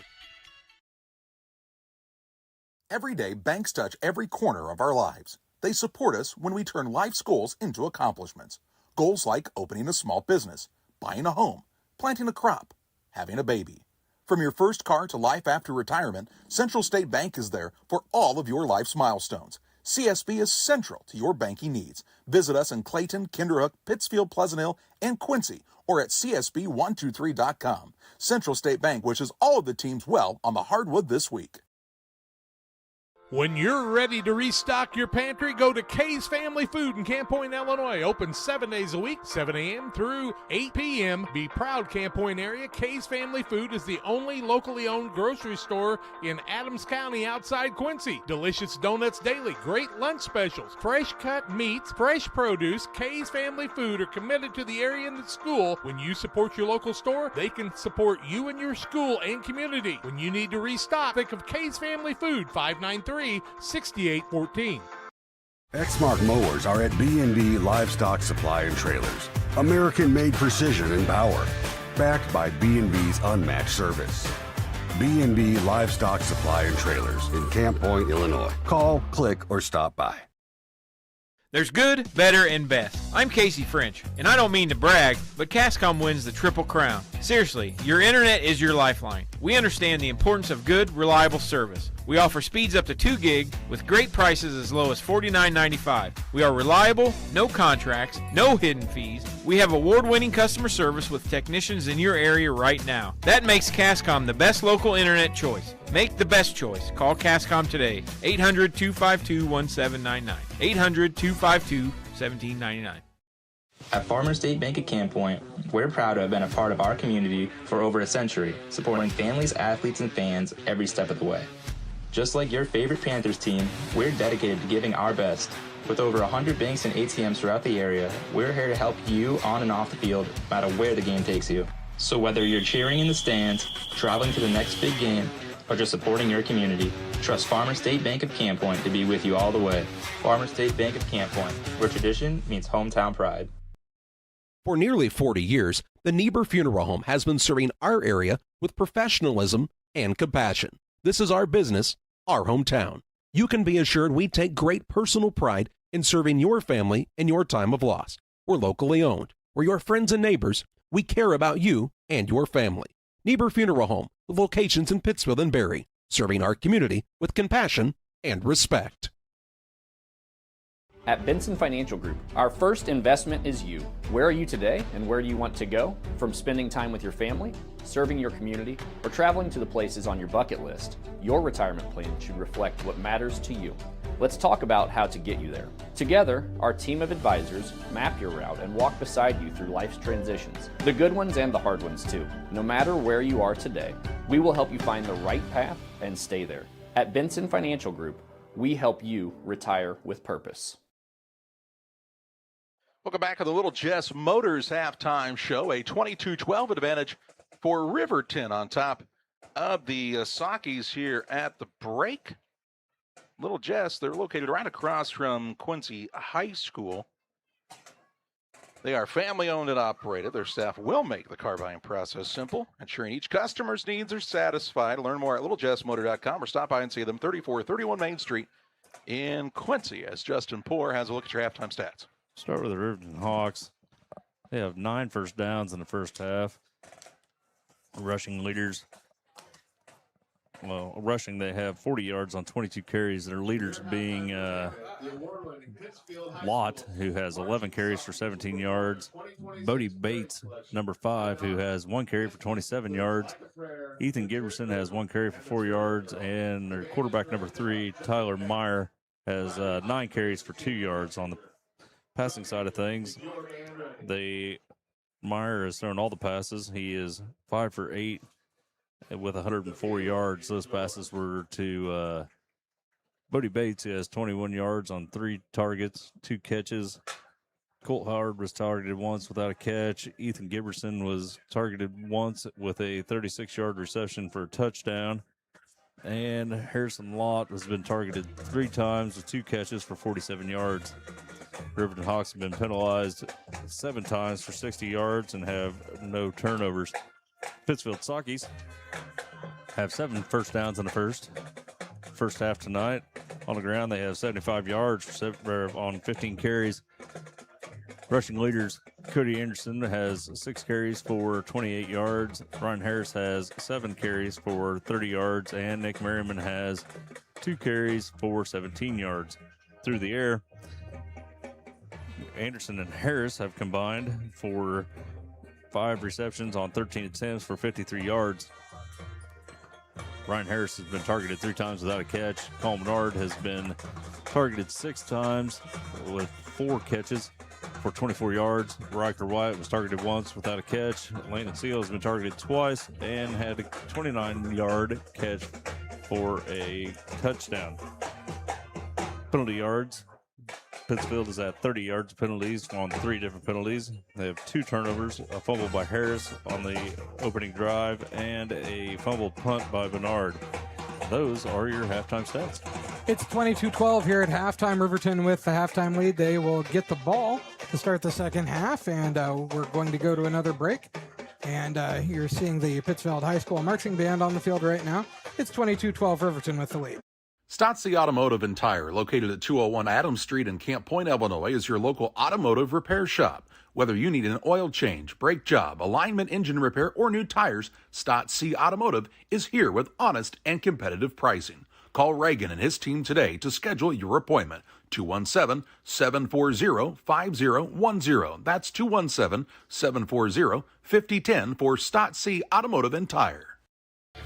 Every day, banks touch every corner of our lives. They support us when we turn life's goals into accomplishments. Goals like opening a small business, buying a home, planting a crop, having a baby. From your first car to life after retirement, Central State Bank is there for all of your life's milestones. CSB is central to your banking needs. Visit us in Clayton, Kinderhook, Pittsfield, Pleasant Hill, and Quincy, or at csb123.com. Central State Bank wishes all of the teams well on the hardwood this week. When you're ready to restock your pantry, go to Kay's Family Food in Camp Point, Illinois. Open 7 days a week, 7 a.m. through 8 p.m. Be proud, Camp Point area. Kay's Family Food is the only locally owned grocery store in Adams County outside Quincy. Delicious donuts daily, great lunch specials, fresh cut meats, fresh produce. Kay's Family Food are committed to the area and the school. When you support your local store, they can support you and your school and community. When you need to restock, think of Kay's Family Food, 593-6814. Exmark mowers are at B&D Livestock Supply and Trailers. American-made precision and power. Backed by B&B's unmatched service. B&B Livestock Supply and Trailers in Camp Point, Illinois. Call, click, or stop by. There's good, better, and best. I'm Casey French, and I don't mean to brag, but Cascom wins the Triple Crown. Seriously, your internet is your lifeline. We understand the importance of good, reliable service. We offer speeds up to 2 gig with great prices as low as $49.95. We are reliable, no contracts, no hidden fees. We have award-winning customer service with technicians in your area right now. That makes Cascom the best local internet choice. Make the best choice. Call Cascom today. 800-252-1799. 800-252-1799. At Farmers State Bank at Camp Point, we're proud to have been a part of our community for over a century, supporting families, athletes, and fans every step of the way. Just like your favorite Panthers team, we're dedicated to giving our best. With over 100 banks and ATMs throughout the area, we're here to help you on and off the field, no matter where the game takes you. So whether you're cheering in the stands, traveling to the next big game, or just supporting your community, trust Farmers State Bank of Camp Point to be with you all the way. Farmers State Bank of Camp Point, where tradition meets hometown pride. For nearly 40 years, the Niebuhr Funeral Home has been serving our area with professionalism and compassion. This is our business, our hometown. You can be assured we take great personal pride in serving your family in your time of loss. We're locally owned. We're your friends and neighbors. We care about you and your family. Niebuhr Funeral Home, with locations in Pittsfield and Barry, serving our community with compassion and respect. At Benson Financial Group, our first investment is you. Where are you today and where do you want to go? From spending time with your family, serving your community, or traveling to the places on your bucket list, your retirement plan should reflect what matters to you. Let's talk about how to get you there. Together, our team of advisors map your route and walk beside you through life's transitions, the good ones and the hard ones too. No matter where you are today, we will help you find the right path and stay there. At Benson Financial Group, we help you retire with purpose. Welcome back to the Little Jess Motors halftime show. A 22-12 advantage for Riverton on top of the Sockies here at the break. Little Jess, they're located right across from Quincy High School. They are family-owned and operated. Their staff will make the car buying process simple, ensuring each customer's needs are satisfied. Learn more at littlejessmotor.com or stop by and see them 3431 Main Street in Quincy as Justin Poor has a look at your halftime stats. Start with the Riverton Hawks. They have 9 first downs in the first half. Rushing leaders. Well, rushing, they have 40 yards on 22 carries. Their leaders being Lott, who has 11 carries for 17 yards. Bodie Bates, number 5, who has 1 carry for 27 yards. Ethan Giberson has 1 carry for 4 yards. And their quarterback, number 3, Tyler Meyer, has 9 carries for 2 yards. On the passing side of things, Meyer has thrown all the passes. He is 5 for 8. With 104 yards. Those passes were to Bodie Bates, who has 21 yards on 3 targets, 2 catches. Colt Howard was targeted once without a catch. Ethan Giberson was targeted once with a 36-yard reception for a touchdown. And Harrison Lott has been targeted 3 times with 2 catches for 47 yards. Riverton Hawks have been penalized 7 times for 60 yards and have no turnovers. Pittsfield Sockies have 7 first downs in the first half tonight. On the ground, they have 75 yards on 15 carries. Rushing leaders, Cody Anderson has 6 carries for 28 yards. Ryan Harris has 7 carries for 30 yards. And Nick Merriman has 2 carries for 17 yards. Through the air, Anderson and Harris have combined for 5 receptions on 13 attempts for 53 yards. Ryan Harris has been targeted 3 times without a catch. Paul Menard has been targeted 6 times with 4 catches for 24 yards. Riker Wyatt was targeted once without a catch. Landon Seal has been targeted twice and had a 29-yard catch for a touchdown. Penalty yards. Pittsfield is at 30 yards of penalties on 3 different penalties. They have 2 turnovers, a fumble by Harris on the opening drive, and a fumble punt by Bernard. Those are your halftime stats. It's 22-12 here at halftime. Riverton with the halftime lead. They will get the ball to start the second half, and we're going to go to another break. And you're seeing the Pittsfield High School marching band on the field right now. It's 22-12 Riverton with the lead. Stotzi Automotive and Tire, located at 201 Adams Street in Camp Point, Illinois, is your local automotive repair shop. Whether you need an oil change, brake job, alignment, engine repair, or new tires, Stotzi Automotive is here with honest and competitive pricing. Call Reagan and his team today to schedule your appointment. 217-740-5010. That's 217-740-5010 for Stotzi Automotive and Tire.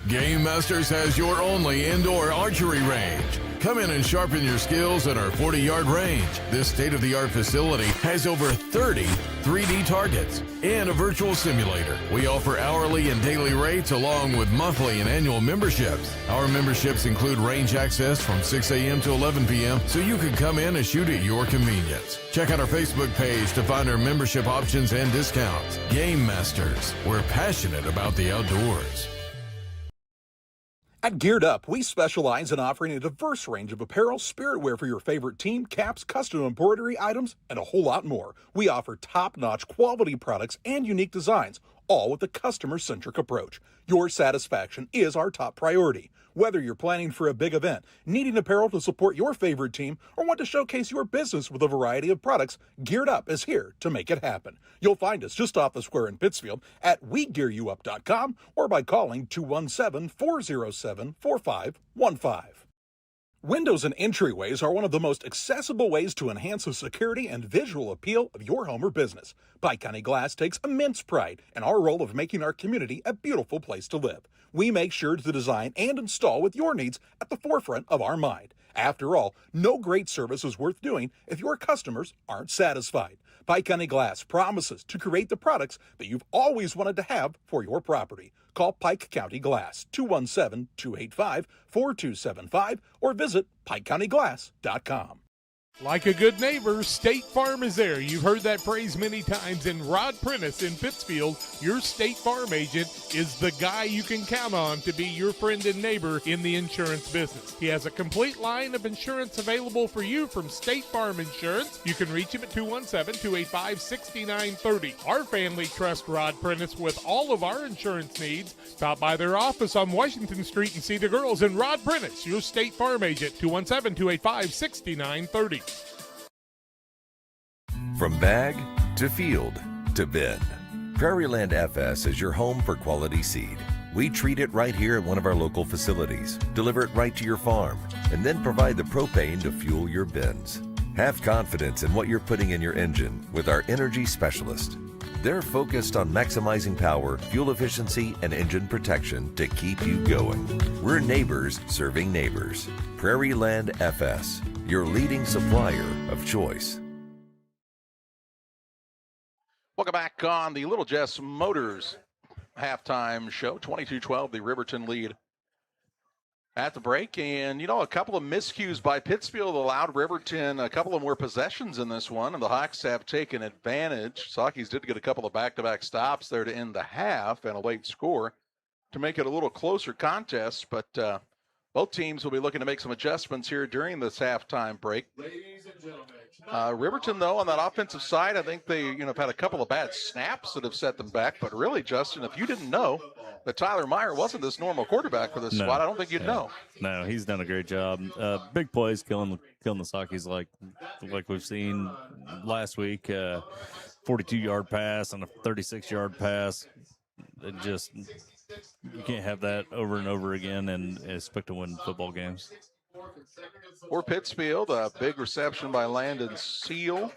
Game Masters has your only indoor archery range. Come in and sharpen your skills at our 40-yard range. This state-of-the-art facility has over 30 3D targets and a virtual simulator. We offer hourly and daily rates along with monthly and annual memberships. Our memberships include range access from 6 a.m. to 11 p.m. so you can come in and shoot at your convenience. Check out our Facebook page to find our membership options and discounts. Game Masters, we're passionate about the outdoors. At Geared Up, we specialize in offering a diverse range of apparel, spirit wear for your favorite team, caps, custom embroidery items, and a whole lot more. We offer top-notch quality products and unique designs, all with a customer-centric approach. Your satisfaction is our top priority. Whether you're planning for a big event, needing apparel to support your favorite team, or want to showcase your business with a variety of products, Geared Up is here to make it happen. You'll find us just off the square in Pittsfield at WeGearYouUp.com or by calling 217-407-4515. Windows and entryways are one of the most accessible ways to enhance the security and visual appeal of your home or business. Pike County Glass takes immense pride in our role of making our community a beautiful place to live. We make sure to design and install with your needs at the forefront of our mind. After all, no great service is worth doing if your customers aren't satisfied. Pike County Glass promises to create the products that you've always wanted to have for your property. Call Pike County Glass, 217-285-4275, or visit PikeCountyGlass.com. Like a good neighbor, State Farm is there. You've heard that phrase many times. And Rod Prentice in Pittsfield, your State Farm agent, is the guy you can count on to be your friend and neighbor in the insurance business. He has a complete line of insurance available for you from State Farm Insurance. You can reach him at 217-285-6930. Our family trusts Rod Prentice with all of our insurance needs. Stop by their office on Washington Street and see the girls. And Rod Prentice, your State Farm agent, 217-285-6930. From bag to field to Ben. Prairieland FS is your home for quality seed. We treat it right here at one of our local facilities, deliver it right to your farm, and then provide the propane to fuel your bins. Have confidence in what you're putting in your engine with our energy specialist. They're focused on maximizing power, fuel efficiency, and engine protection to keep you going. We're neighbors serving neighbors. Prairieland FS, your leading supplier of choice. Welcome back on the Little Jess Motors halftime show. 22-12, the Riverton lead at the break. And, a couple of miscues by Pittsfield allowed Riverton a couple of more possessions in this one, and the Hawks have taken advantage. Saukeys did get a couple of back-to-back stops there to end the half and a late score to make it a little closer contest, but both teams will be looking to make some adjustments here during this halftime break. Ladies and gentlemen, Riverton, though, on that offensive side, I think they have had a couple of bad snaps that have set them back. But really, Justin, if you didn't know that Tyler Meyer wasn't this normal quarterback for this squad, I don't think you'd know. No, he's done a great job. Big plays killing the Saukeys like we've seen last week. 42-yard pass and a 36-yard pass. It just, you can't have that over and over again and expect to win football games. For Pittsfield, a big reception by Landon Seal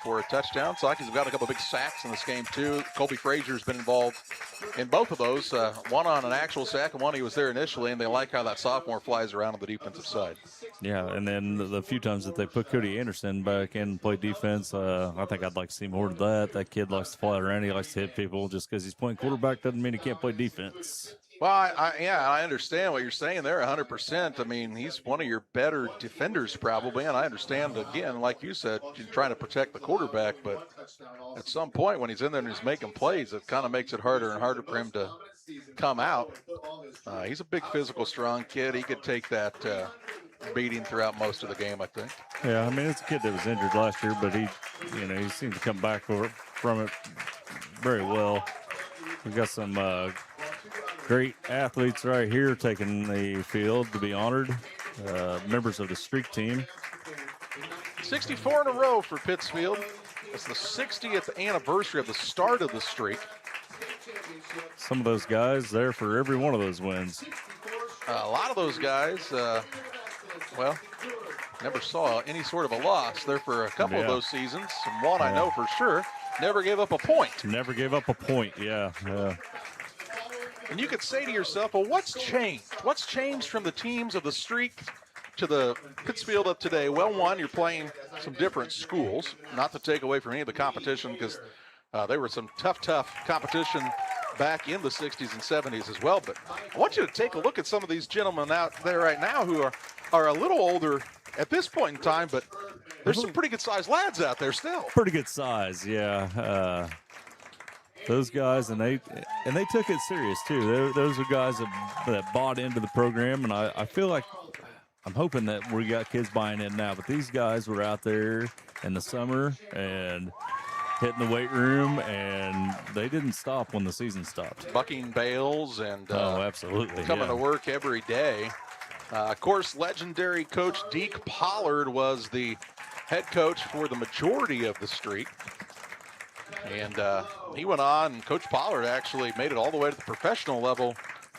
for a touchdown. Saukeys have got a couple of big sacks in this game, too. Colby Frazier's been involved in both of those, one on an actual sack and one he was there initially, and they like how that sophomore flies around on the defensive side. Yeah, and then the few times that they put Cody Anderson back in and play defense, I think I'd like to see more of that. That kid likes to fly around. He likes to hit people. Just because he's playing quarterback doesn't mean he can't play defense. Well, I understand what you're saying there 100%. I mean, he's one of your better defenders probably, and I understand, again, like you said, you're trying to protect the quarterback, but at some point when he's in there and he's making plays, it kind of makes it harder and harder for him to come out. He's a big physical, strong kid. He could take that beating throughout most of the game, I think. Yeah, I mean, it's a kid that was injured last year, but he seemed to come back from it very well. We've got some great athletes right here taking the field to be honored, members of the streak team. 64 in a row for Pittsfield. It's the 60th anniversary of the start of the streak. Some of those guys there for every one of those wins. A lot of those guys, never saw any sort of a loss there for a couple of those seasons. And one I know for sure, never gave up a point. Never gave up a point, yeah. And you could say to yourself, well, what's changed? What's changed from the teams of the streak to the Pittsfield of today? Well, one, you're playing some different schools, not to take away from any of the competition, because there was some tough competition back in the 60s and 70s as well. But I want you to take a look at some of these gentlemen out there right now who are a little older at this point in time, but there's some pretty good-sized lads out there still. Pretty good size, yeah. Those guys, and they took it serious too. Those are guys that bought into the program, and I feel like I'm hoping that we got kids buying in now. But these guys were out there in the summer and hitting the weight room, and they didn't stop when the season stopped. Bucking bales and absolutely coming to work every day. Of course, legendary coach Deke Pollard was the head coach for the majority of the streak. And he went on, and Coach Pollard actually made it all the way to the professional level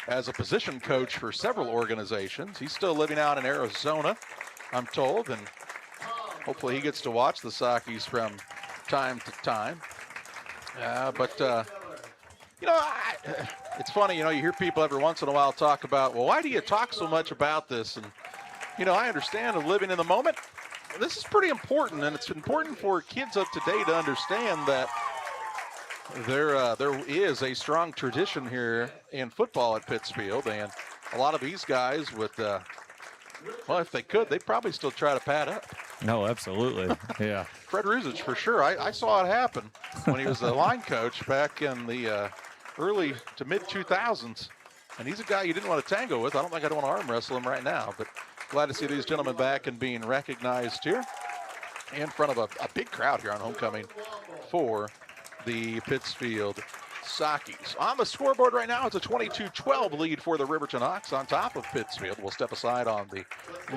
as a position coach for several organizations. He's still living out in Arizona, I'm told, and hopefully he gets to watch the Saukeys from time to time. It's funny, you hear people every once in a while talk about, well, why do you talk so much about this? And, I understand of living in the moment. This is pretty important, and it's important for kids of today to understand that there is a strong tradition here in football at Pittsfield, and a lot of these guys would, if they could, they'd probably still try to pad up. No, absolutely, yeah. Fred Ruzich, for sure. I saw it happen when he was the line coach back in the early to mid-2000s, and he's a guy you didn't want to tango with. I don't think I'd want to arm wrestle him right now, but glad to see these gentlemen back and being recognized here in front of a big crowd here on homecoming for the Pittsfield Saukeys. On the scoreboard right now, it's a 22-12 lead for the Riverton Hawks on top of Pittsfield. We'll step aside on the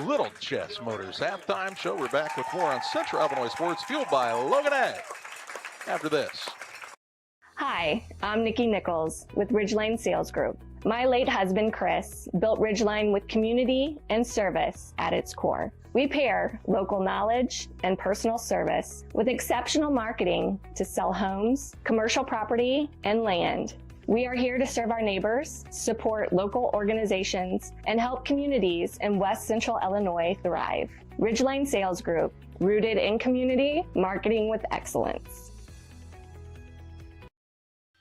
Little Jess Motors halftime show. We're back with more on Central Illinois Sports, fueled by Logan Ag. after this. Hi, I'm Nikki Nichols with Ridgeline Sales Group. My late husband, Chris, built Ridgeline with community and service at its core. We pair local knowledge and personal service with exceptional marketing to sell homes, commercial property, and land. We are here to serve our neighbors, support local organizations, and help communities in West Central Illinois thrive. Ridgeline Sales Group, rooted in community, marketing with excellence.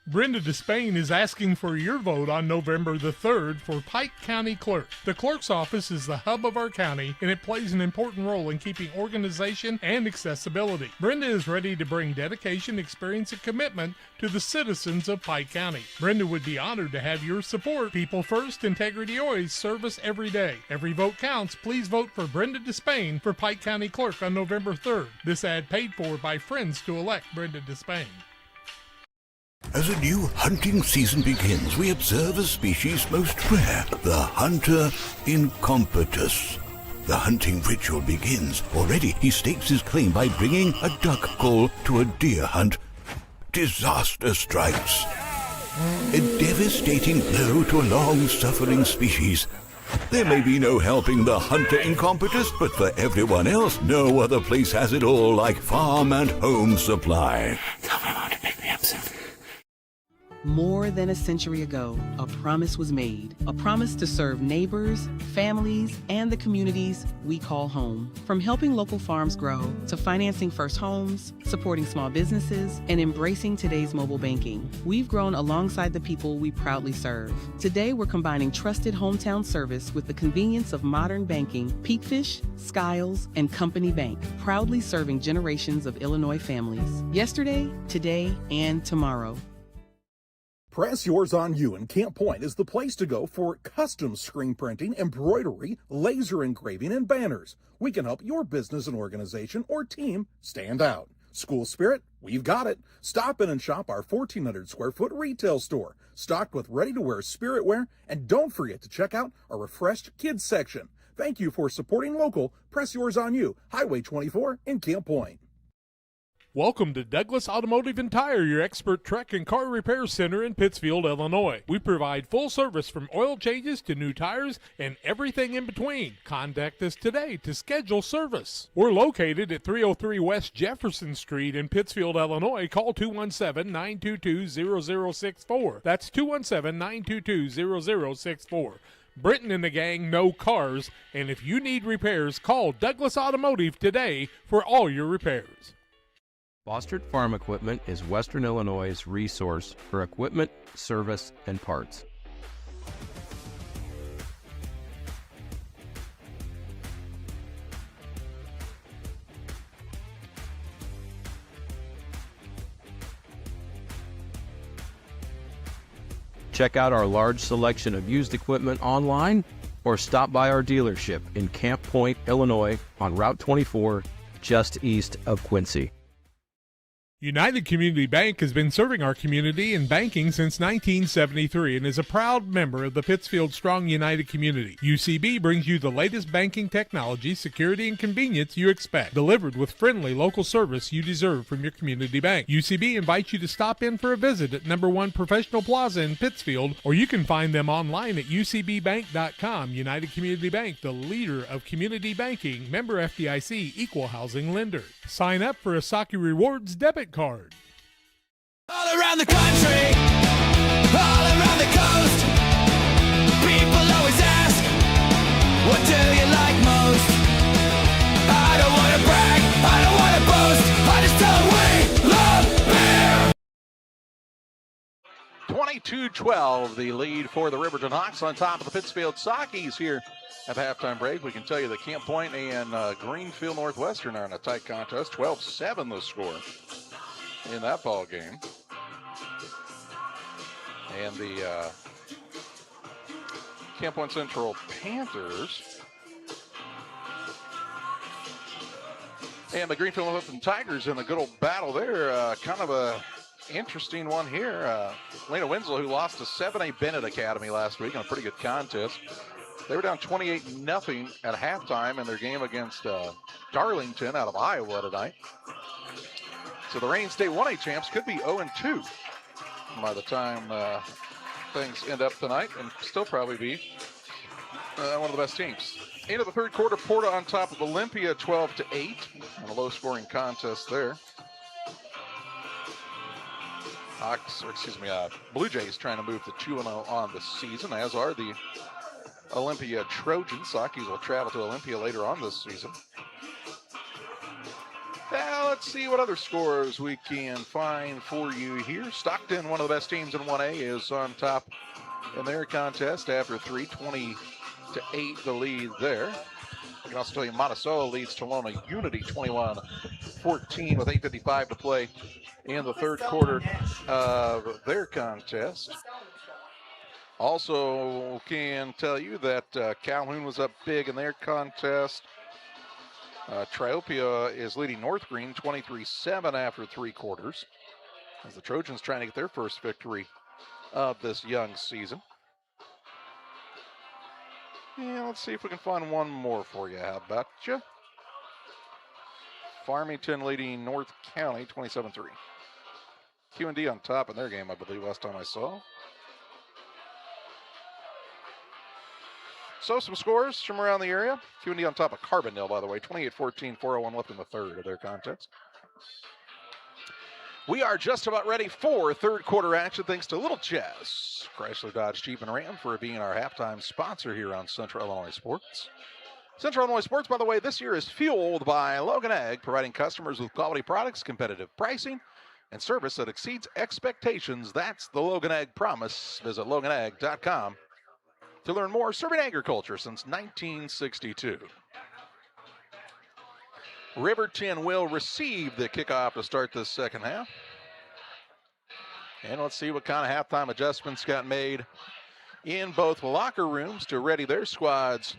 Brenda Despain is asking for your vote on November the 3rd for Pike County Clerk. The clerk's office is the hub of our county, and it plays an important role in keeping organization and accessibility. Brenda is ready to bring dedication, experience, and commitment to the citizens of Pike County. Brenda would be honored to have your support. People first, integrity always, service every day. Every vote counts. Please vote for Brenda Despain for Pike County Clerk on November 3rd. This ad paid for by Friends to elect Brenda Despain. As a new hunting season begins, we observe a species most rare, the hunter incompetus. The hunting ritual begins. Already he stakes his claim by bringing a duck call to a deer hunt. Disaster strikes. A devastating blow to a long-suffering species. There may be no helping the hunter incompetus, but for everyone else, no other place has it all like Farm and Home Supply. Tell my mom to pick me up soon. More than a century ago, a promise was made. A promise to serve neighbors, families, and the communities we call home. From helping local farms grow to financing first homes, supporting small businesses, and embracing today's mobile banking, we've grown alongside the people we proudly serve. Today, we're combining trusted hometown service with the convenience of modern banking. Peakfish, Skiles, and Company Bank, proudly serving generations of Illinois families. Yesterday, today, and tomorrow. Press Yours on You in Camp Point is the place to go for custom screen printing, embroidery, laser engraving, and banners. We can help your business and organization or team stand out. School spirit? We've got it. Stop in and shop our 1,400 square foot retail store, stocked with ready-to-wear spirit wear, and don't forget to check out our refreshed kids section. Thank you for supporting local. Press Yours on You, Highway 24 in Camp Point. Welcome to Douglas Automotive and Tire, your expert truck and car repair center in Pittsfield, Illinois. We provide full service from oil changes to new tires and everything in between. Contact us today to schedule service. We're located at 303 West Jefferson Street in Pittsfield, Illinois. Call 217-922-0064. That's 217-922-0064. Britton and the gang know cars, and if you need repairs, call Douglas Automotive today for all your repairs. Bostard Farm Equipment is Western Illinois' resource for equipment, service, and parts. Check out our large selection of used equipment online or stop by our dealership in Camp Point, Illinois on Route 24, just east of Quincy. United Community Bank has been serving our community in banking since 1973 and is a proud member of the Pittsfield Strong United community. UCB brings you the latest banking technology, security, and convenience you expect, delivered with friendly local service you deserve from your community bank. UCB invites you to stop in for a visit at No. 1 Professional Plaza in Pittsfield, or you can find them online at ucbbank.com. United Community Bank, the leader of community banking, member FDIC, equal housing lender. Sign up for a Saki Rewards debit card. All around the country, all around the coast, people always ask, what do you like most? I don't want to brag, I don't want to boast, I just tell them we love beer. 22-12, the lead for the Riverton Hawks on top of the Pittsfield Sockies here at the halftime break. We can tell you that Camp Point and Greenfield Northwestern are in a tight contest. 12-7 the score in that ball game. And the Camp Point Central Panthers and the Greenfield Northwestern Tigers in the good old battle there. Kind of a interesting one here. Lena Winslow, who lost to 7A Bennett Academy last week in a pretty good contest. They were down 28-0 at halftime in their game against Darlington out of Iowa tonight. So the Rain State 1A champs could be 0-2 by the time things end up tonight, and still probably be one of the best teams. End of the third quarter, Porta on top of Olympia 12-8 in a low-scoring contest there. Blue Jays trying to move to 2-0 on the season, as are the Olympia Trojans. Sockies will travel to Olympia later on this season. Now let's see what other scores we can find for you here. Stockton, one of the best teams in 1A, is on top in their contest after 3, 20-8 the lead there. I can also tell you Monticello leads Tolona Unity 21-14 with 8:55 to play in the third quarter of their contest. Also can tell you that Calhoun was up big in their contest. Triopia is leading North Green 23-7 after 3 quarters, as the Trojans trying to get their first victory of this young season. Yeah, let's see if we can find one more for you. How about you? Farmington leading North County 27-3. Q&D on top in their game, I believe, last time I saw. So some scores from around the area. Q&D on top of Carbondale, by the way, 28-14, 4:01 left in the third of their contest. We are just about ready for third quarter action, thanks to Little Jess, Chrysler, Dodge, Jeep, and Ram for being our halftime sponsor here on Central Illinois Sports. Central Illinois Sports, by the way, this year is fueled by Logan Ag, providing customers with quality products, competitive pricing, and service that exceeds expectations. That's the Logan Ag promise. Visit loganag.com to learn more. Serving agriculture since 1962. Riverton will receive the kickoff to start this second half. And let's see what kind of halftime adjustments got made in both locker rooms to ready their squads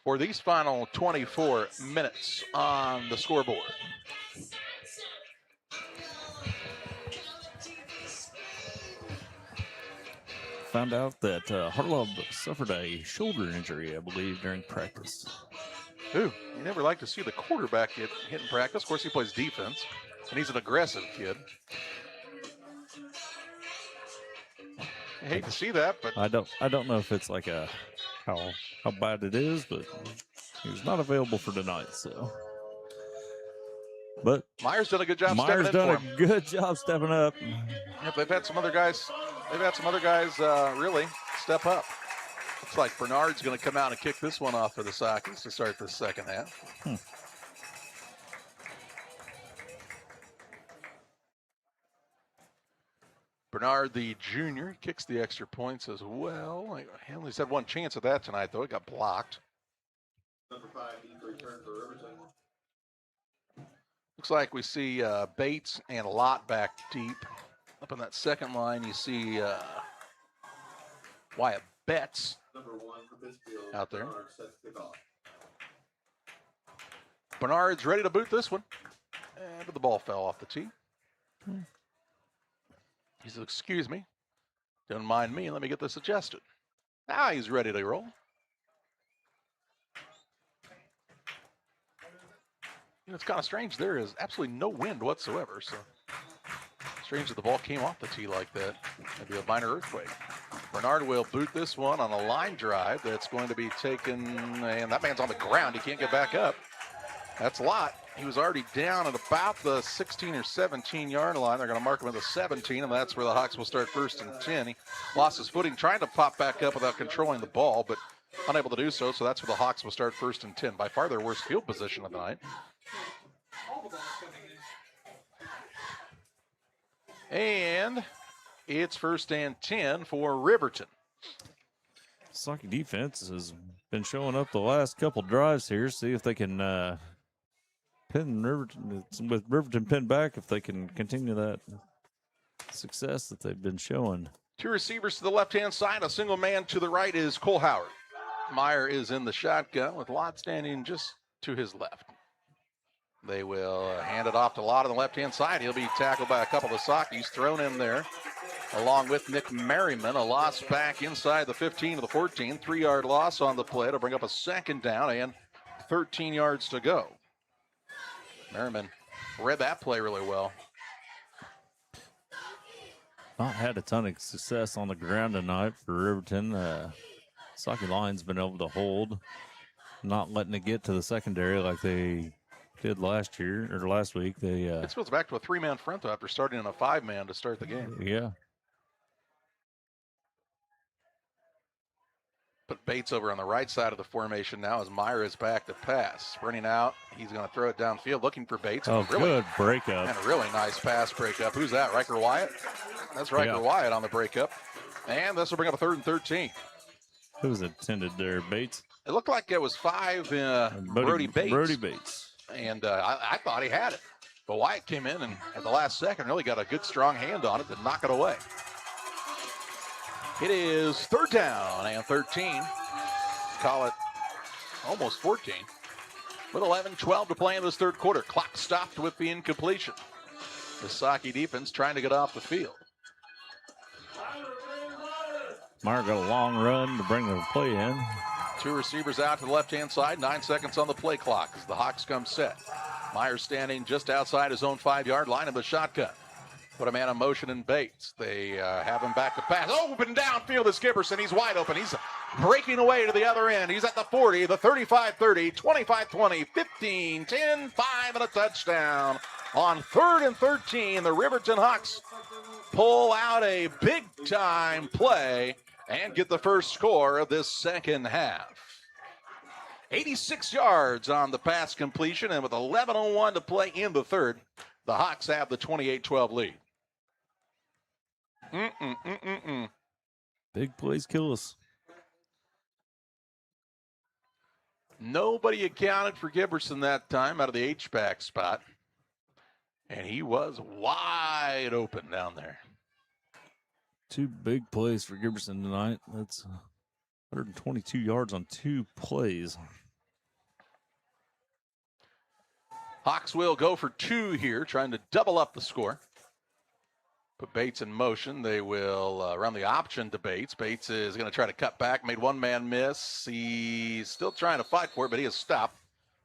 for these final 24 minutes on the scoreboard. Found out that Hartlub suffered a shoulder injury, I believe, during practice. Ooh, you never like to see the quarterback get hit in practice. Of course, he plays defense, and he's an aggressive kid. I hate to see that, but I don't know if it's like how bad it is, but he was not available for tonight. So, but Myers done a good job. Myers done a good job stepping up. Yep, they've had some other guys. Really step up. Looks like Bernard's going to come out and kick this one off for the Sockies to start the second half. Bernard, the junior, kicks the extra points as well. He only had one chance at that tonight, though. It got blocked. Number 5, return for Riverton. Looks like we see Bates and Lott back deep. Up on that second line, you see Wyatt Betts Number 1 for Pittsfield out there. Bernard sets kickoff. Bernard's ready to boot this one. But the ball fell off the tee. He said, excuse me. Don't mind me. Let me get this adjusted. Now he's ready to roll. It's kind of strange. There is absolutely no wind whatsoever. So strange that the ball came off the tee like that. Maybe a minor earthquake. Bernard will boot this one on a line drive that's going to be taken, and that man's on the ground. He can't get back up. That's Lott. He was already down at about the 16 or 17 yard line. They're going to mark him at the 17, and that's where the Hawks will start first and 10. He lost his footing trying to pop back up without controlling the ball, but unable to do so. So that's where the Hawks will start first and 10. By far their worst field position of the night. And it's first and 10 for Riverton. Saukey defense has been showing up the last couple drives here. See if they can pin Riverton, with Riverton pinned back, if they can continue that success that they've been showing. Two receivers to the left-hand side. A single man to the right is Cole Howard. Meyer is in the shotgun with Lott standing just to his left. They will hand it off to Lott on the left-hand side. He'll be tackled by a couple of Sockies, thrown in there, along with Nick Merriman. A loss back inside the 15 to the 14. 3-yard loss on the play to bring up a second down and 13 yards to go. Merriman read that play really well. Not had a ton of success on the ground tonight for Riverton. Saukey Lions been able to hold, not letting it get to the secondary like they did last week. Pittsfield's back to a 3-man front though after starting in a 5-man to start the game. Yeah. Put Bates over on the right side of the formation now as Meyer is back to pass. Sprinting out, he's going to throw it downfield, looking for Bates. Oh, good breakup. And a really nice pass breakup. Who's that, Riker Wyatt? That's Riker Wyatt on the breakup. And this will bring up a 3rd and 13. Who was intended there, Bates? It looked like it was 5, Brody Bates. Brody Bates. And I thought he had it. But Wyatt came in and at the last second really got a good strong hand on it to knock it away. It is 3rd down and 13. Call it almost 14. With 11-12 to play in this 3rd quarter. Clock stopped with the incompletion. The Saukey defense trying to get off the field. Meyer got a long run to bring the play in. 2 receivers out to the left-hand side. 9 seconds on the play clock as the Hawks come set. Meyer standing just outside his own 5-yard line of the shotgun. Put a man in motion in Bates. They have him back to pass. Open downfield is Giberson. He's wide open. He's breaking away to the other end. He's at the 40, the 35-30, 25-20, 15-10, 5 and a touchdown. On 3rd and 13, the Riverton Hawks pull out a big-time play and get the first score of this second half. 86 yards on the pass completion, and with 11:01 to play in the 3rd, the Hawks have the 28-12 lead. Big plays kill us. Nobody accounted for Giberson that time out of the H-back spot. And he was wide open down there. 2 big plays for Giberson tonight. That's 122 yards on 2 plays. Hawks will go for 2 here, trying to double up the score. Put Bates in motion. They will run the option to Bates. Bates is going to try to cut back, made one man miss. He's still trying to fight for it, but he has stopped.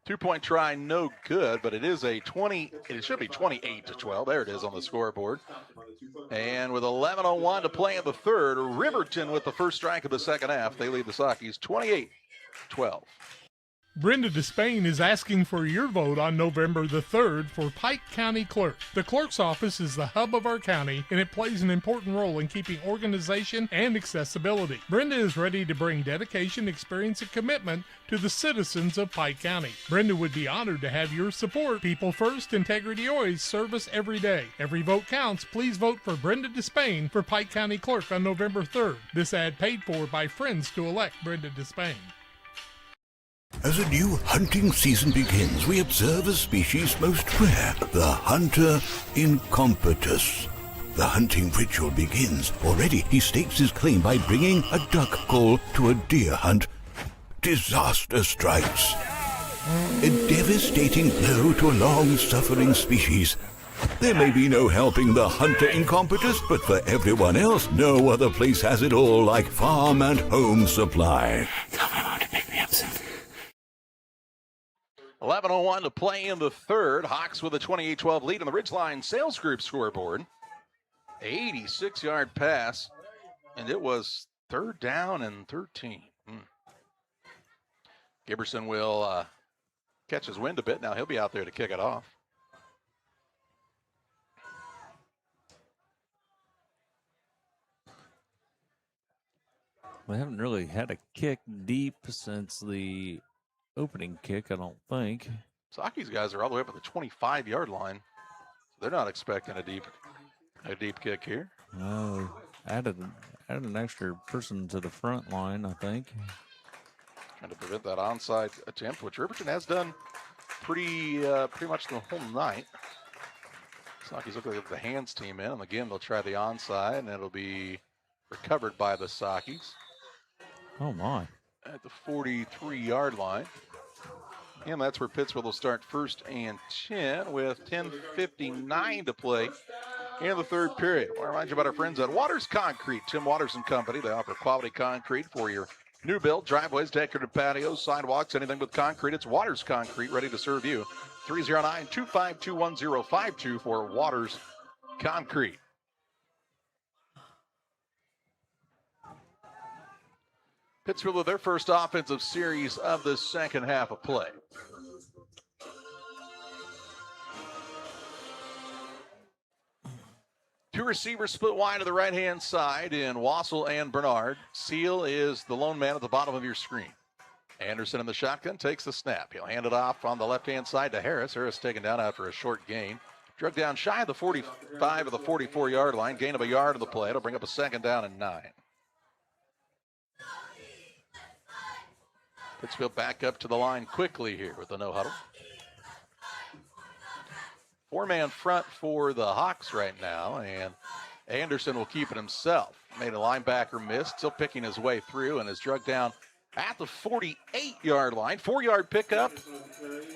2-point try, no good, but it is it should be 28-12. There it is on the scoreboard. And with 11:01 to play in the 3rd, Riverton with the first strike of the second half. They lead the Saukeys 28-12. Brenda Despain is asking for your vote on November the 3rd for Pike County Clerk. The clerk's office is the hub of our county, and it plays an important role in keeping organization and accessibility. Brenda is ready to bring dedication, experience, and commitment to the citizens of Pike County. Brenda would be honored to have your support. People first, integrity always, service every day. Every vote counts. Please vote for Brenda Despain for Pike County Clerk on November 3rd. This ad paid for by Friends to elect Brenda Despain. As a new hunting season begins, we observe a species most rare, the hunter incompetus. The hunting ritual begins. Already he stakes his claim by bringing a duck call to a deer hunt. Disaster strikes. A devastating blow to a long-suffering species. There may be no helping the hunter incompetus, but for everyone else, no other place has it all like Farm and Home Supply. Tell my mom to pick me up soon. 11:01 to play in the 3rd. Hawks with a 28-12 lead on the Ridgeline Sales Group scoreboard. 86-yard pass, and it was 3rd down and 13. Giberson will catch his wind a bit. Now he'll be out there to kick it off. We haven't really had a kick deep since the opening kick, I don't think. Saukeys guys are all the way up at the 25-yard line. They're not expecting a deep kick here. No, added an extra person to the front line, I think. Trying to prevent that onside attempt, which Riverton has done pretty much the whole night. Saukeys look like the hands team in, and again they'll try the onside, and it'll be recovered by the Saukeys. Oh my! At the 43-yard line. And that's where Pittsfield will start 1st and 10 with 10:59 to play in the 3rd period. I want to remind you about our friends at Waters Concrete, Tim Waters and Company. They offer quality concrete for your new build, driveways, decorative patios, sidewalks, anything with concrete. It's Waters Concrete, ready to serve you. 309-252-1052 for Waters Concrete. Pittsfield with their first offensive series of the second half of play. Two receivers split wide to the right-hand side in Wassel and Bernard. Seal is the lone man at the bottom of your screen. Anderson in the shotgun takes the snap. He'll hand it off on the left-hand side to Harris. Harris taken down after a short gain. Drug down shy of the 45 of the 44-yard line. Gain of a yard of the play. It'll bring up a second down and 9. Pittsfield back up to the line quickly here with the no huddle. Four-man front for the Hawks right now, and Anderson will keep it himself. Made a linebacker miss, still picking his way through, and is drugged down at the 48-yard line. 4-yard pickup,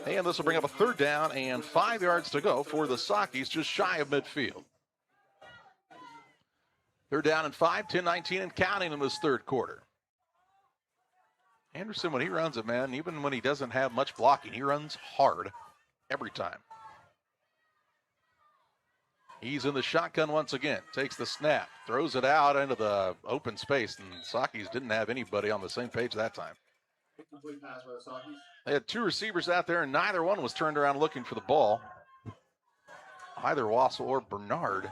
and this will bring up a third down and 5 yards to go for the Sockies, just shy of midfield. Third down and 5, 10-19 and counting in this third quarter. Anderson, when he runs it, man, even when he doesn't have much blocking, he runs hard every time. He's in the shotgun once again, takes the snap, throws it out into the open space, and Sockies didn't have anybody on the same page that time. They had two receivers out there, and neither one was turned around looking for the ball. Either Wassel or Bernard.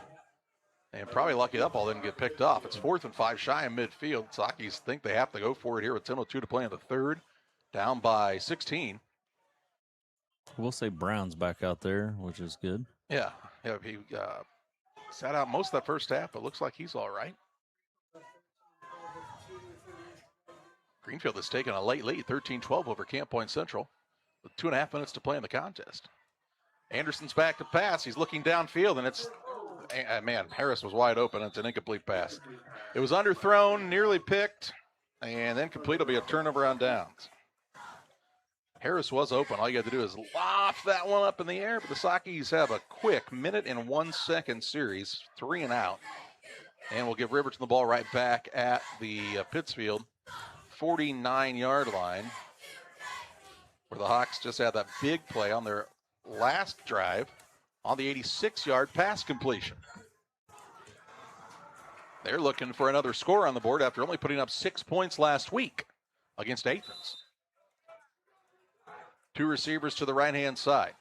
And probably lucky that ball didn't get picked off. It's 4th and 5 shy of midfield. Sockies think they have to go for it here with 10:02 to play in the third. Down by 16. We'll say Brown's back out there, which is good. Yeah, he sat out most of that first half, but looks like he's all right. Greenfield has taken a late lead, 13-12 over Camp Point Central, with 2.5 minutes to play in the contest. Anderson's back to pass. He's looking downfield, and it's, man, Harris was wide open. It's an incomplete pass. It was underthrown, nearly picked, and then complete will be a turnover on downs. Harris was open. All you got to do is loft that one up in the air, but the Sockies have a quick 1:01 series, 3 and out. And we'll give Riverton the ball right back at the Pittsfield 49-yard line, where the Hawks just had that big play on their last drive on the 86-yard pass completion. They're looking for another score on the board after only putting up 6 points last week against Athens. Two receivers to the right-hand side.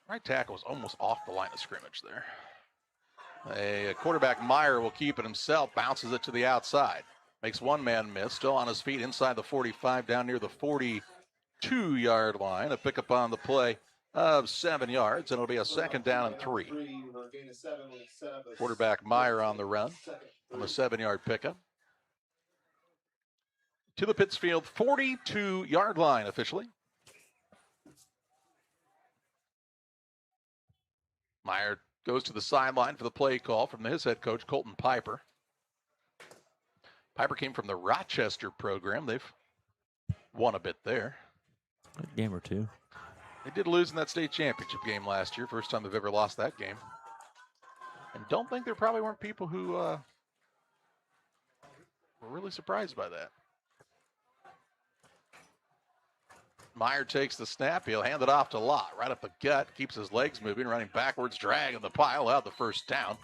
Right tackle was almost off the line of scrimmage there. A quarterback, Meyer, will keep it himself, bounces it to the outside. Makes one man miss, still on his feet inside the 45, down near the 42-yard line. A pickup on the play of 7 yards, and it'll be a second down and 3. Quarterback Meyer on the run on the 7-yard pickup. To the Pittsfield 42-yard line officially. Meyer goes to the sideline for the play call from his head coach, Colton Piper. Piper came from the Rochester program. They've won a bit there. A game or two. They did lose in that state championship game last year. First time they've ever lost that game. And don't think there probably weren't people who were really surprised by that. Meyer takes the snap. He'll hand it off to Lott. Right up the gut. Keeps his legs moving. Running backwards. Dragging the pile out the first down.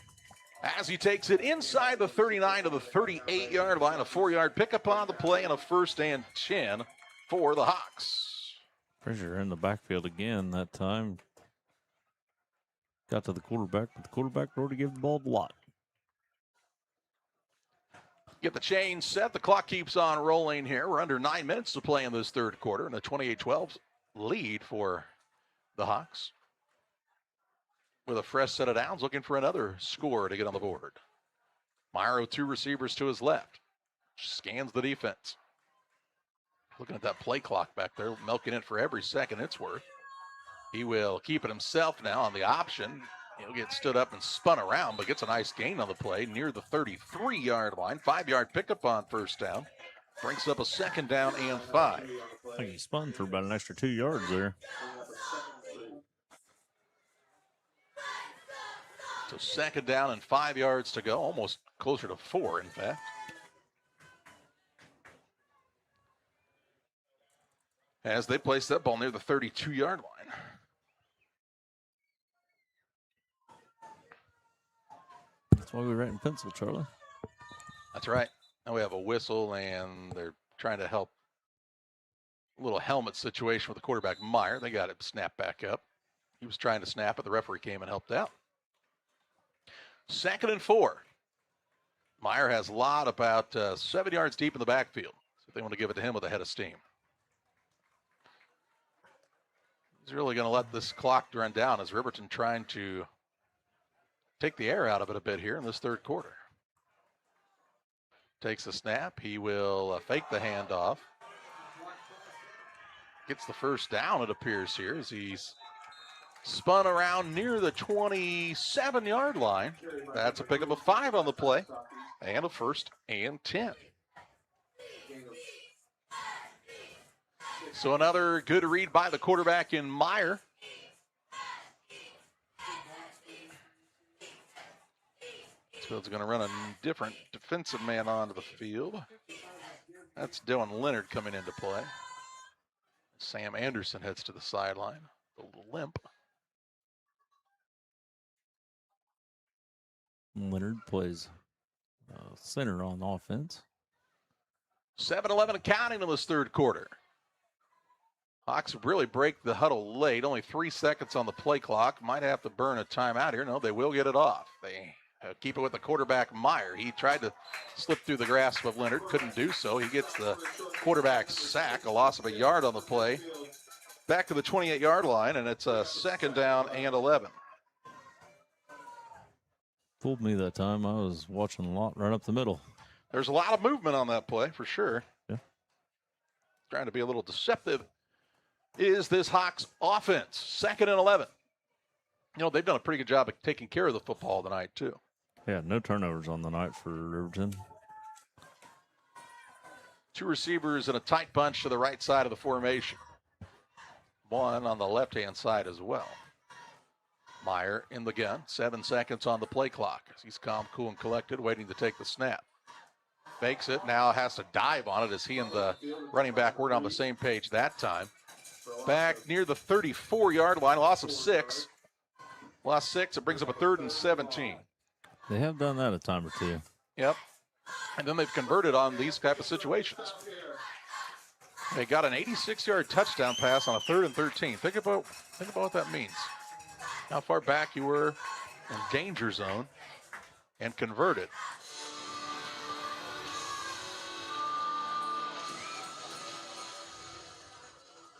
As he takes it inside the 39 to the 38-yard line. A 4-yard pickup on the play and a 1st and 10 for the Hawks. Pressure in the backfield again that time. Got to the quarterback, but the quarterback already gave the ball to Lott. Get the chain set. The clock keeps on rolling here. We're under 9 minutes to play in this third quarter, and a 28-12 lead for the Hawks. With a fresh set of downs, looking for another score to get on the board. Meyer with two receivers to his left. Scans the defense. Looking at that play clock back there, milking it for every second it's worth. He will keep it himself now on the option. He'll get stood up and spun around, but gets a nice gain on the play near the 33-yard line. 5-yard pickup on first down. Brings up a second down and 5. I think he spun for about an extra 2 yards there. So second down and 5 yards to go. Almost closer to 4, in fact. As they place that ball near the 32-yard line. That's why we write in pencil, Charlie. That's right. Now we have a whistle, and they're trying to help a little helmet situation with the quarterback, Meyer. They got it snapped back up. He was trying to snap it. The referee came and helped out. 2nd and 4. Meyer has a lot about 7 yards deep in the backfield. So they want to give it to him with a head of steam. He's really going to let this clock run down as Riverton trying to take the air out of it a bit here in this 3rd quarter. Takes the snap. He will fake the handoff. Gets the first down, it appears here, as he's spun around near the 27-yard line. That's a pickup of 5 on the play, and a 1st and 10. So another good read by the quarterback in Meyer. Pittsfield's going to run a different defensive man onto the field. That's Dylan Leonard coming into play. Sam Anderson heads to the sideline. A little limp. Leonard plays center on offense. 7-11 counting in this 3rd quarter. Hawks really break the huddle late. Only 3 seconds on the play clock. Might have to burn a timeout here. No, they will get it off. They keep it with the quarterback, Meyer. He tried to slip through the grasp of Leonard. Couldn't do so. He gets the quarterback sack. A loss of a yard on the play. Back to the 28-yard line, and it's a 2nd down and 11. Fooled me that time. I was watching a lot right up the middle. There's a lot of movement on that play, for sure. Yeah. Trying to be a little deceptive is this Hawks offense. 2nd and 11. You know, they've done a pretty good job of taking care of the football tonight, too. Yeah, no turnovers on the night for Riverton. 2 receivers and a tight bunch to the right side of the formation. 1 on the left-hand side as well. Meyer in the gun. 7 seconds on the play clock. He's calm, cool, and collected, waiting to take the snap. Fakes it, now has to dive on it as he and the running back weren't on the same page that time. Back near the 34-yard line, loss of 6. Lost 6, it brings up a 3rd and 17. They have done that a time or two. Yep. And then they've converted on these type of situations. They got an 86-yard touchdown pass on a 3rd and 13. Think about what that means. How far back you were in danger zone and converted.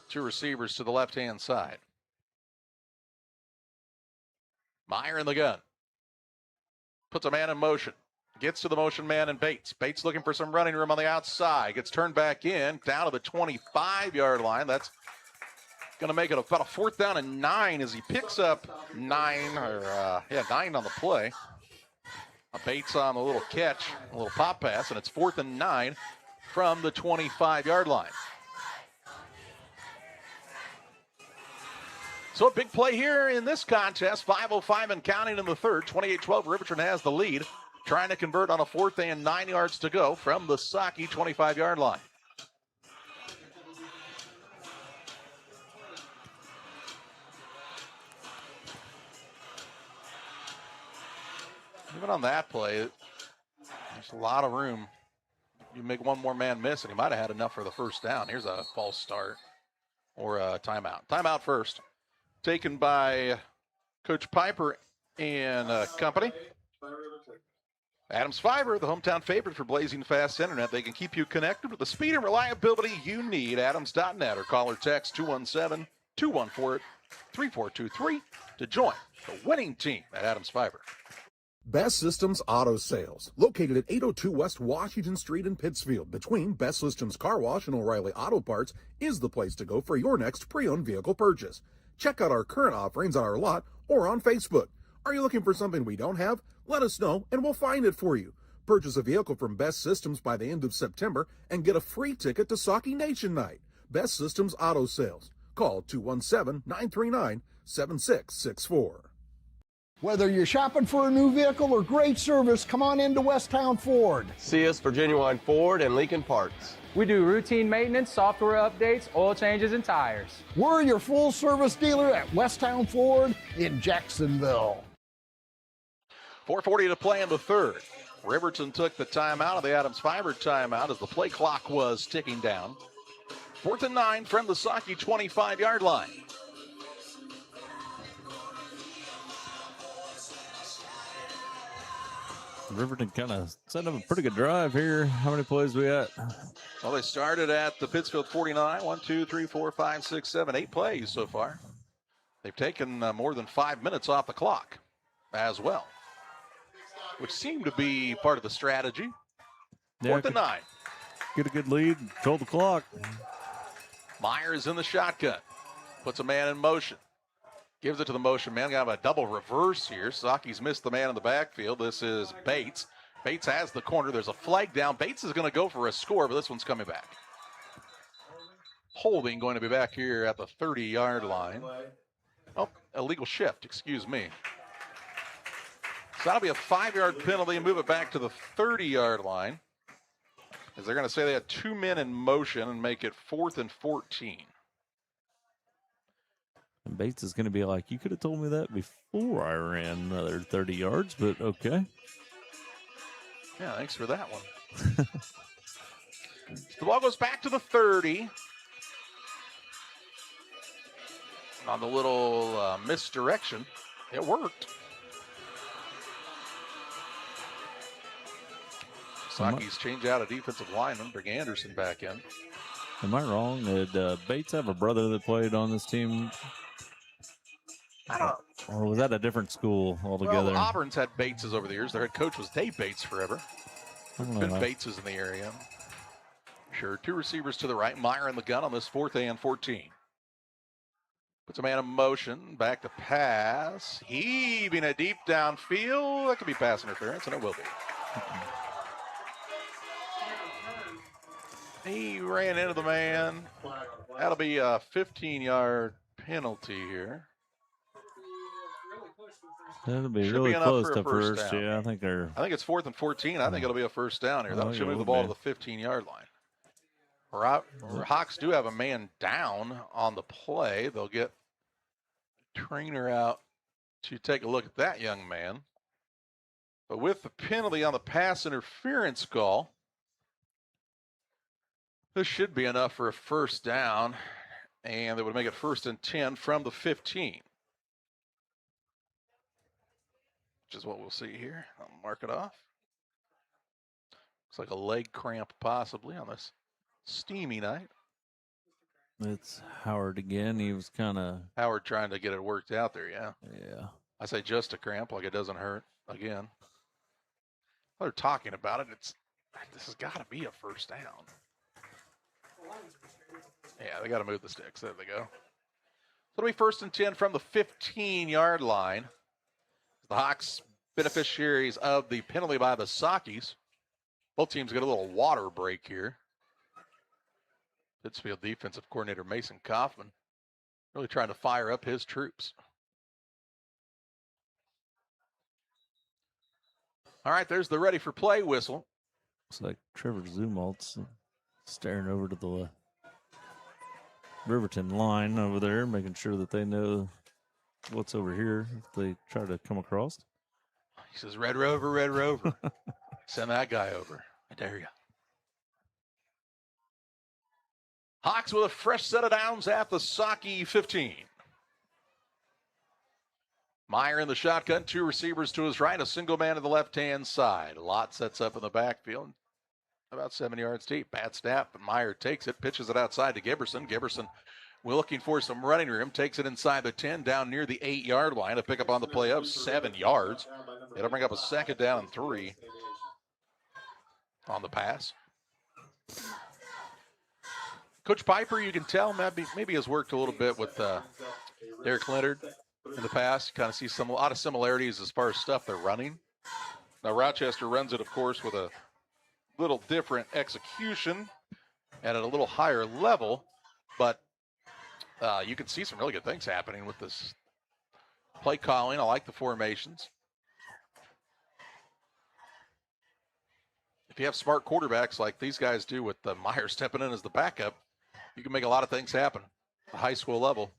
Two receivers to the left-hand side. Meyer in the gun. Puts a man in motion. Gets to the motion man and Bates. Bates looking for some running room on the outside. Gets turned back in, down to the 25-yard line. That's going to make it about a 4th down and 9 as he picks up 9 on the play. Bates on a little catch, a little pop pass, and it's 4th and 9 from the 25-yard line. So a big play here in this contest. 5:05 and counting in the 3rd. 28-12, Riverton has the lead. Trying to convert on a 4th and 9 yards to go from the Saki 25-yard line. Even on that play, there's a lot of room. You make one more man miss, and he might have had enough for the 1st down. Here's a false start or a timeout. Timeout first. Taken by Coach Piper and company. Adams Fiber, the hometown favorite for blazing fast internet. They can keep you connected with the speed and reliability you need. Adams.net or call or text 217-214-3423 to join the winning team at Adams Fiber. Best Systems Auto Sales, located at 802 West Washington Street in Pittsfield, between Best Systems Car Wash and O'Reilly Auto Parts, is the place to go for your next pre-owned vehicle purchase. Check out our current offerings on our lot or on Facebook. Are you looking for something we don't have? Let us know and we'll find it for you. Purchase a vehicle from Best Systems by the end of September and get a free ticket to Saukee Nation Night. Best Systems Auto Sales. Call 217-939-7664. Whether you're shopping for a new vehicle or great service, come on into Westtown Ford. See us for genuine Ford and Lincoln parts. We do routine maintenance, software updates, oil changes, and tires. We're your full-service dealer at Westtown Ford in Jacksonville. 4:40 to play in the third. Riverton took the timeout of the Adams Fiber timeout as the play clock was ticking down. 4th and 9 from the Saki 25-yard line. Riverton kind of set up a pretty good drive here. How many plays we at? Well, they started at the Pittsfield 49. 1, 2, 3, 4, 5, 6, 7, 8 plays so far. They've taken more than 5 minutes off the clock as well, which seemed to be part of the strategy. 4th and 9. Get a good lead, control the clock. Myers in the shotgun. Puts a man in motion. Gives it to the motion man. Got a double reverse here. Saki's missed the man in the backfield. This is Bates. Bates has the corner. There's a flag down. Bates is going to go for a score, but this one's coming back. Holding going to be back here at the 30-yard line. Oh, illegal shift, excuse me. So that'll be a 5-yard penalty and move it back to the 30-yard line, as they're going to say they had 2 men in motion and make it 4th and 14. And Bates is going to be like, you could have told me that before I ran another 30 yards, but okay. Yeah, thanks for that one. The ball goes back to the 30. On the little misdirection, it worked. Saki's change out a defensive lineman, bring Anderson back in. Am I wrong? Did Bates have a brother that played on this team? I don't. Or was that a different school altogether? Well, Auburn's had Bateses over the years. Their head coach was Dave Bates forever. Been Bateses in the area. Sure, 2 receivers to the right. Meyer in the gun on this 4th and 14. Puts a man in motion, back to pass. Heaving a deep downfield. That could be pass interference, and it will be. He ran into the man. That'll be a 15-yard penalty here. That'll be Should really be close for to a first first. down. Yeah, I think it's 4th and 14. I think it'll be a first down here. That should move the ball to the 15-yard line. Hawks do have a man down on the play. They'll get trainer out to take a look at that young man. But with the penalty on the pass interference call, this should be enough for a first down, and they would make it 1st and 10 from the 15. Which is what we'll see here. I'll mark it off. Looks like a leg cramp possibly on this steamy night. It's Howard again. He was kind of... Howard trying to get it worked out there, yeah. Yeah. I say just a cramp, like it doesn't hurt again. They're talking about it. This has got to be a first down. Yeah, they got to move the sticks. There they go. So it'll be 1st and 10 from the 15-yard line. The Hawks beneficiaries of the penalty by the Sakis. Both teams get a little water break here. Pittsfield defensive coordinator Mason Kaufman really trying to fire up his troops. All right, there's the ready for play whistle. Looks like Trevor Zumwalt's staring over to the Riverton line over there, making sure that they know what's over here if they try to come across. He says, Red Rover, Red Rover. Send that guy over. I dare you. Hawks with a fresh set of downs at the Saki 15. Meyer in the shotgun, 2 receivers to his right, a single man to the left-hand side. Lott sets up in the backfield, about 7 yards deep. Bad snap, but Meyer takes it, pitches it outside to Giberson. Giberson, we're looking for some running room, takes it inside the 10, down near the 8-yard line. A pickup on the play of 7 yards. It'll bring up a 2nd down and 3 on the pass. Coach Piper, you can tell, maybe has worked a little bit with Derek Leonard in the past. Kind of see a lot of similarities as far as stuff they're running. Now, Rochester runs it, of course, with a little different execution and at a little higher level, but you can see some really good things happening with this play calling. I like the formations. If you have smart quarterbacks like these guys do with Meyer stepping in as the backup, you can make a lot of things happen at the high school level.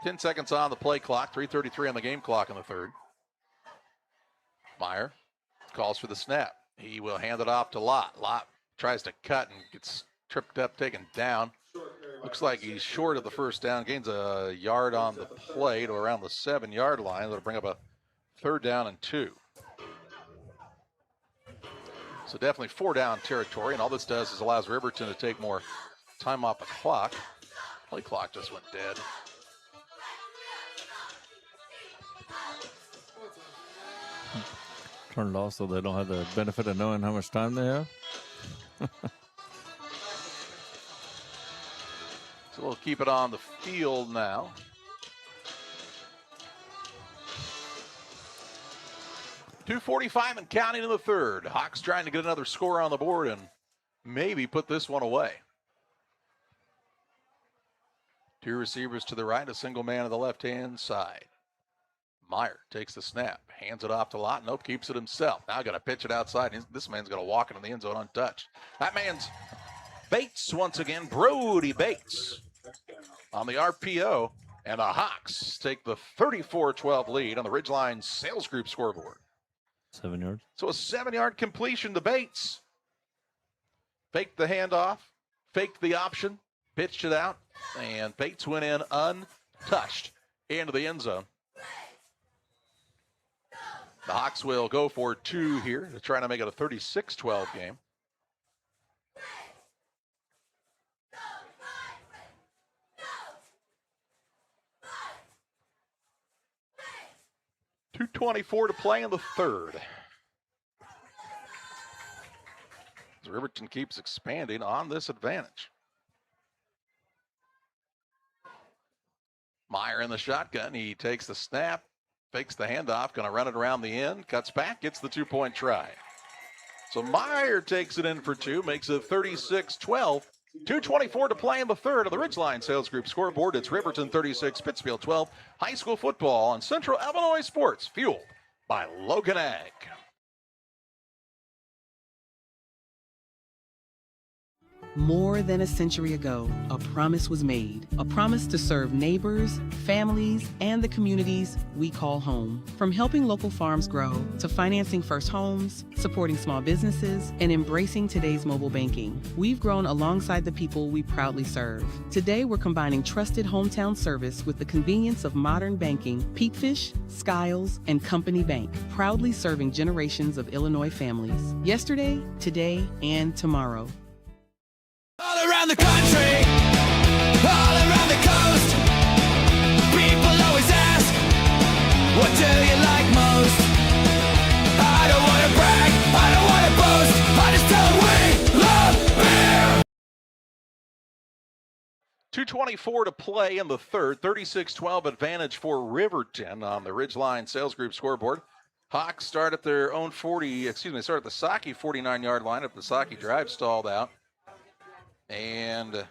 10 seconds on the play clock, 3:33 on the game clock in the third. Meyer calls for the snap. He will hand it off to Lott. Lott tries to cut and gets tripped up, taken down. Looks like he's short of the first down. Gains a yard on the play to around the 7-yard line. That'll bring up a 3rd down and 2. So definitely 4-down territory, and all this does is allows Riverton to take more time off the clock. Play clock just went dead. Turn it off so they don't have the benefit of knowing how much time they have. So we'll keep it on the field now. .245 and counting in the third. Hawks trying to get another score on the board and maybe put this one away. 2 receivers to the right, a single man on the left-hand side. Meyer takes the snap, hands it off to Lott. Nope, keeps it himself. Now got to pitch it outside. This man's going to walk into the end zone untouched. That man's Bates once again, Brody Bates on the RPO. And the Hawks take the 34-12 lead on the Ridgeline Sales Group scoreboard. 7 yards. So a 7-yard completion to Bates. Faked the handoff, faked the option, pitched it out, and Bates went in untouched into the end zone. The Hawks will go for 2 here to try to make it a 36-12 game. .224 to play in the third. As Riverton keeps expanding on this advantage. Meyer in the shotgun. He takes the snap, fakes the handoff, going to run it around the end, cuts back, gets the 2-point try. So Meyer takes it in for 2, makes it 36-12. .224 to play in the third of the Ridgeline Sales Group scoreboard. It's Riverton 36, Pittsfield 12. High school football on Central Illinois Sports, fueled by Logan Ag. More than a century ago, a promise was made. A promise to serve neighbors, families, and the communities we call home. From helping local farms grow to financing first homes, supporting small businesses, and embracing today's mobile banking, we've grown alongside the people we proudly serve. Today, we're combining trusted hometown service with the convenience of modern banking. Peakfish, Skiles, and Company Bank, proudly serving generations of Illinois families. Yesterday, today, and tomorrow. All around the country, all around the coast, people always ask, what do you like most? I don't want to brag, I don't want to boast, I just tell them we love beer. 2:24 to play in the third, 36-12 advantage for Riverton on the Ridgeline Sales Group scoreboard. Hawks start at their own start at the Saki 49-yard line if the Saki drive stalled out. And,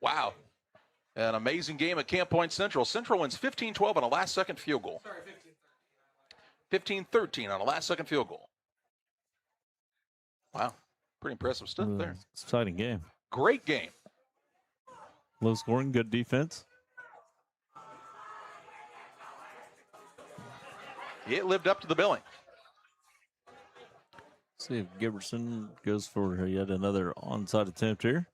wow, an amazing game at Camp Point Central. Central wins 15-12 on a last-second field goal. 15-13 on a last-second field goal. Wow, pretty impressive stuff there. Exciting game. Great game. Low scoring, good defense. It lived up to the billing. See if Giberson goes for yet another onside attempt here.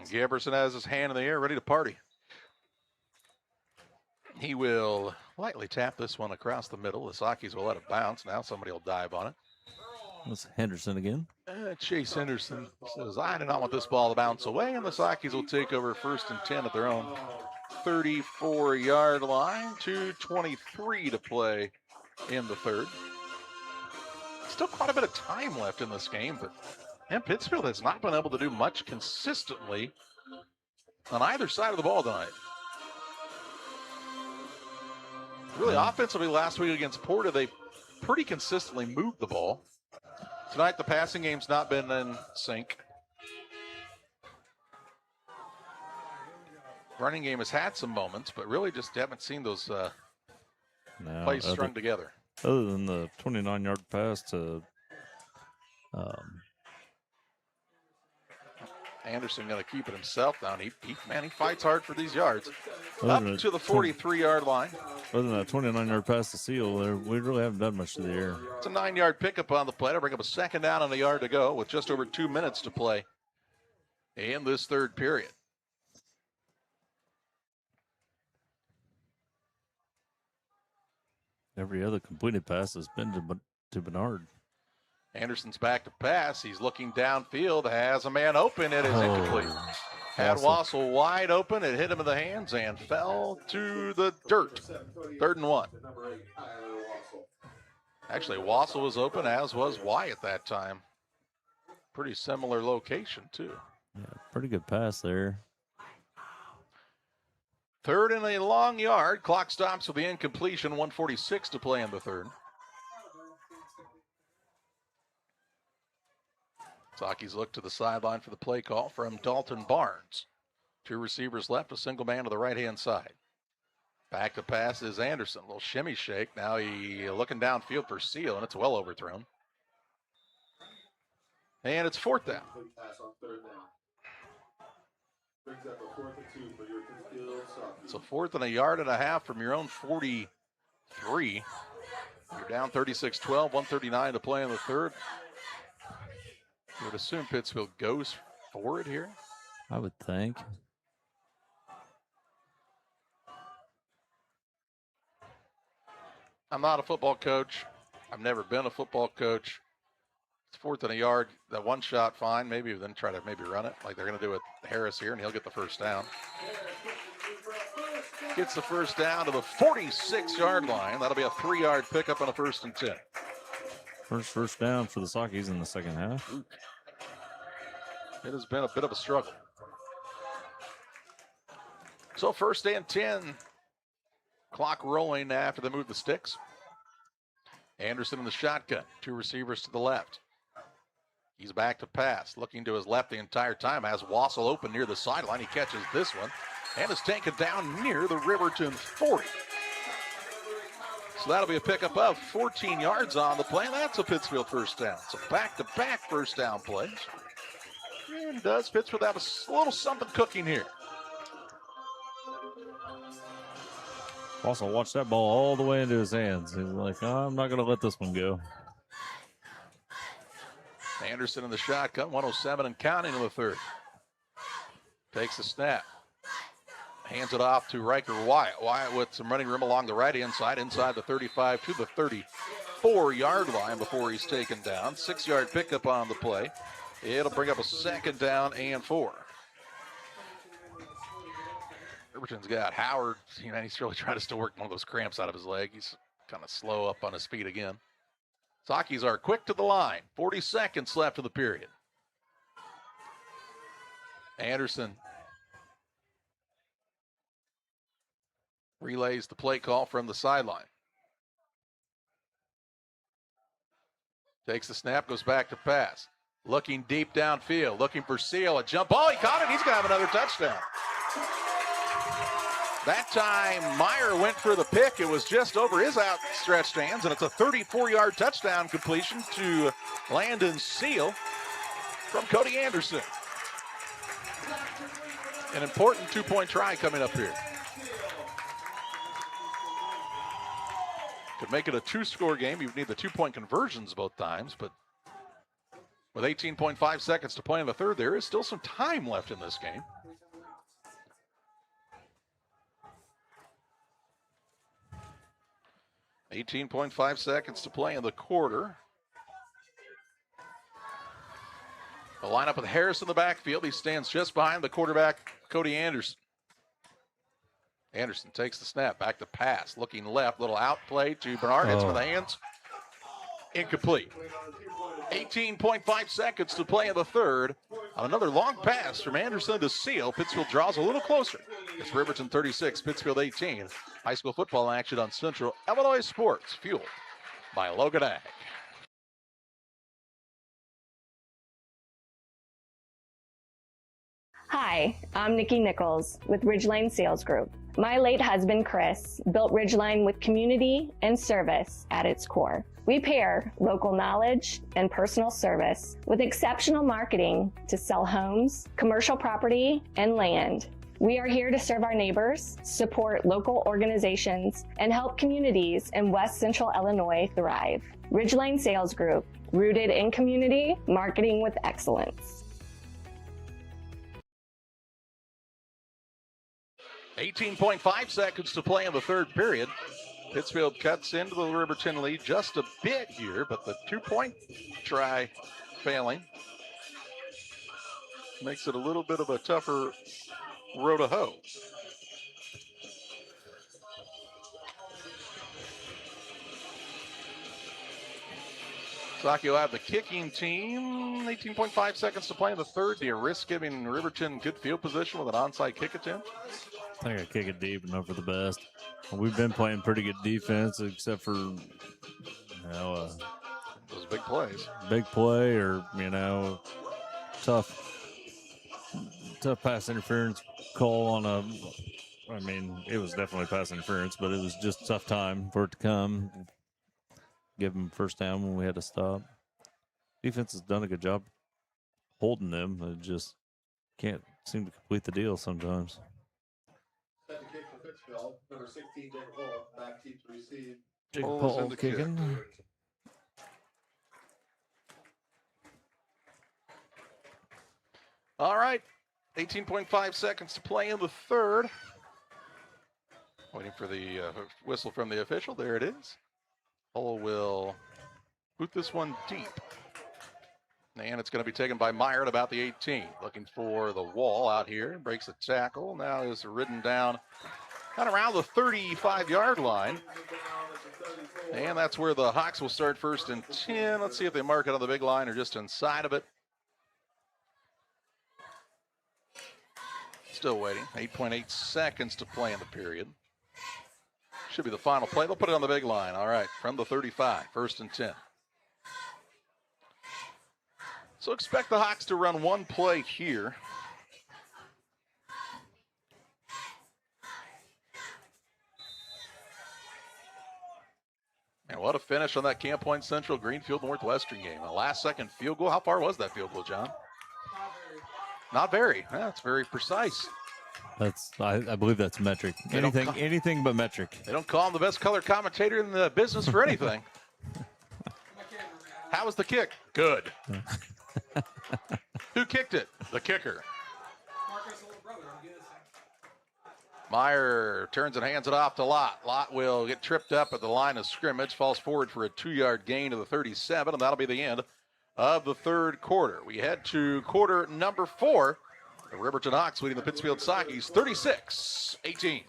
Giberson has his hand in the air, ready to party. He will lightly tap this one across the middle. The Sakis will let it bounce. Now somebody will dive on it. That's Henderson again. Chase Henderson says, I do not want this ball to bounce away, and the Sakis will take over 1st and 10 at their own 34-yard line. 2:23 to play in the third. Still quite a bit of time left in this game, but Pittsfield has not been able to do much consistently on either side of the ball tonight. Really, offensively last week against Porter, they pretty consistently moved the ball. Tonight, the passing game's not been in sync. Running game has had some moments, but really just haven't seen those plays strung together. Other than the 29-yard pass to Anderson going to keep it himself down. He fights hard for these yards. Other Up than to the 43-yard line. Other than that 29-yard pass to Seal, we really haven't done much to the air. It's a 9-yard pickup on the play to bring up a second down and a yard to go with just over 2 minutes to play in this third period. Every other completed pass has been to Bernard. Anderson's back to pass. He's looking downfield, has a man open. It is incomplete. Had Wassel wide open. It hit him in the hands and fell to the dirt. 3rd and 1. Actually, Wassel was open, as was Wyatt that time. Pretty similar location, too. Yeah, pretty good pass there. 3rd and a long yard. Clock stops with the incompletion. 1:46 to play in the third. Saki's look to the sideline for the play call from Dalton Barnes. 2 receivers left, a single man to the right-hand side. Back to pass is Anderson. A little shimmy shake. Now he looking downfield for Seal, and it's well overthrown. And it's 4th down. So 4th and a yard and a half from your own 43. You're down 36-12, 1:39 to play in the third. You would assume Pittsfield goes for it here. I would think. I'm not a football coach. I've never been a football coach. It's 4th and a yard. That one shot, fine. Maybe then try to run it like they're going to do with Harris here, and he'll get the first down. Gets the first down to the 46-yard line. That'll be a 3-yard pickup on a 1st and 10. First down for the Sockies in the second half. It has been a bit of a struggle. So 1st and 10. Clock rolling after they move the sticks. Anderson in the shotgun. 2 receivers to the left. He's back to pass. Looking to his left the entire time. Has Wassel open near the sideline. He catches this one. And is taken down near the Riverton 40. So that'll be a pickup of 14 yards on the play. That's a Pittsfield first down. So back-to-back first down plays. And does Pittsfield have a little something cooking here? Also, watch that ball all the way into his hands. He's like, oh, I'm not going to let this one go. Anderson in the shotgun, 107 and counting in the third. Takes the snap. Hands it off to Riker Wyatt. Wyatt with some running room along the right-hand side, inside the 35 to the 34-yard line before he's taken down. 6-yard pickup on the play. It'll bring up a second down and 4. Riverton's got Howard. He's really trying to still work one of those cramps out of his leg. He's kind of slow up on his feet again. Sakis are quick to the line. 40 seconds left in the period. Anderson relays the play call from the sideline. Takes the snap, goes back to pass. Looking deep downfield, looking for Seal. A jump ball, he caught it. He's going to have another touchdown. That time, Meyer went for the pick. It was just over his outstretched hands, and it's a 34-yard touchdown completion to Landon Seal from Cody Anderson. An important 2-point try coming up here. Could make it a 2-score game. You need the 2-point conversions both times, but with 18.5 seconds to play in the third, there is still some time left in this game. .5 seconds to play in the quarter. The lineup with Harris in the backfield. He stands just behind the quarterback, Cody Anderson. Anderson takes the snap, back to pass, looking left, little out play to Bernard. Hits with the hands. Incomplete. 18.5 seconds to play in the third. On another long pass from Anderson to Seal. Pittsfield draws a little closer. It's Riverton 36, Pittsfield 18. High school football action on Central Illinois Sports, fueled by Logan Ag. Hi, I'm Nikki Nichols with Ridgeline Sales Group. My late husband, Chris, built Ridgeline with community and service at its core. We pair local knowledge and personal service with exceptional marketing to sell homes, commercial property, and land. We are here to serve our neighbors, support local organizations, and help communities in West Central Illinois thrive. Ridgeline Sales Group, rooted in community, marketing with excellence. 18.5 seconds to play in the third period. Pittsfield cuts into the Riverton lead just a bit here, but the 2-point try failing makes it a little bit of a tougher row to hoe. Saki will have the kicking team. 18.5 seconds to play in the third. Do you risk giving Riverton good field position with an onside kick attempt? I think I kick it deep and hope for the best. We've been playing pretty good defense, except for, those big plays. Big play or, tough pass interference call on it was definitely pass interference, but it was just a tough time for it to come. Give them first down when we had to stop. Defense has done a good job holding them. It just can't seem to complete the deal sometimes. Set the kick for Pittsfield. Number 16, Jacob Paul. Back team to receive. Jacob Paul kicking. All right. 18.5 seconds to play in the third. Waiting for the whistle from the official. There it is. Hull will boot this one deep. And it's going to be taken by Meyer at about the 18. Looking for the wall out here. Breaks the tackle. Now is ridden down kind of around the 35-yard line. And that's where the Hawks will start first and 10. Let's see if they mark it on the big line or just inside of it. Still waiting. 8.8 seconds to play in the period. Should be the final play. They'll put it on the big line. All right, from the 35, first and 10. So expect the Hawks to run one play here. And what a finish on that Camp Point Central Greenfield Northwestern game. A last-second field goal. How far was that field goal, John? Not very. That's very precise. I believe that's metric. Anything but metric. They don't call him the best color commentator in the business for anything. How was the kick? Good. Who kicked it? The kicker. Meyer turns and hands it off to Lott. Lott will get tripped up at the line of scrimmage, falls forward for a 2-yard gain to the 37, and that'll be the end of the third quarter. We head to quarter number 4. The Riverton Hawks leading the Pittsfield Sockies 36-18.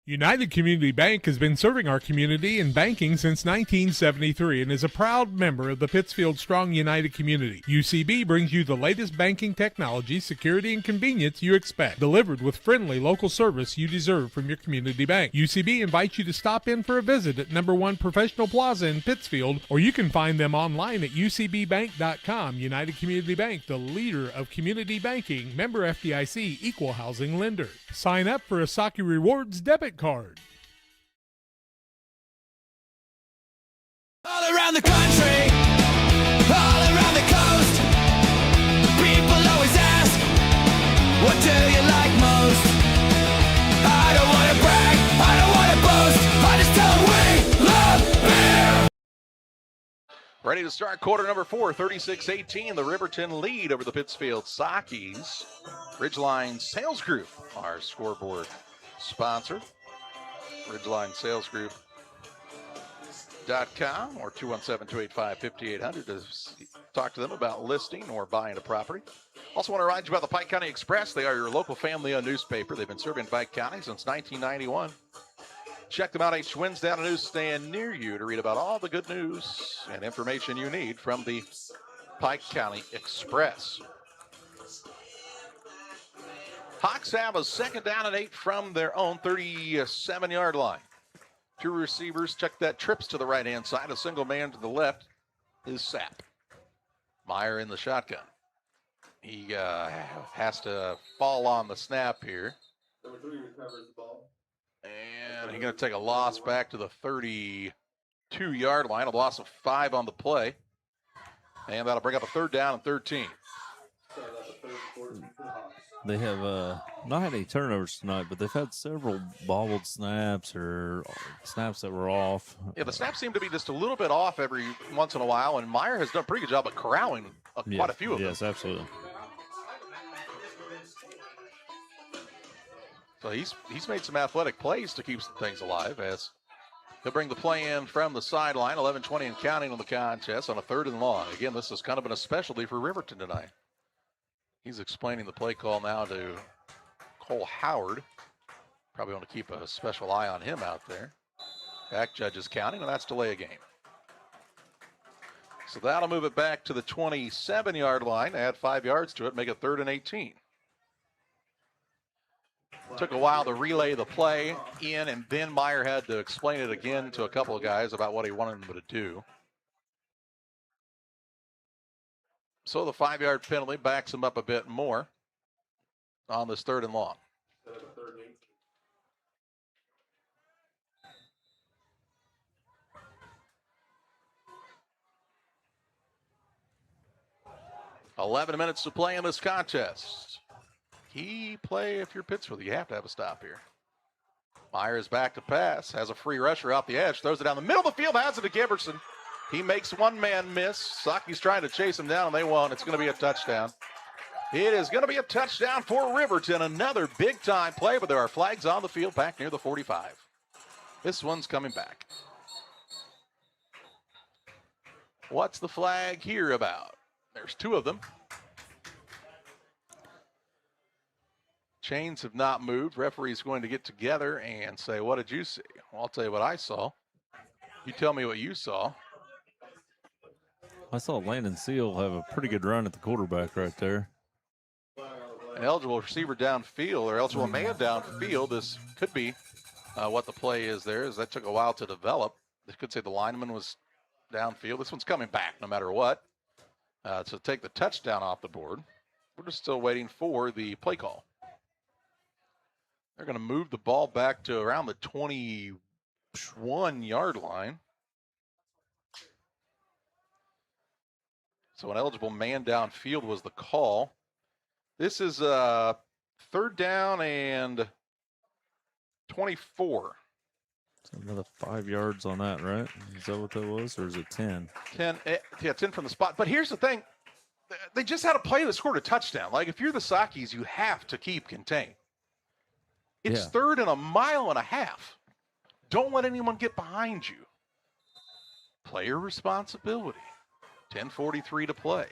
United Community Bank has been serving our community in banking since 1973 and is a proud member of the Pittsfield Strong United community. UCB brings you the latest banking technology, security, and convenience you expect, delivered with friendly local service you deserve from your community bank. UCB invites you to stop in for a visit at number 1 Professional Plaza in Pittsfield, or you can find them online at ucbbank.com. United Community Bank, the leader of community banking, member FDIC, equal housing lender. Sign up for a Saki Rewards debit card. All around the country, all around the coast, people always ask, what do you like most? I don't want to brag, I don't want to boast, I just tell them we love beer. Ready to start quarter number 4, 36-18. The Riverton lead over the Pittsfield Sockies. Ridgeline Sales Group, our scoreboard sponsor. Ridgeline Sales Group.com or 217-285-5800 to talk to them about listing or buying a property. Also want to remind you about the Pike County Express. They are your local family-owned newspaper. They've been serving Pike County since 1991. Check them out each Wednesday on a newsstand near you to read about all the good news and information you need from the Pike County Express. Hawks have a second down and 8 from their own 37-yard line. 2 receivers, check that, trips to the right-hand side. A single man to the left is Sapp. Meyer in the shotgun. He has to fall on the snap here. Number 3 recovers the ball. And he's going to take a loss back to the 32-yard line, a loss of 5 on the play. And that'll bring up a 3rd down and 13. They have not had any turnovers tonight, but they've had several bobbled snaps or snaps that were off. Yeah, the snaps seem to be just a little bit off every once in a while, and Meyer has done a pretty good job of corralling quite a few of them. Yes, absolutely. So he's made some athletic plays to keep things alive as he'll bring the play in from the sideline, 11:20 and counting on the contest on a 3rd and long. Again, this has kind of been a specialty for Riverton tonight. He's explaining the play call now to Cole Howard. Probably want to keep a special eye on him out there. Back judges counting, and that's delay a game. So that'll move it back to the 27-yard line, add 5 yards to it, make it 3rd and 18. Took a while to relay the play in, and then Meyer had to explain it again to a couple of guys about what he wanted them to do. So the 5-yard penalty backs him up a bit more on this 3rd and long. "11 minutes to play in this contest." Key play if you're Pittsfield. You have to have a stop here. Meyer is back to pass, has a free rusher off the edge, throws it down the middle of the field, has it to Giberson. He makes one man miss. Saki's trying to chase him down, and they won't. It's going to be a touchdown. It is going to be a touchdown for Riverton. Another big-time play, but there are flags on the field back near the 45. This one's coming back. What's the flag here about? There's 2 of them. Chains have not moved. Referee's going to get together and say, what did you see? Well, I'll tell you what I saw. You tell me what you saw. I saw Landon Seal have a pretty good run at the quarterback right there. An eligible receiver downfield, or eligible man downfield. This could be what the play is there, as that took a while to develop. They could say the lineman was downfield. This one's coming back no matter what. To take the touchdown off the board. We're just still waiting for the play call. They're going to move the ball back to around the 21-yard line. So an eligible man downfield was the call. This is 3rd down and 24. So another 5 yards on that, right? Is that what that was, or is it 10? 10, yeah, 10 from the spot. But here's the thing. They just had a play that scored a touchdown. Like, if you're the Sakis, you have to keep contained. It's 3rd and a mile and a half. Don't let anyone get behind you. Player responsibility. 10:43 to play.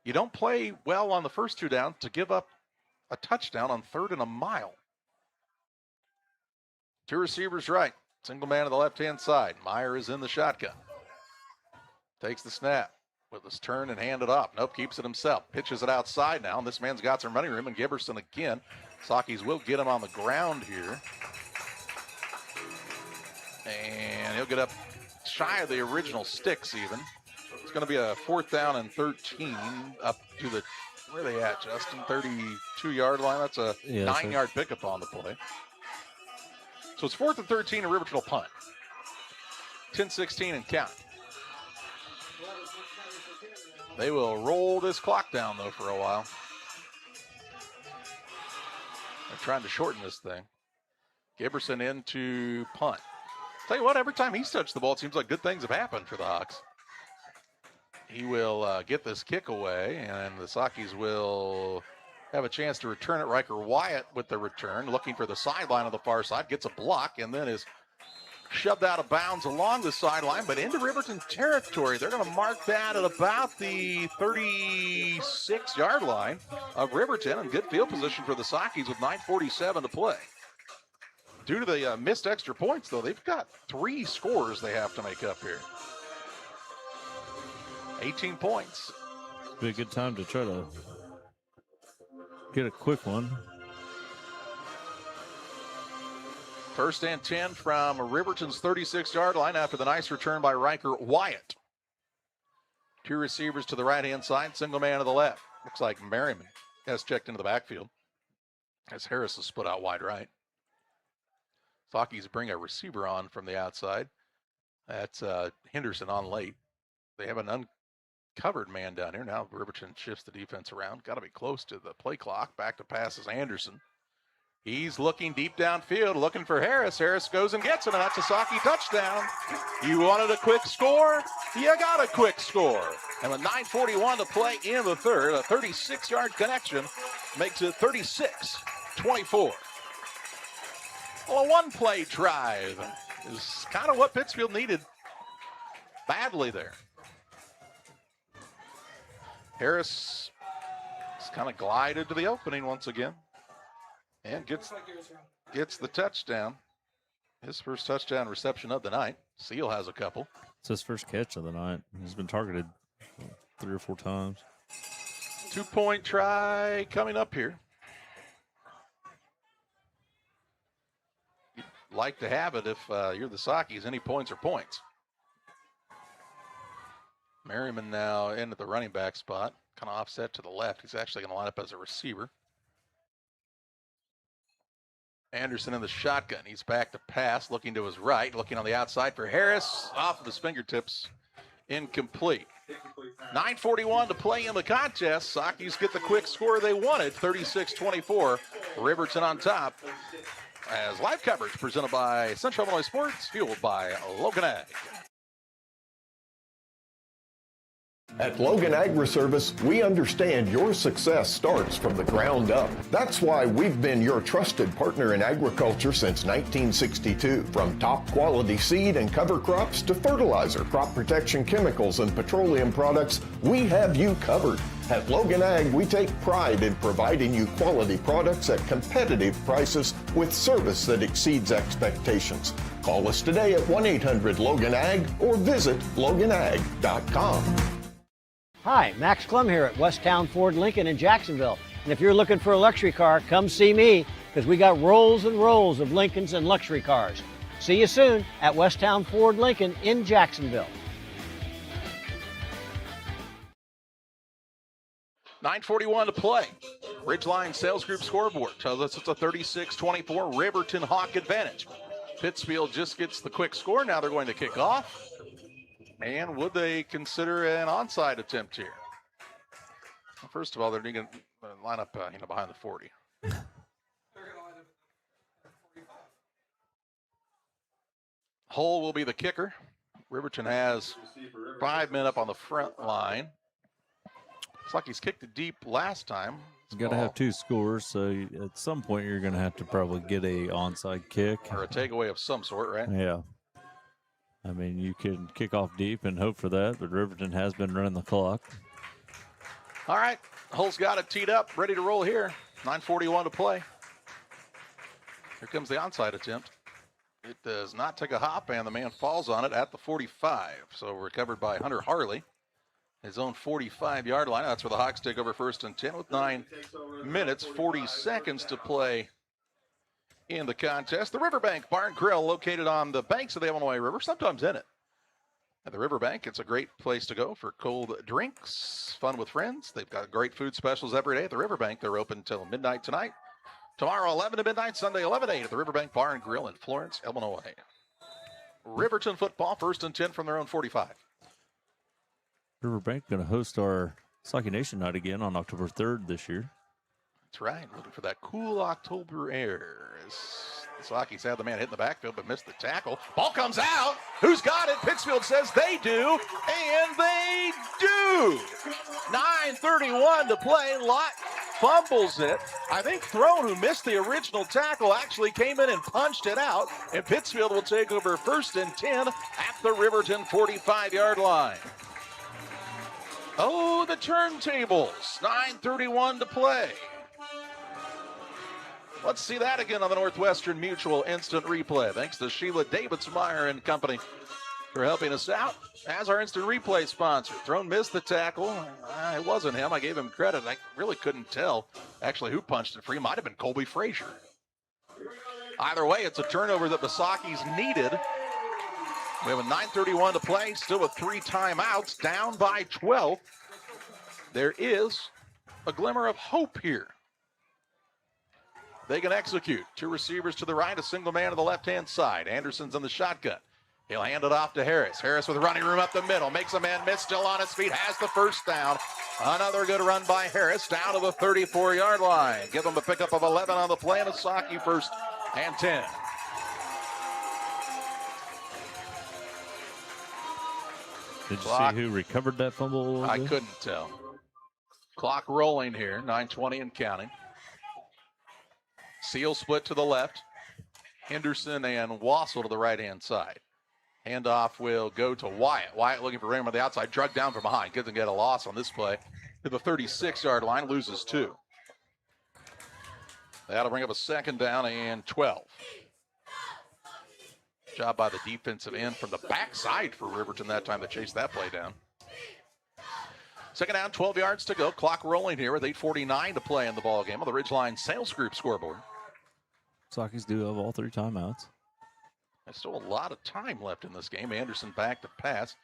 You don't play well on the first 2 downs to give up a touchdown on 3rd and a mile. 2 receivers right. Single man to the left-hand side. Meyer is in the shotgun. Takes the snap. With his turn and hand it off. Nope, keeps it himself. Pitches it outside now, and this man's got some running room, and Giberson again. Sakis will get him on the ground here. And he'll get up shy of the original sticks even. It's going to be a 4th down and 13 up to the, where are they at, Justin? 32-yard line. That's a 9-yard pickup on the play. So it's 4th and 13, and Riverton will punt. 10:16 and count. They will roll this clock down, though, for a while. They're trying to shorten this thing. Giberson into punt. Tell you what, every time he's touched the ball, it seems like good things have happened for the Hawks. He will get this kick away, and the Sakis will have a chance to return it. Riker Wyatt with the return, looking for the sideline on the far side, gets a block, and then is shoved out of bounds along the sideline, but into Riverton territory. They're going to mark that at about the 36-yard line of Riverton, and good field position for the Sakis with 9:47 to play. Due to the missed extra points, though, they've got 3 scores they have to make up here. 18 points. It'd be a good time to try to get a quick one. 1st and 10 from Riverton's 36-yard line after the nice return by Riker Wyatt. 2 receivers to the right-hand side, single man to the left. Looks like Merriman has checked into the backfield as Harris is split out wide right. Sockies bring a receiver on from the outside. That's Henderson on late. They have an uncovered man down here. Now Riverton shifts the defense around. Got to be close to the play clock. Back to passes Anderson. He's looking deep downfield, looking for Harris. Harris goes and gets it, and that's a Socky touchdown. You wanted a quick score? You got a quick score. And with 9:41 to play in the third, a 36-yard connection makes it 36-24. Well, a one-play drive is kind of what Pittsfield needed badly there. Harris has kind of glided to the opening once again. And gets the touchdown. His first touchdown reception of the night. Seal has a couple. It's his first catch of the night. He's been targeted 3 or 4 times. 2-point try coming up here. You'd like to have it if you're the Sockies. Any points are points. Merriman now in at the running back spot. Kind of offset to the left. He's actually going to line up as a receiver. Anderson in the shotgun. He's back to pass, looking to his right, looking on the outside for Harris. Off of his fingertips, incomplete. 9:41 to play in the contest. Sockies get the quick score they wanted, 36-24. Riverton on top. As live coverage presented by Central Illinois Sports, fueled by Logan Ag. At Logan Agri-Service, we understand your success starts from the ground up. That's why we've been your trusted partner in agriculture since 1962. From top quality seed and cover crops to fertilizer, crop protection chemicals, and petroleum products, we have you covered. At Logan Ag, we take pride in providing you quality products at competitive prices with service that exceeds expectations. Call us today at 1-800-LOGAN-AG or visit loganag.com. Hi, Max Klum here at Westtown Ford Lincoln in Jacksonville. And if you're looking for a luxury car, come see me because we got rolls and rolls of Lincolns and luxury cars. See you soon at Westtown Ford Lincoln in Jacksonville. 9:41 to play. Ridgeline Sales Group scoreboard tells us it's a 36-24 Riverton Hawk advantage. Pittsfield just gets the quick score. Now they're going to kick off. And would they consider an onside attempt here? Well, first of all, they're going to line up behind the 40. Hull will be the kicker. Riverton has 5 men up on the front line. It's like he's kicked it deep last time. You got to have 2 scores, so at some point you're going to have to probably get a onside kick. Or a takeaway of some sort, right? Yeah. I mean, you can kick off deep and hope for that, but Riverton has been running the clock. All right, Hull's got it teed up, ready to roll here. 9:41 to play. Here comes the onside attempt. It does not take a hop, and the man falls on it at the 45. So recovered by Hunter Harley. His own 45-yard line. That's where the Hawks take over 1st and 10 with 9 minutes, 40 seconds to play in the contest. The Riverbank Bar and Grill, located on the banks of the Illinois River, sometimes in it. At the Riverbank, it's a great place to go for cold drinks, fun with friends. They've got great food specials every day at the Riverbank. They're open until midnight tonight. Tomorrow, 11 to midnight, Sunday, 11 to 8 at the Riverbank Bar and Grill in Florence, Illinois. Riverton football, 1st and 10 from their own 45. Riverbank going to host our Socky Nation night again on October 3rd this year. That's right. Looking for that cool October air. The Sockies had the man hit in the backfield but missed the tackle. Ball comes out. Who's got it? Pittsfield says they do, and they do. 9:31 to play. Lott fumbles it. I think Throne, who missed the original tackle, actually came in and punched it out, and Pittsfield will take over 1st and 10 at the Riverton 45-yard line. Oh, the turntables. 9:31 to play. Let's see that again on the Northwestern Mutual Instant Replay. Thanks to Sheila Davidsmeyer and company for helping us out as our Instant Replay sponsor. Throne missed the tackle. It wasn't him. I gave him credit. I really couldn't tell actually who punched it free. It might have been Colby Frazier. Either way, it's a turnover that the Sockies needed. We have a 9:31 to play, still with 3 timeouts, down by 12. There is a glimmer of hope here. They can execute. Two receivers to the right, a single man to the left-hand side. Anderson's in the shotgun. He'll hand it off to Harris. Harris with running room up the middle. Makes a man miss, still on his feet. Has the first down. Another good run by Harris down to the 34-yard line. Give him a pickup of 11 on the play, and a Saki first and 10. Did you see who recovered that fumble? I couldn't tell. Clock rolling here, 9:20 and counting. Seal split to the left. Henderson and Wassel to the right-hand side. Handoff will go to Wyatt. Wyatt looking for room on the outside. Drug down from behind. Doesn't get a loss on this play. To the 36-yard line. Loses 2. That'll bring up a second down and 12. Job by the defensive end from the backside for Riverton that time to chase that play down. Second down, 12 yards to go. Clock rolling here with 8:49 to play in the ball game on the Ridgeline Sales Group scoreboard. Sockies do have all 3 timeouts. There's still a lot of time left in this game. Anderson back to pass.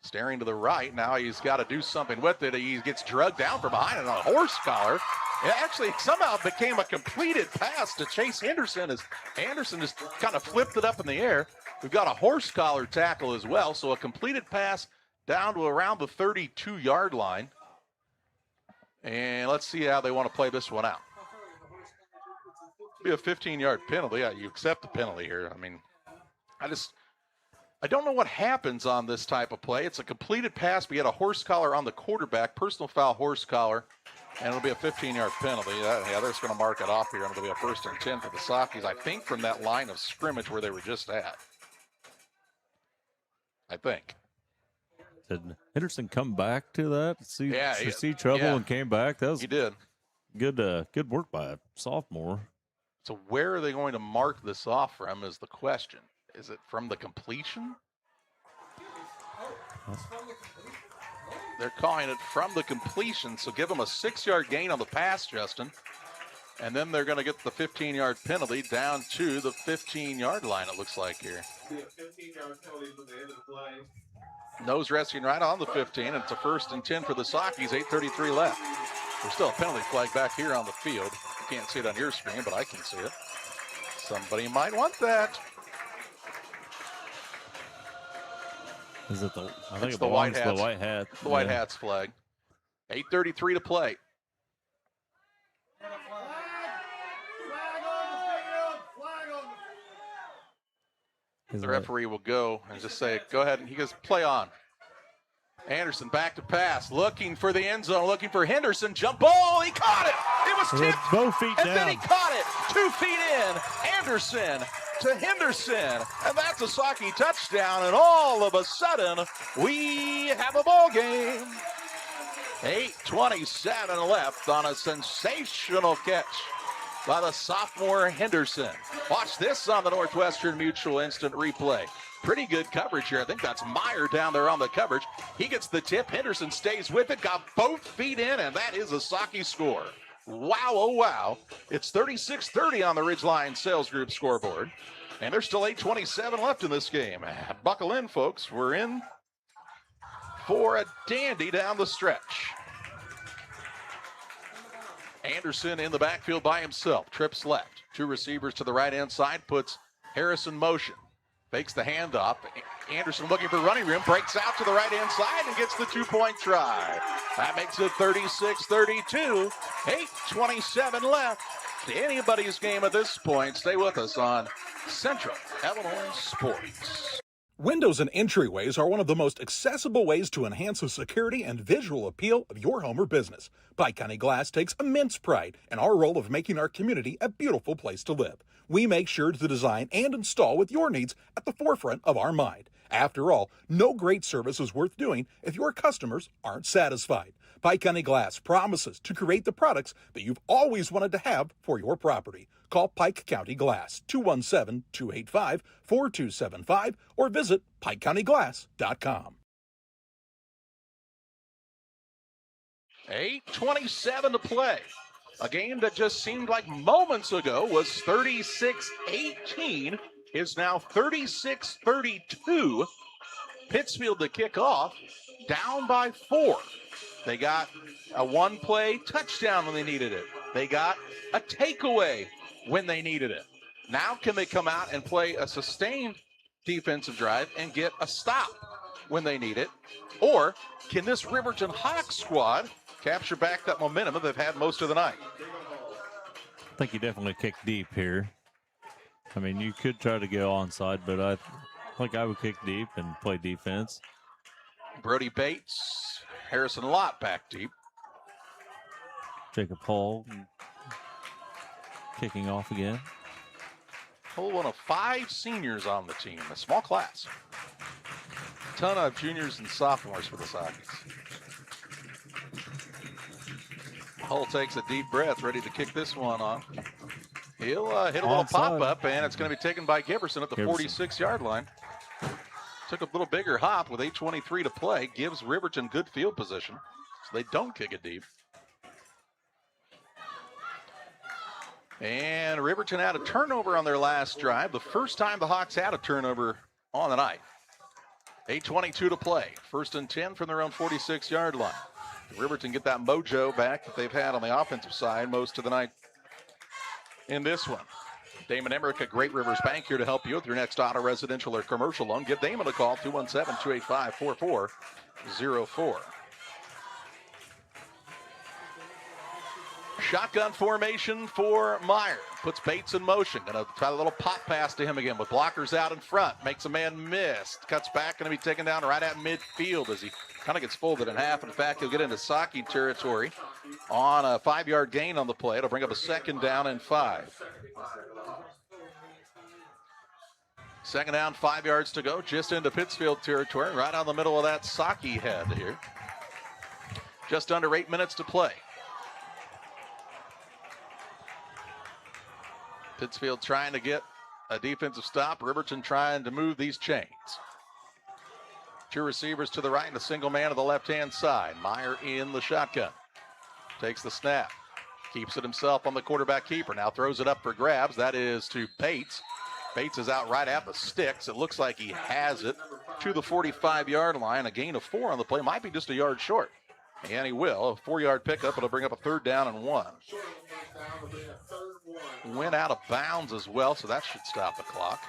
Staring to the right. Now he's got to do something with it. He gets drugged down from behind and on a horse collar. It actually somehow became a completed pass to Chase Henderson as Anderson just kind of flipped it up in the air. We've got a horse collar tackle as well. So a completed pass down to around the 32-yard line. And let's see how they want to play this one out. Be a 15-yard penalty. Yeah, you accept the penalty here. I mean, I don't know what happens on this type of play. It's a completed pass. We had a horse collar on the quarterback, personal foul horse collar, and it'll be a 15-yard penalty. Yeah, they're just going to mark it off here, and it'll be a 1st and 10 for the Sockies, I think, from that line of scrimmage where they were just at. I think. Did Henderson come back to that? See trouble yeah. and came back? That was he did. Good work by a sophomore. So where are they going to mark this off from is the question. Is it from the completion? They're calling it from the completion, so give them a 6-yard gain on the pass, Justin. And then they're going to get the 15-yard penalty down to the 15-yard line, it looks like here. 15-yard penalty from the end of the play. Nose resting right on the 15, and it's a 1st and 10 for the Sockies, 8:33 left. There's still a penalty flag back here on the field. You can't see it on your screen, but I can see it. Somebody might want that. Is it the? I think it's it the white hats. The white hat. The white hats flag. 8:33 to play. The referee will go and just say, go ahead. And he goes, play on. Anderson back to pass, looking for the end zone, looking for Henderson. Jump ball. He caught it. It was tipped. Both feet and down. Then he caught it. 2 feet in. Anderson to Henderson. And that's a Saki touchdown. And all of a sudden, we have a ball game. 8:27 left on a sensational catch by the sophomore Henderson. Watch this on the Northwestern Mutual Instant Replay. Pretty good coverage here. I think that's Meyer down there on the coverage. He gets the tip. Henderson stays with it, got both feet in, and that is a Saki score. Wow, oh wow. It's 36-30 on the Ridgeline Sales Group scoreboard. And there's still 8:27 left in this game. Buckle in, folks. We're in for a dandy down the stretch. Anderson in the backfield by himself. Trips left. 2 receivers to the right-hand side. Puts Harris in motion. Fakes the handoff. Anderson looking for running room. Breaks out to the right-hand side and gets the 2-point try. That makes it 36-32. 8:27 left. Anybody's game at this point. Stay with us on Central Illinois Sports. Windows and entryways are one of the most accessible ways to enhance the security and visual appeal of your home or business. Pike County Glass takes immense pride in our role of making our community a beautiful place to live. We make sure to design and install with your needs at the forefront of our mind. After all, no great service is worth doing if your customers aren't satisfied. Pike County Glass promises to create the products that you've always wanted to have for your property. Call Pike County Glass, 217-285-4275, or visit PikeCountyGlass.com. 8:27 to play. A game that just seemed like moments ago was 36-18 is now 36-32. Pittsfield to kick off, down by 4. They got a 1-play touchdown when they needed it. They got a takeaway when they needed it. Now can they come out and play a sustained defensive drive and get a stop when they need it? Or can this Riverton Hawks squad capture back that momentum that they've had most of the night? I think you definitely kick deep here. I mean, you could try to go onside, but I think I would kick deep and play defense. Brody Bates, Harrison Lott back deep. Jacob Hall kicking off again. Whole one of 5 seniors on the team, a small class. Ton of juniors and sophomores for the Sockets. Hull takes a deep breath, ready to kick this one off. He'll hit a little pop-up, and it's going to be taken by Giverson at the 46-yard line. Took a little bigger hop with 8:23 to play. Gives Riverton good field position, so they don't kick it deep. And Riverton had a turnover on their last drive. The first time the Hawks had a turnover on the night. 8:22 to play. 1st and 10 from their own 46-yard line. Riverton get that mojo back that they've had on the offensive side most of the night in this one. Damon Emmerich at Great Rivers Bank here to help you with your next auto, residential, or commercial loan. Give Damon a call, 217-285-4404. Shotgun formation for Meyer. Puts Bates in motion. Gonna try a little pop pass to him again with blockers out in front. Makes a man miss. Cuts back, gonna be taken down right at midfield as he kind of gets folded in half. In fact, he'll get into Saki territory on a 5-yard gain on the play. It'll bring up a 2nd down and 5. 2nd down, 5 yards to go. Just into Pittsfield territory, right on the middle of that Saki head here. Just under 8 minutes to play. Pittsfield trying to get a defensive stop. Riverton trying to move these chains. 2 receivers to the right and a single man to the left-hand side. Meyer in the shotgun. Takes the snap. Keeps it himself on the quarterback keeper. Now throws it up for grabs. That is to Bates. Bates is out right at the sticks. It looks like he has it to the 45-yard line. A gain of 4 on the play. Might be just a yard short. And he will. A 4-yard pickup. It'll bring up a 3rd down and 1. Went out of bounds as well, so that should stop the clock.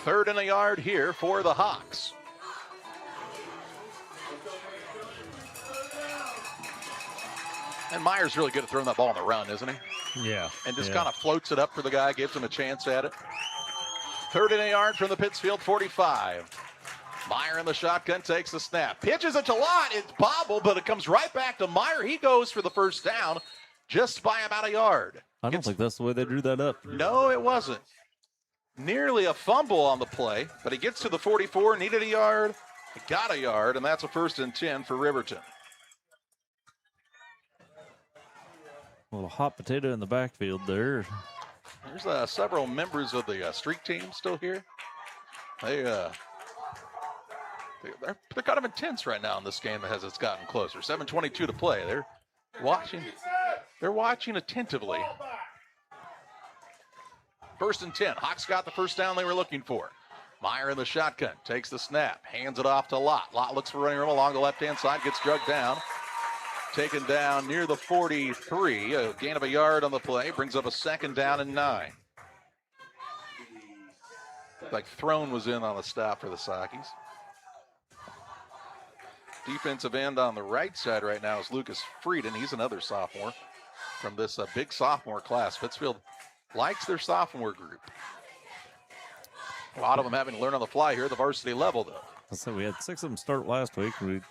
3rd and a yard here for the Hawks. And Meyer's really good at throwing that ball on the run, isn't he? Yeah. And just kind of floats it up for the guy, gives him a chance at it. 3rd and a yard from the Pittsfield 45. Meyer in the shotgun takes the snap. Pitches it to Lott. It's bobbled, but it comes right back to Meyer. He goes for the 1st down just by about a yard. I don't think that's the way they drew that up. No, it wasn't. Nearly a fumble on the play, but he gets to the 44, needed a yard, got a yard, and that's a 1st and 10 for Riverton. A little hot potato in the backfield there. There's several members of the streak team still here. They're kind of intense right now in this game as it's gotten closer. 7:22 to play. They're watching attentively. 1st and 10. Hawks got the 1st down they were looking for. Meyer in the shotgun. Takes the snap. Hands it off to Lott. Lott looks for running room along the left-hand side. Gets drugged down. Taken down near the 43. A gain of a yard on the play. Brings up a 2nd down and 9. Like Throne was in on the stop for the Sockies. Defensive end on the right side right now is Lucas Frieden. He's another sophomore from this big sophomore class. Pittsfield likes their sophomore group. A lot of them having to learn on the fly here at the varsity level, though. So we had 6 of them start last week. We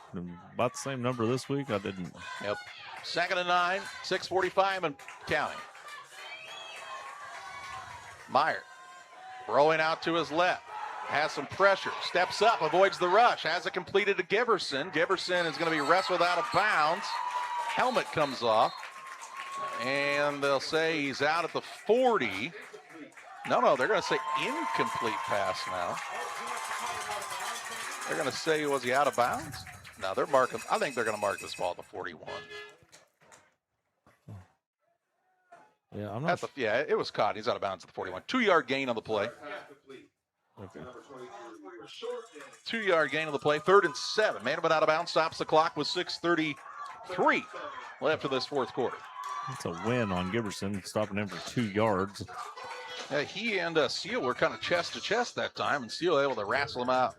about the same number this week. I didn't. Yep. 2nd and 9, 6:45 and counting. Meyer rolling out to his left. Has some pressure, steps up, avoids the rush, has it completed to Giverson. Giverson is going to be wrestled out of bounds. Helmet comes off, and they'll say he's out at the 40. No, they're going to say incomplete pass now. They're going to say, was he out of bounds? No, they're marking. I think they're going to mark this ball at the 41. Yeah, I'm not. Yeah, it was caught. He's out of bounds at the 41. 2-yard gain on the play. Okay. 2-yard gain on the play. 3rd and 7. Management out of bounds, stops the clock with 6:30 3 left of this fourth quarter. That's a win on Giberson, stopping him for 2 yards. He and Seal were kind of chest to chest that time, and Seal able to wrestle him out.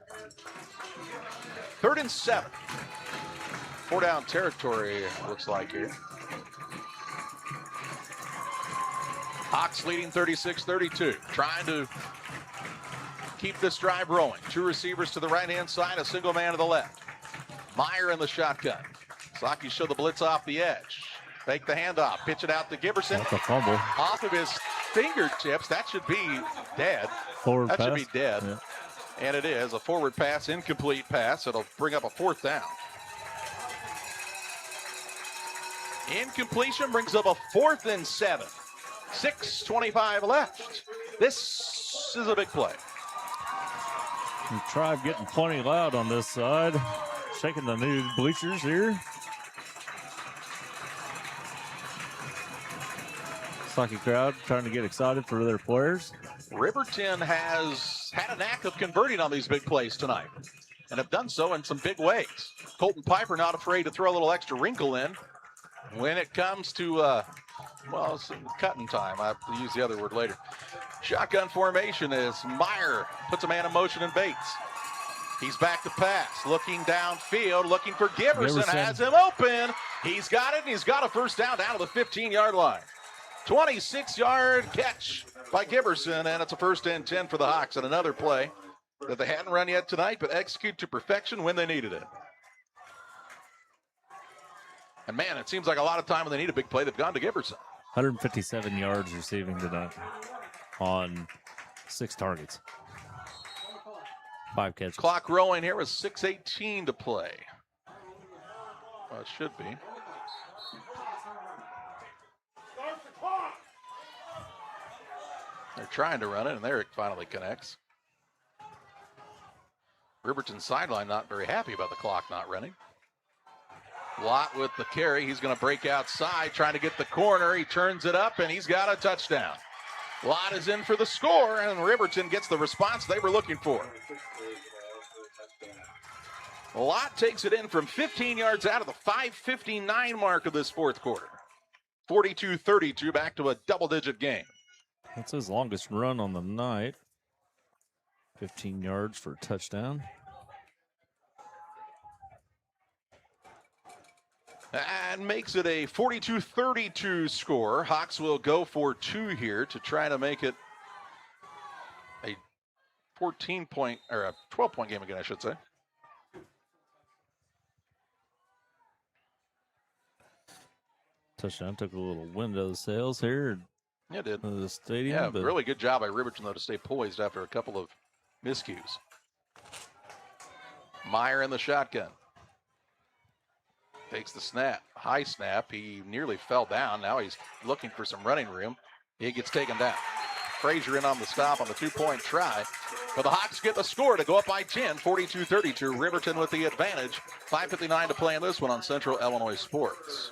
3rd and 7. 4-down territory, looks like here. Hawks leading 36-32, trying to keep this drive rolling. 2 receivers to the right-hand side, a single man to the left. Meyer in the shotgun. Saki show the blitz off the edge. Fake the handoff, pitch it out to Giberson. That's a fumble. Off of his fingertips, that should be dead. Forward that pass. should be dead. Yeah. And it is a forward pass, incomplete pass. It'll bring up a 4th down. Incompletion brings up a 4th and 7. 6:25 left. This is a big play. The Tribe getting plenty loud on this side. Shaking the new bleachers here. Saki crowd trying to get excited for their players. Riverton has had a knack of converting on these big plays tonight and have done so in some big ways. Colton Piper not afraid to throw a little extra wrinkle in when it comes to, some cutting time. I have to use the other word later. Shotgun formation as Meyer puts a man in motion and Bates. He's back to pass, looking downfield, looking for Giberson. Has him open. He's got it, and he's got a first down to the 15-yard line. 26-yard catch by Giberson, and it's a 1st and 10 for the Hawks, and another play that they hadn't run yet tonight, but execute to perfection when they needed it. And, man, it seems like a lot of time when they need a big play, they've gone to Giberson. 157 yards receiving tonight on 6 targets. 5 catches. Clock rolling here with 6:18 to play. Well, it should be. They're trying to run it, and there it finally connects. Riverton sideline not very happy about the clock not running. Lott with the carry. He's going to break outside, trying to get the corner. He turns it up, and he's got a touchdown. Lott is in for the score, and Riverton gets the response they were looking for. Lott takes it in from 15 yards out of the 5:59 mark of this fourth quarter. 42-32, back to a double-digit game. That's his longest run on the night. 15 yards for a touchdown. And makes it a 42-32 score. Hawks will go for 2 here to try to make it a 14-point, or a 12-point game again, I should say. Touchdown took a little wind out of the sails here. Yeah, it did. The stadium. Yeah, but really good job by Riverton, though, to stay poised after a couple of miscues. Meyer in the shotgun. Takes the snap. High snap. He nearly fell down. Now he's looking for some running room. He gets taken down. Frazier in on the stop on the 2-point try. But the Hawks get the score to go up by 10, 42-32. Riverton with the advantage. 5:59 to play in this one on Central Illinois Sports.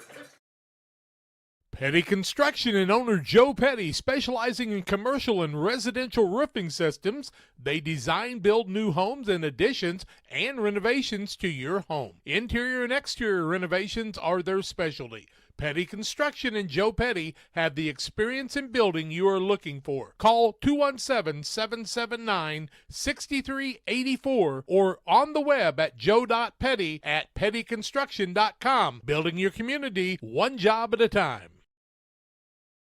Petty Construction and owner Joe Petty, specializing in commercial and residential roofing systems. They design, build new homes and additions and renovations to your home. Interior and exterior renovations are their specialty. Petty Construction and Joe Petty have the experience in building you are looking for. Call 217-779-6384 or on the web at joe.petty@pettyconstruction.com. Building your community one job at a time.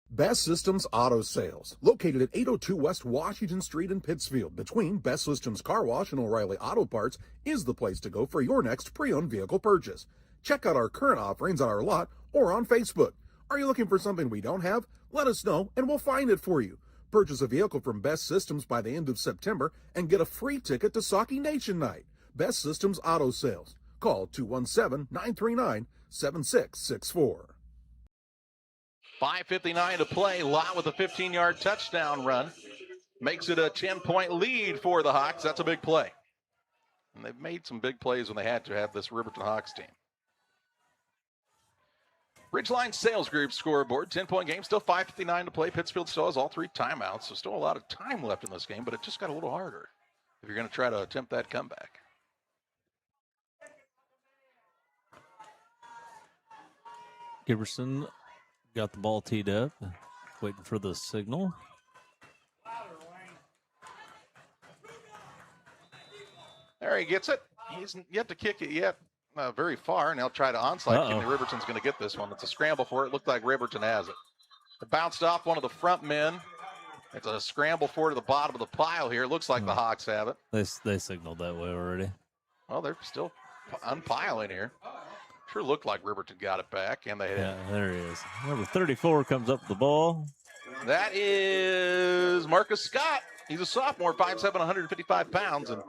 Best Systems Auto Sales, located at 802 West Washington Street in Pittsfield, between Best Systems Car Wash and O'Reilly Auto Parts, is the place to go for your next pre-owned vehicle purchase. Check out our current offerings on our lot or on Facebook. Are you looking for something we don't have? Let us know and we'll find it for you. Purchase a vehicle from Best Systems by the end of September and get a free ticket to Saukey Nation Night. Best Systems Auto Sales. Call 217-939-7664. 5:59 to play. Lott with a 15-yard touchdown run. Makes it a 10-point lead for the Hawks. That's a big play. And they've made some big plays when they had to have this Riverton Hawks team. Ridgeline Sales Group scoreboard. 10-point game. Still 5:59 to play. Pittsfield still has all 3 timeouts, so still a lot of time left in this game, but it just got a little harder if you're going to try to attempt that comeback. Giberson got the ball teed up, waiting for the signal. There he gets it. He's yet to kick it yet very far, and he'll try to onside kick. Riverton's going to get this one. It's a scramble for it. Looked like Riverton has it. It bounced off one of the front men. It's a scramble for it to the bottom of the pile here. Looks like the Hawks have it. They signaled that way already. Well, they're still unpiling here. Sure looked like Riverton got it back, and they hit it. Yeah, there he is. Number 34 comes up with the ball. That is Marcus Scott. He's a sophomore, 5'7", 155 pounds, and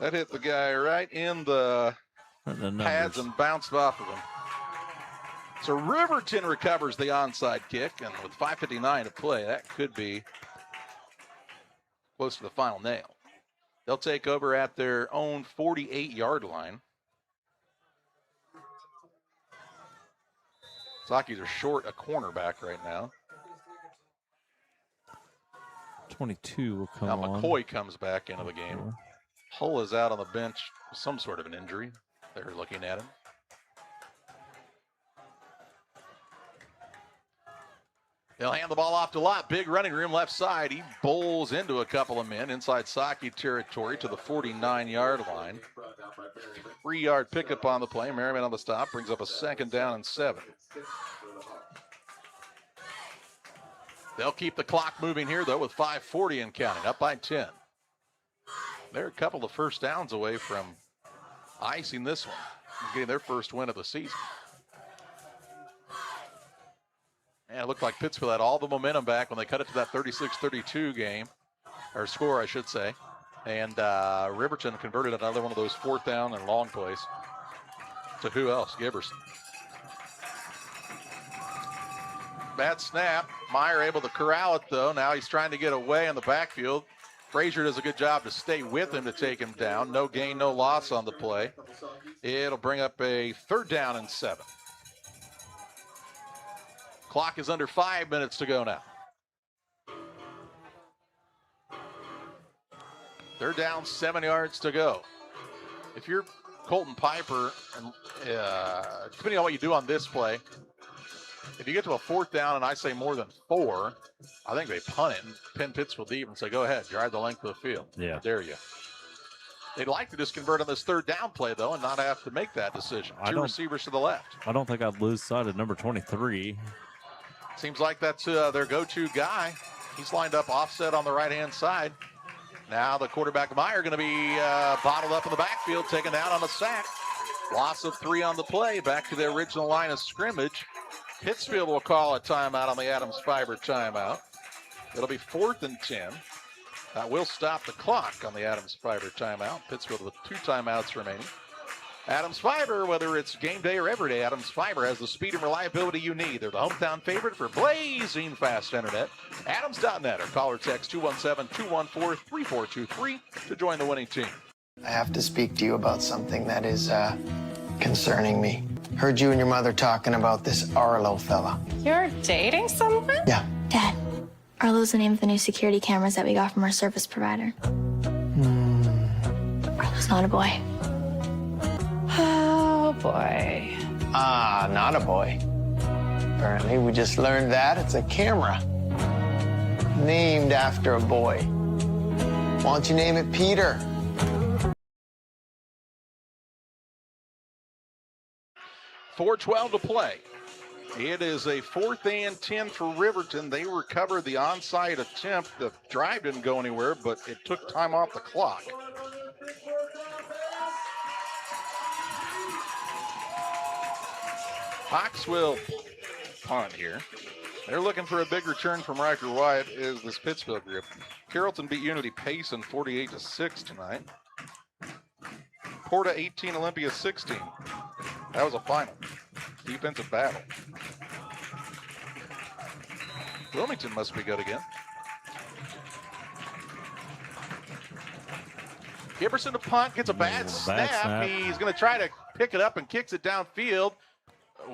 that hit the guy right in the pads and bounced off of him. So Riverton recovers the onside kick, and with 5:59 to play, that could be close to the final nail. They'll take over at their own 48-yard line. Sockies are short a cornerback right now. 22 will come now on. McCoy comes back into the game. Hull is out on the bench with some sort of an injury. They're looking at him. They'll hand the ball off to Lott. Big running room left side. He bowls into a couple of men inside Socky territory to the 49-yard line. 3-yard pickup on the play. Merriman on the stop brings up a 2nd down and 7. They'll keep the clock moving here, though, with 5:40 and counting, up by 10. They're a couple of first downs away from icing this one, getting their first win of the season. And it looked like Pittsfield had all the momentum back when they cut it to that 36-32 game, or score, I should say. And Riverton converted another one of those 4th down and long plays. To who else? Giberson. Bad snap. Meyer able to corral it, though. Now he's trying to get away in the backfield. Frazier does a good job to stay with him to take him down. No gain, no loss on the play. It'll bring up a 3rd down and 7. Clock is under 5 minutes to go now. 3rd down, 7 yards to go. If you're Colton Piper, and depending on what you do on this play, if you get to a 4th down and I say more than 4, I think they punt it and pin Pittsfield deep and say, go ahead, drive the length of the field. Yeah. Dare you. They'd like to just convert on this 3rd down play, though, and not have to make that decision. 2 receivers to the left. I don't think I'd lose sight of number 23. Seems like that's their go-to guy. He's lined up offset on the right-hand side. Now the quarterback Meyer going to be bottled up in the backfield, taken down on a sack. Loss of 3 on the play, back to the original line of scrimmage. Pittsfield will call a timeout on the Adams Fiber timeout. It'll be 4th and 10. That will stop the clock on the Adams Fiber timeout. Pittsfield with 2 timeouts remaining. Adams Fiber, whether it's game day or every day, Adams Fiber has the speed and reliability you need. They're the hometown favorite for blazing fast internet. Adams.net or call or text 217-214-3423 to join the winning team. I have to speak to you about something that is concerning me. Heard you and your mother talking about this Arlo fella. You're dating someone? Yeah. Dad, Arlo's the name of the new security cameras that we got from our service provider. Arlo's not a boy. Oh, boy. Ah, not a boy. Apparently, we just learned that it's a camera named after a boy. Why don't you name it Peter? .412 to play. It is a 4th and 10 for Riverton. They recovered the onside attempt. The drive didn't go anywhere, but it took time off the clock. Hawks will punt here. They're looking for a big return from Riker Wyatt is this Pittsfield group. Carrollton beat Unity Payson 48-6 tonight. Porta 18, Olympia 16. That was a final. Defensive battle. Wilmington must be good again. Giberson to punt, gets a bad snap. He's going to try to pick it up and kicks it downfield.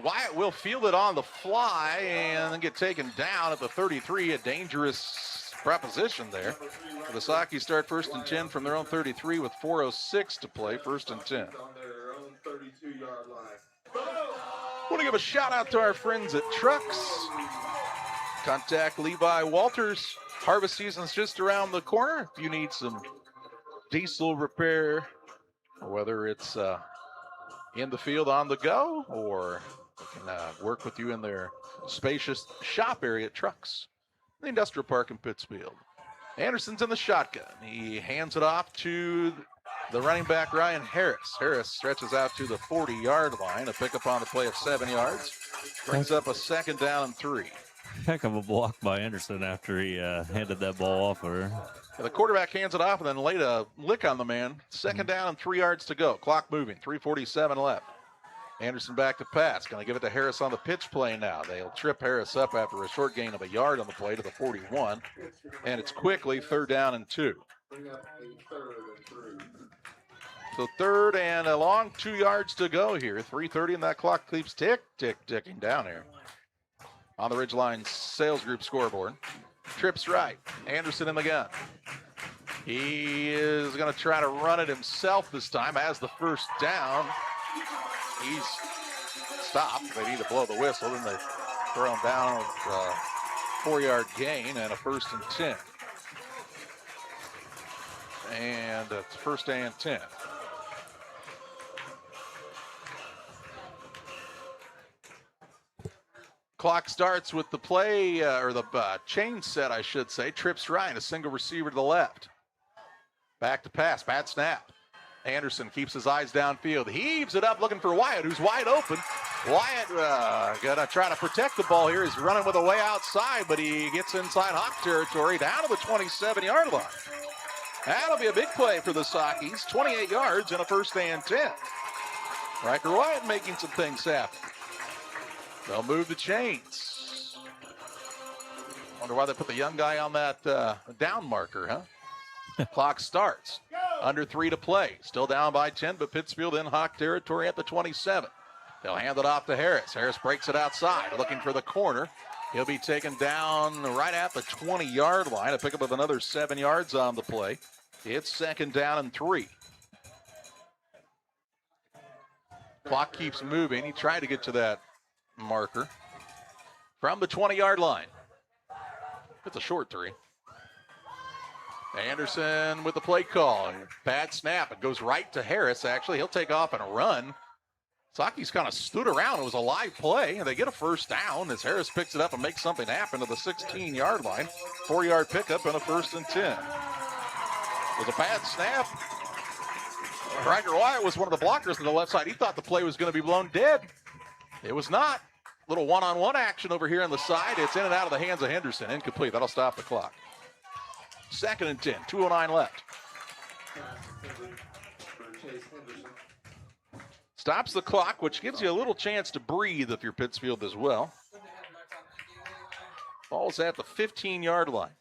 Wyatt will field it on the fly and then get taken down at the 33. A dangerous proposition there. The Sockies start 1st and 10 from their own 33 with 4:06 to play. 1st and 10. want to give a shout out to our friends at Trucks. Contact Levi Walters. Harvest season's just around the corner. If you need some diesel repair, or whether it's in the field on the go, or they can work with you in their spacious shop area at Trucks, the industrial park in Pittsfield. Anderson's in the shotgun. He hands it off to the running back, Ryan Harris. Harris stretches out to the 40-yard line, a pickup on the play of 7 yards. Brings up a second down and 3. Heck of a block by Anderson after he handed that ball off her. The quarterback hands it off and then laid a lick on the man. Second down and 3 yards to go. Clock moving, 3:47 left. Anderson back to pass. Going to give it to Harris on the pitch play now. They'll trip Harris up after a short gain of a yard on the play to the 41. And it's quickly 3rd down and 2. So 3rd and a long 2 yards to go here. 3:30 and that clock keeps ticking down here. On the Ridgeline Sales Group scoreboard. Trips right. Anderson in the gun. He is going to try to run it himself this time. Has the first down. He's stopped. They need to blow the whistle. Then they throw him down with a 4-yard gain and a 1st and 10. And it's 1st and 10. Clock starts with the play, or the chain set, I should say. Trips Ryan, a single receiver to the left. Back to pass, bad snap. Anderson keeps his eyes downfield, heaves it up looking for Wyatt, who's wide open. Wyatt gonna try to protect the ball here. He's running with a way outside, but he gets inside Hawk territory down to the 27-yard line. That'll be a big play for the Sockies. 28 yards and a 1st and 10. Riker Wyatt making some things happen. They'll move the chains. Wonder why they put the young guy on that down marker, huh? Clock starts. Under 3 to play. Still down by 10, but Pittsfield in Hawk territory at the 27. They'll hand it off to Harris. Harris breaks it outside, looking for the corner. He'll be taken down right at the 20-yard line. A pickup of another 7 yards on the play. It's 2nd down and 3. Clock keeps moving. He tried to get to that marker from the 20-yard line. It's a short 3. Anderson with the play call. Bad snap. It goes right to Harris, actually. He'll take off and run. Sockies kind of stood around. It was a live play, and they get a 1st down as Harris picks it up and makes something happen to the 16-yard line. 4-yard pickup and a 1st and 10. It was a bad snap. Riker Wyatt was one of the blockers on the left side. He thought the play was going to be blown dead. It was not. Little one-on-one action over here on the side. It's in and out of the hands of Henderson. Incomplete. That'll stop the clock. 2nd and 10. 2:09 left. Stops the clock, which gives you a little chance to breathe if you're Pittsfield as well. Ball's at the 15-yard line.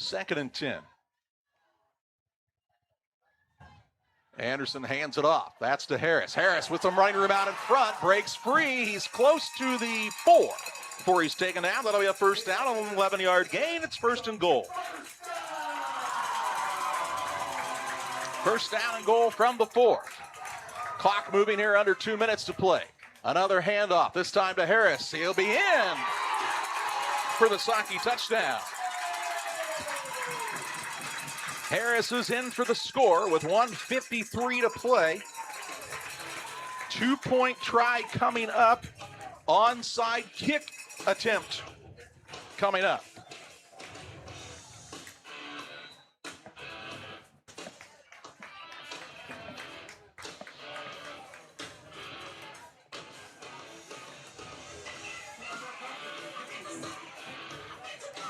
2nd and 10. Anderson hands it off. That's to Harris. Harris with some running room out in front. Breaks free. He's close to the 4 before he's taken down. That'll be a 1st down on an 11-yard gain. It's 1st and goal. 1st down and goal from the 4. Clock moving here, under 2 minutes to play. Another handoff, this time to Harris. He'll be in for the Socky touchdown. Harris is in for the score with 1:53 to play. 2-point try coming up. Onside kick attempt coming up.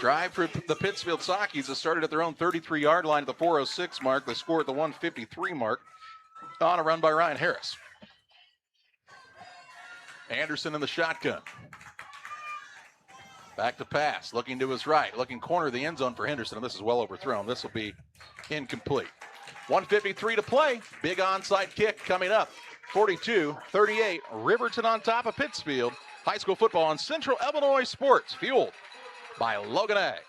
Drive for the Pittsfield Sockies has started at their own 33-yard line at the 4:06 mark. They score at the 1:53 mark on a run by Ryan Harris. Anderson in the shotgun. Back to pass, looking to his right, looking corner of the end zone for Henderson, and this is well overthrown. This will be incomplete. 1:53 to play. Big onside kick coming up. 42-38, Riverton on top of Pittsfield. High school football on Central Illinois Sports, fueled by Logan Ag.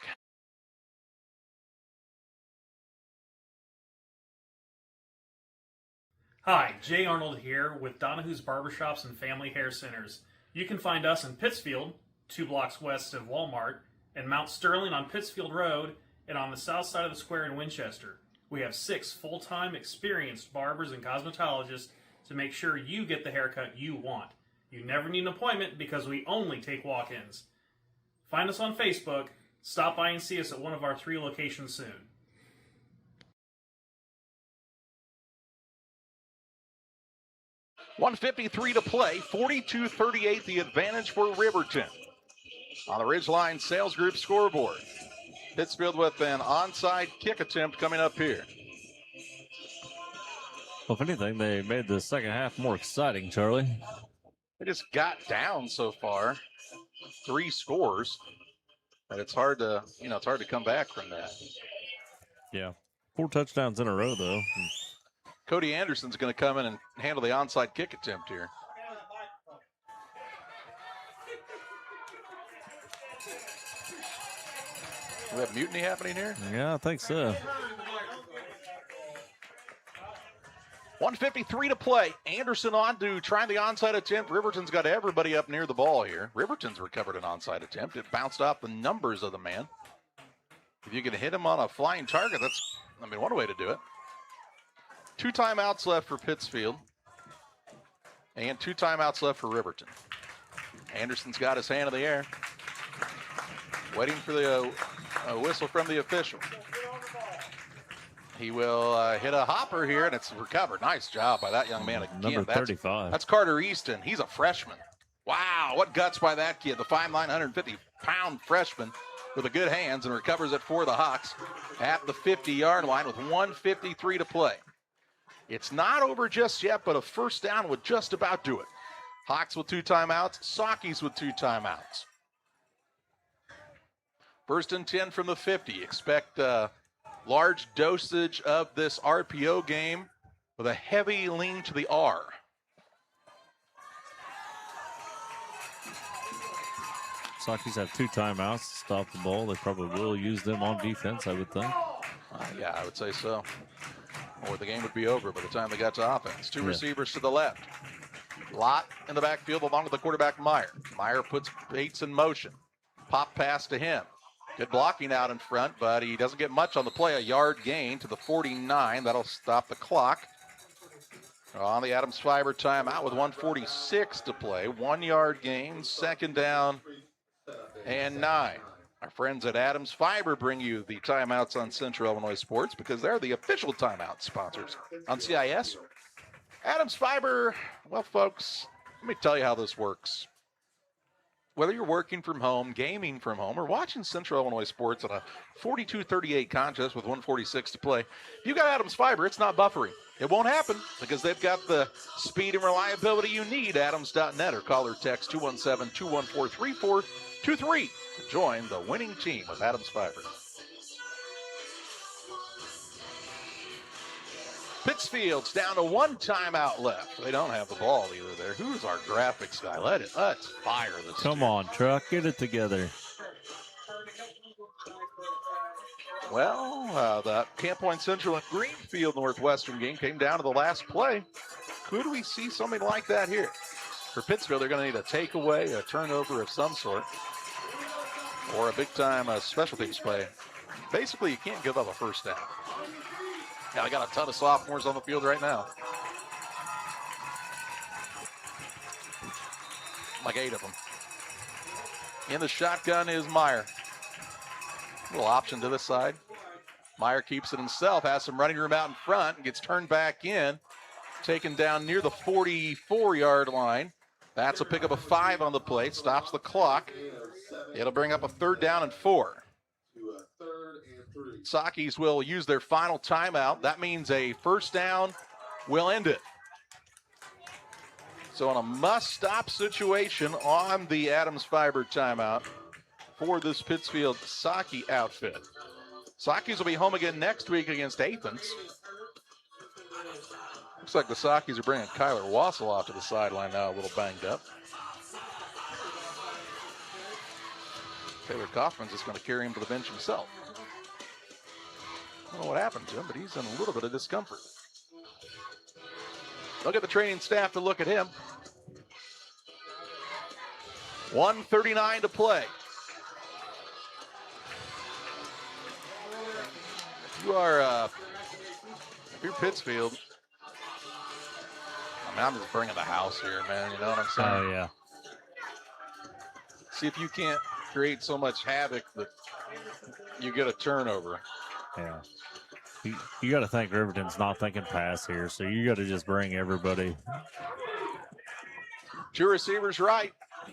Hi, Jay Arnold here with Donahue's Barbershops and Family Hair Centers. You can find us in Pittsfield, 2 blocks west of Walmart, and Mount Sterling on Pittsfield Road, and on the south side of the square in Winchester. We have 6 full-time experienced barbers and cosmetologists to make sure you get the haircut you want. You never need an appointment because we only take walk-ins. Find us on Facebook. Stop by and see us at one of our 3 locations soon. .153 to play, 42-38 the advantage for Riverton. On the Ridgeline Sales Group scoreboard, Pittsfield with an onside kick attempt coming up here. Well, if anything, they made the second half more exciting, Charlie. They just got down so far, 3 scores, but it's hard to, it's hard to come back from that. Yeah, 4 touchdowns in a row, though. Cody Anderson's going to come in and handle the onside kick attempt here. We have mutiny happening here? Yeah, I think so. 1:53 to play. Anderson on to try the onside attempt. Riverton's got everybody up near the ball here. Riverton's recovered an onside attempt. It bounced off the numbers of the man. If you can hit him on a flying target, that's, one way to do it. 2 timeouts left for Pittsfield. And 2 timeouts left for Riverton. Anderson's got his hand in the air. Waiting for the whistle from the official. He will hit a hopper here, and it's recovered. Nice job by that young man again. Number 35. That's Carter Easton. He's a freshman. Wow, what guts by that kid. The 5'9", 150-pound freshman with the good hands, and recovers it for the Hawks at the 50-yard line with 1:53 to play. It's not over just yet, but a first down would just about do it. Hawks with 2 timeouts. Saukeys with 2 timeouts. 1st and 10 from the 50. Expect large dosage of this RPO game with a heavy lean to the R. Saukeys have 2 timeouts to stop the ball. They probably will use them on defense, I would think. Yeah, I would say so. Or the game would be over by the time they got to offense. 2 receivers to the left. Lott in the backfield along with the quarterback, Meyer. Meyer puts Bates in motion. Pop pass to him. Good blocking out in front, but he doesn't get much on the play. A yard gain to the 49. That'll stop the clock. On the Adams Fiber timeout with 1:46 to play. 1 yard gain, 2nd down and 9. Our friends at Adams Fiber bring you the timeouts on Central Illinois Sports because they're the official timeout sponsors on CIS. Adams Fiber, well, folks, let me tell you how this works. Whether you're working from home, gaming from home, or watching Central Illinois Sports on a 42-38 contest with 1:46 to play, if you got Adams Fiber, it's not buffering. It won't happen because they've got the speed and reliability you need. Adams.net or call or text 217-214-3423 to join the winning team with Adams Fiber. Pittsfield's down to 1 timeout left. They don't have the ball either there. Who's our graphics guy? Let's fire this. Come on, Truck. Get it together. Well, the Camp Point Central and Greenfield Northwestern game came down to the last play. Could we see something like that here? For Pittsfield, they're going to need a takeaway, a turnover of some sort, or a big-time special teams play. Basically, you can't give up a first down. Yeah, I got a ton of sophomores on the field right now. Like 8 of them. In the shotgun is Meyer. Little option to this side. Meyer keeps it himself, has some running room out in front, and gets turned back in. Taken down near the 44-yard line. That's a pickup of 5 on the plate. Stops the clock. It'll bring up a 3rd down and 4. Saukeys will use their final timeout. That means a first down will end it. So in a must-stop situation on the Adams Fiber timeout for this Pittsfield Saukey outfit. Saukeys will be home again next week against Athens. Looks like the Saukeys are bringing Kyler Wassel off to the sideline now, a little banged up. Taylor Kaufman's just going to carry him to the bench himself. I don't know what happened to him, but he's in a little bit of discomfort. They'll get the training staff to look at him. 1:39 to play. If you're Pittsfield, I'm just bringing the house here, man. You know what I'm saying? Oh, yeah. See if you can't create so much havoc that you get a turnover. Yeah. You got to think Riverton's not thinking pass here, so you got to just bring everybody. Two receivers right.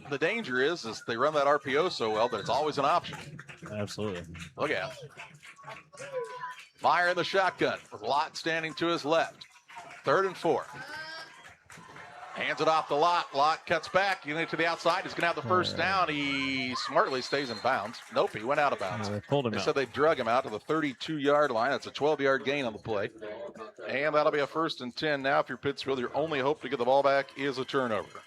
The danger is they run that RPO so well that it's always an option. Absolutely. Look at him. Meyer in the shotgun with Lott standing to his left. 3rd and 4. Hands it off to Lott. Lott cuts back. You know, to the outside. He's going to have the first down. He smartly stays in bounds. Nope, he went out of bounds. They pulled him out. Said they drug him out to the 32-yard line. That's a 12-yard gain on the play. And that'll be a 1st and 10 now. If you're Pittsfield, your only hope to get the ball back is a turnover.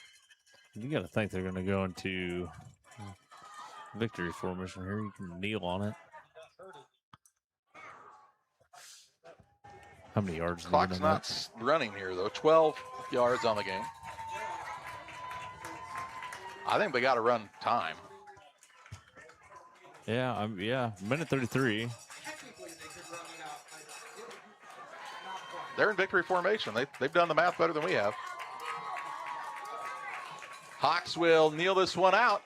You got to think they're going to go into victory formation here. You can kneel on it. How many yards? Clock's not running here, though. 12 yards on the game. I think they got to run time. Yeah, minute 33. They're in victory formation. They've done the math better than we have. Hawks will kneel this one out.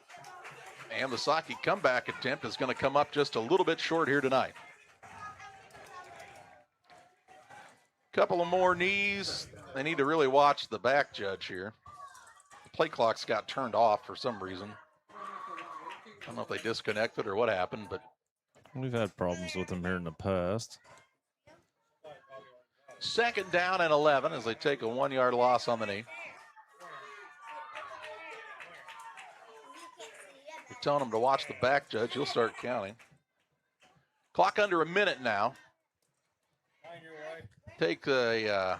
And the Saki comeback attempt is going to come up just a little bit short here tonight. Couple of more knees. They need to really watch the back judge here. The play clock's got turned off for some reason. I don't know if they disconnected or what happened, but we've had problems with them here in the past. 2nd down and 11 as they take a 1-yard loss on the knee. You're telling them to watch the back judge. You'll start counting. Clock under a minute now. Take a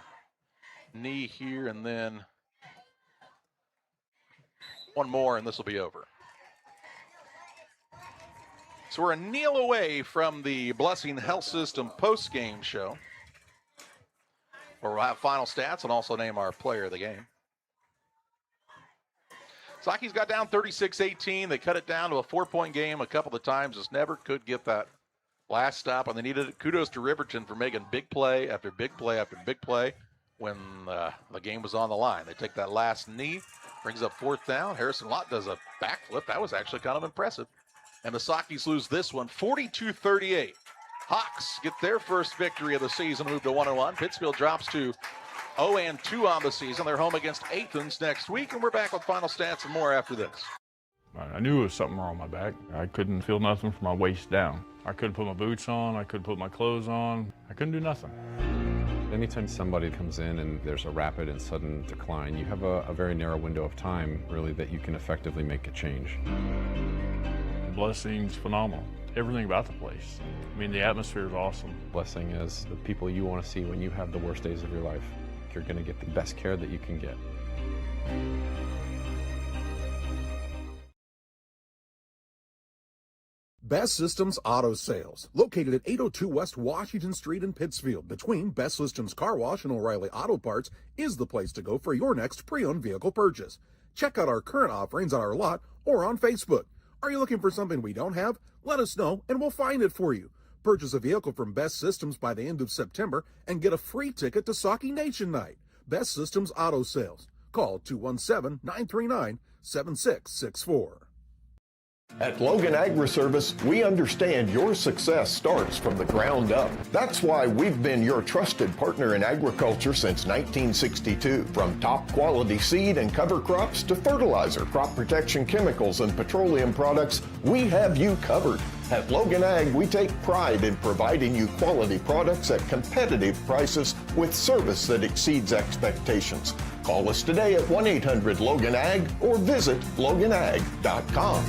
knee here and then one more and this will be over. So we're a kneel away from the Blessing Health System post-game show, where we'll have final stats and also name our player of the game. Saki's got down 36-18. They cut it down to a 4-point game a couple of times. Just never could get that last stop, and they needed it. Kudos to Riverton for making big play after big play after big play when the game was on the line. They take that last knee, brings up 4th down. Harrison Lott does a backflip. That was actually kind of impressive. And the Sakis lose this one, 42-38. Hawks get their first victory of the season, move to 1-1. Pittsfield drops to 0-2 on the season. They're home against Athens next week, and we're back with final stats and more after this. I knew there was something wrong with my back. I couldn't feel nothing from my waist down. I couldn't put my boots on. I couldn't put my clothes on. I couldn't do nothing. Anytime somebody comes in and there's a rapid and sudden decline, you have a very narrow window of time, really, that you can effectively make a change. Blessing's phenomenal. Everything about the place. I mean, the atmosphere is awesome. Blessing is the people you want to see when you have the worst days of your life. You're going to get the best care that you can get. Best Systems Auto Sales, located at 802 West Washington Street in Pittsfield, between Best Systems Car Wash and O'Reilly Auto Parts, is the place to go for your next pre-owned vehicle purchase. Check out our current offerings on our lot or on Facebook. Are you looking for something we don't have? Let us know and we'll find it for you. Purchase a vehicle from Best Systems by the end of September and get a free ticket to Sauk Nation Night. Best Systems Auto Sales. Call 217-939-7664. At Logan Agri-Service, we understand your success starts from the ground up. That's why we've been your trusted partner in agriculture since 1962. From top quality seed and cover crops to fertilizer, crop protection chemicals, and petroleum products, we have you covered. At Logan Ag, we take pride in providing you quality products at competitive prices with service that exceeds expectations. Call us today at 1-800-LOGAN-AG or visit loganag.com.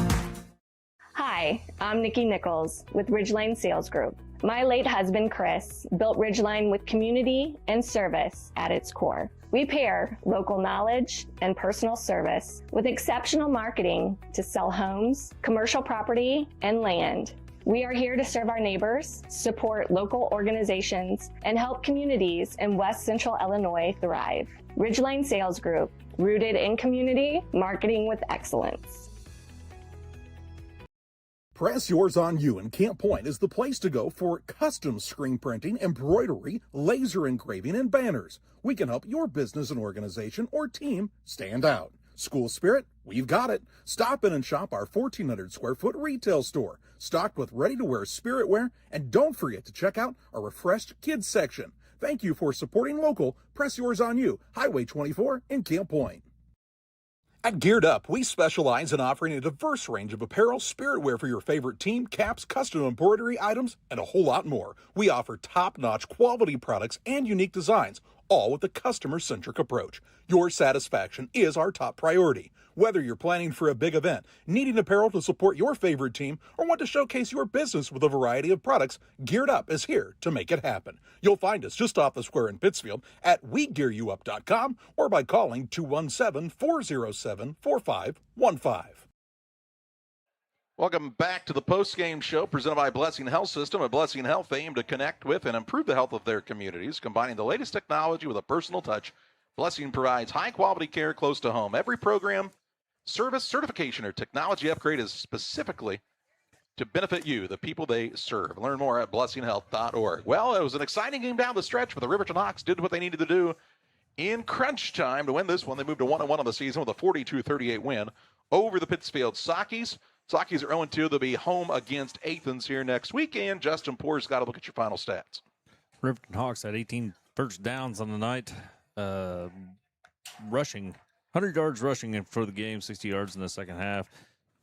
Hi, I'm Nikki Nichols with Ridgeline Sales Group. My late husband, Chris, built Ridgeline with community and service at its core. We pair local knowledge and personal service with exceptional marketing to sell homes, commercial property, and land. We are here to serve our neighbors, support local organizations, and help communities in West Central Illinois thrive. Ridgeline Sales Group, rooted in community, marketing with excellence. Press Yours on You in Camp Point is the place to go for custom screen printing, embroidery, laser engraving, and banners. We can help your business and organization or team stand out. School spirit? We've got it. Stop in and shop our 1,400 square foot retail store, stocked with ready-to-wear spirit wear, and don't forget to check out our refreshed kids section. Thank you for supporting local. Press Yours on You, Highway 24 in Camp Point. At Geared Up, we specialize in offering a diverse range of apparel, spirit wear for your favorite team, caps, custom embroidery items, and a whole lot more. We offer top-notch quality products and unique designs, all with a customer-centric approach. Your satisfaction is our top priority. Whether you're planning for a big event, needing apparel to support your favorite team, or want to showcase your business with a variety of products, Geared Up is here to make it happen. You'll find us just off the square in Pittsfield at WeGearYouUp.com or by calling 217-407-4515. Welcome back to the post-game show presented by Blessing Health System. At Blessing Health, they aim to connect with and improve the health of their communities, combining the latest technology with a personal touch. Blessing provides high-quality care close to home. Every program, service, certification, or technology upgrade is specifically to benefit you, the people they serve. Learn more at blessinghealth.org. Well, it was an exciting game down the stretch, but the Riverton Hawks did what they needed to do in crunch time to win this one. They moved to 1-1 on the season with a 42-38 win over the Pittsfield Sockies. Sockies are 0-2. They'll be home against Athens here next weekend. Justin Poor's got to look at your final stats. Riverton Hawks had 18 first downs on the night. Rushing, 100 yards rushing for the game, 60 yards in the second half,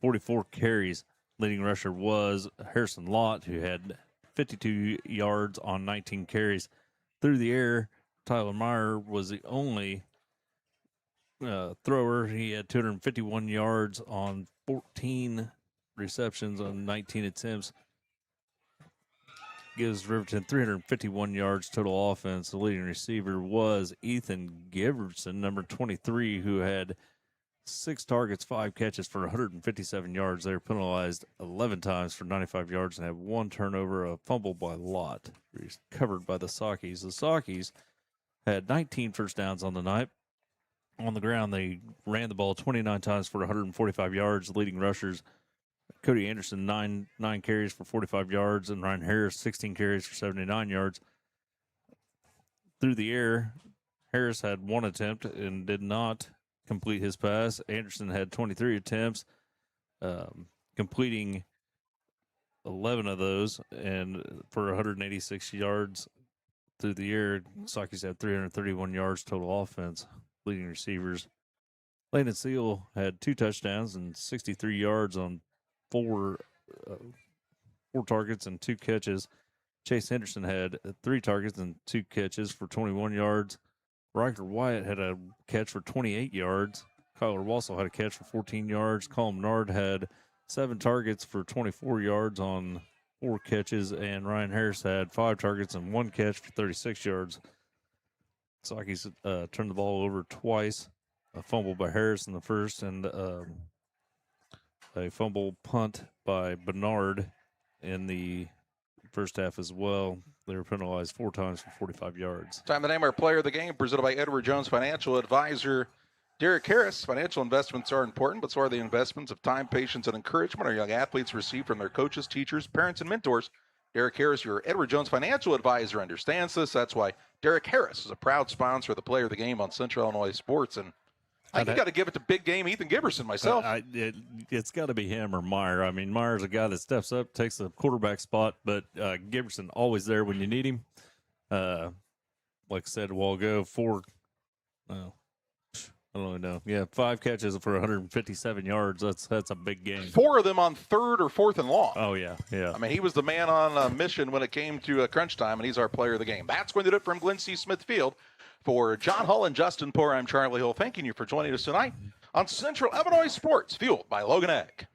44 carries. Leading rusher was Harrison Lott, who had 52 yards on 19 carries. Through the air, Tyler Meyer was the only thrower. He had 251 yards on 14 receptions on 19 attempts. Gives Riverton 351 yards total offense. The leading receiver was Ethan Giverson, number 23, who had 6 targets, 5 catches for 157 yards. They were penalized 11 times for 95 yards and had 1 turnover, a fumble by Lott, covered by the Sockies. The Sockies had 19 first downs on the night. On the ground, they ran the ball 29 times for 145 yards. The leading rushers, Cody Anderson, 9 carries for 45 yards, and Ryan Harris, 16 carries for 79 yards. Through the air, Harris had 1 attempt and did not complete his pass. Anderson had 23 attempts, completing 11 of those, and for 186 yards through the air. Sockies had 331 yards total offense. Leading receivers, Landon Seal had 2 touchdowns and 63 yards on 4 targets and 2 catches. Chase Henderson had 3 targets and 2 catches for 21 yards. Riker Wyatt had a catch for 28 yards. Kyler Wassel had a catch for 14 yards. Colin Menard had 7 targets for 24 yards on 4 catches. And Ryan Harris had 5 targets and 1 catch for 36 yards. Sockies turned the ball over twice. A fumble by Harris in the first and a fumble punt by Bernard in the first half as well. They were penalized 4 times for 45 yards. Time to name our player of the game, presented by Edward Jones Financial Advisor Derek Harris. Financial investments are important, but so are the investments of time, patience, and encouragement our young athletes receive from their coaches, teachers, parents, and mentors. Derek Harris, your Edward Jones Financial Advisor, understands this. That's why Derek Harris is a proud sponsor of the player of the game on Central Illinois Sports. And I think you got to give it to big game Ethan Giverson myself. It's got to be him or Meyer. I mean, Meyer's a guy that steps up, takes the quarterback spot, but Giverson always there when you need him. Like I said a while ago, 5 catches for 157 yards. That's a big game. 4 of them on 3rd or 4th and long. Oh, yeah. I mean, he was the man on a mission when it came to crunch time, and he's our player of the game. That's going to do it from Glen C. Smith Field. For John Hull and Justin Poor, I'm Charlie Hill, thanking you for joining us tonight on Central Illinois Sports, fueled by Logan Ag.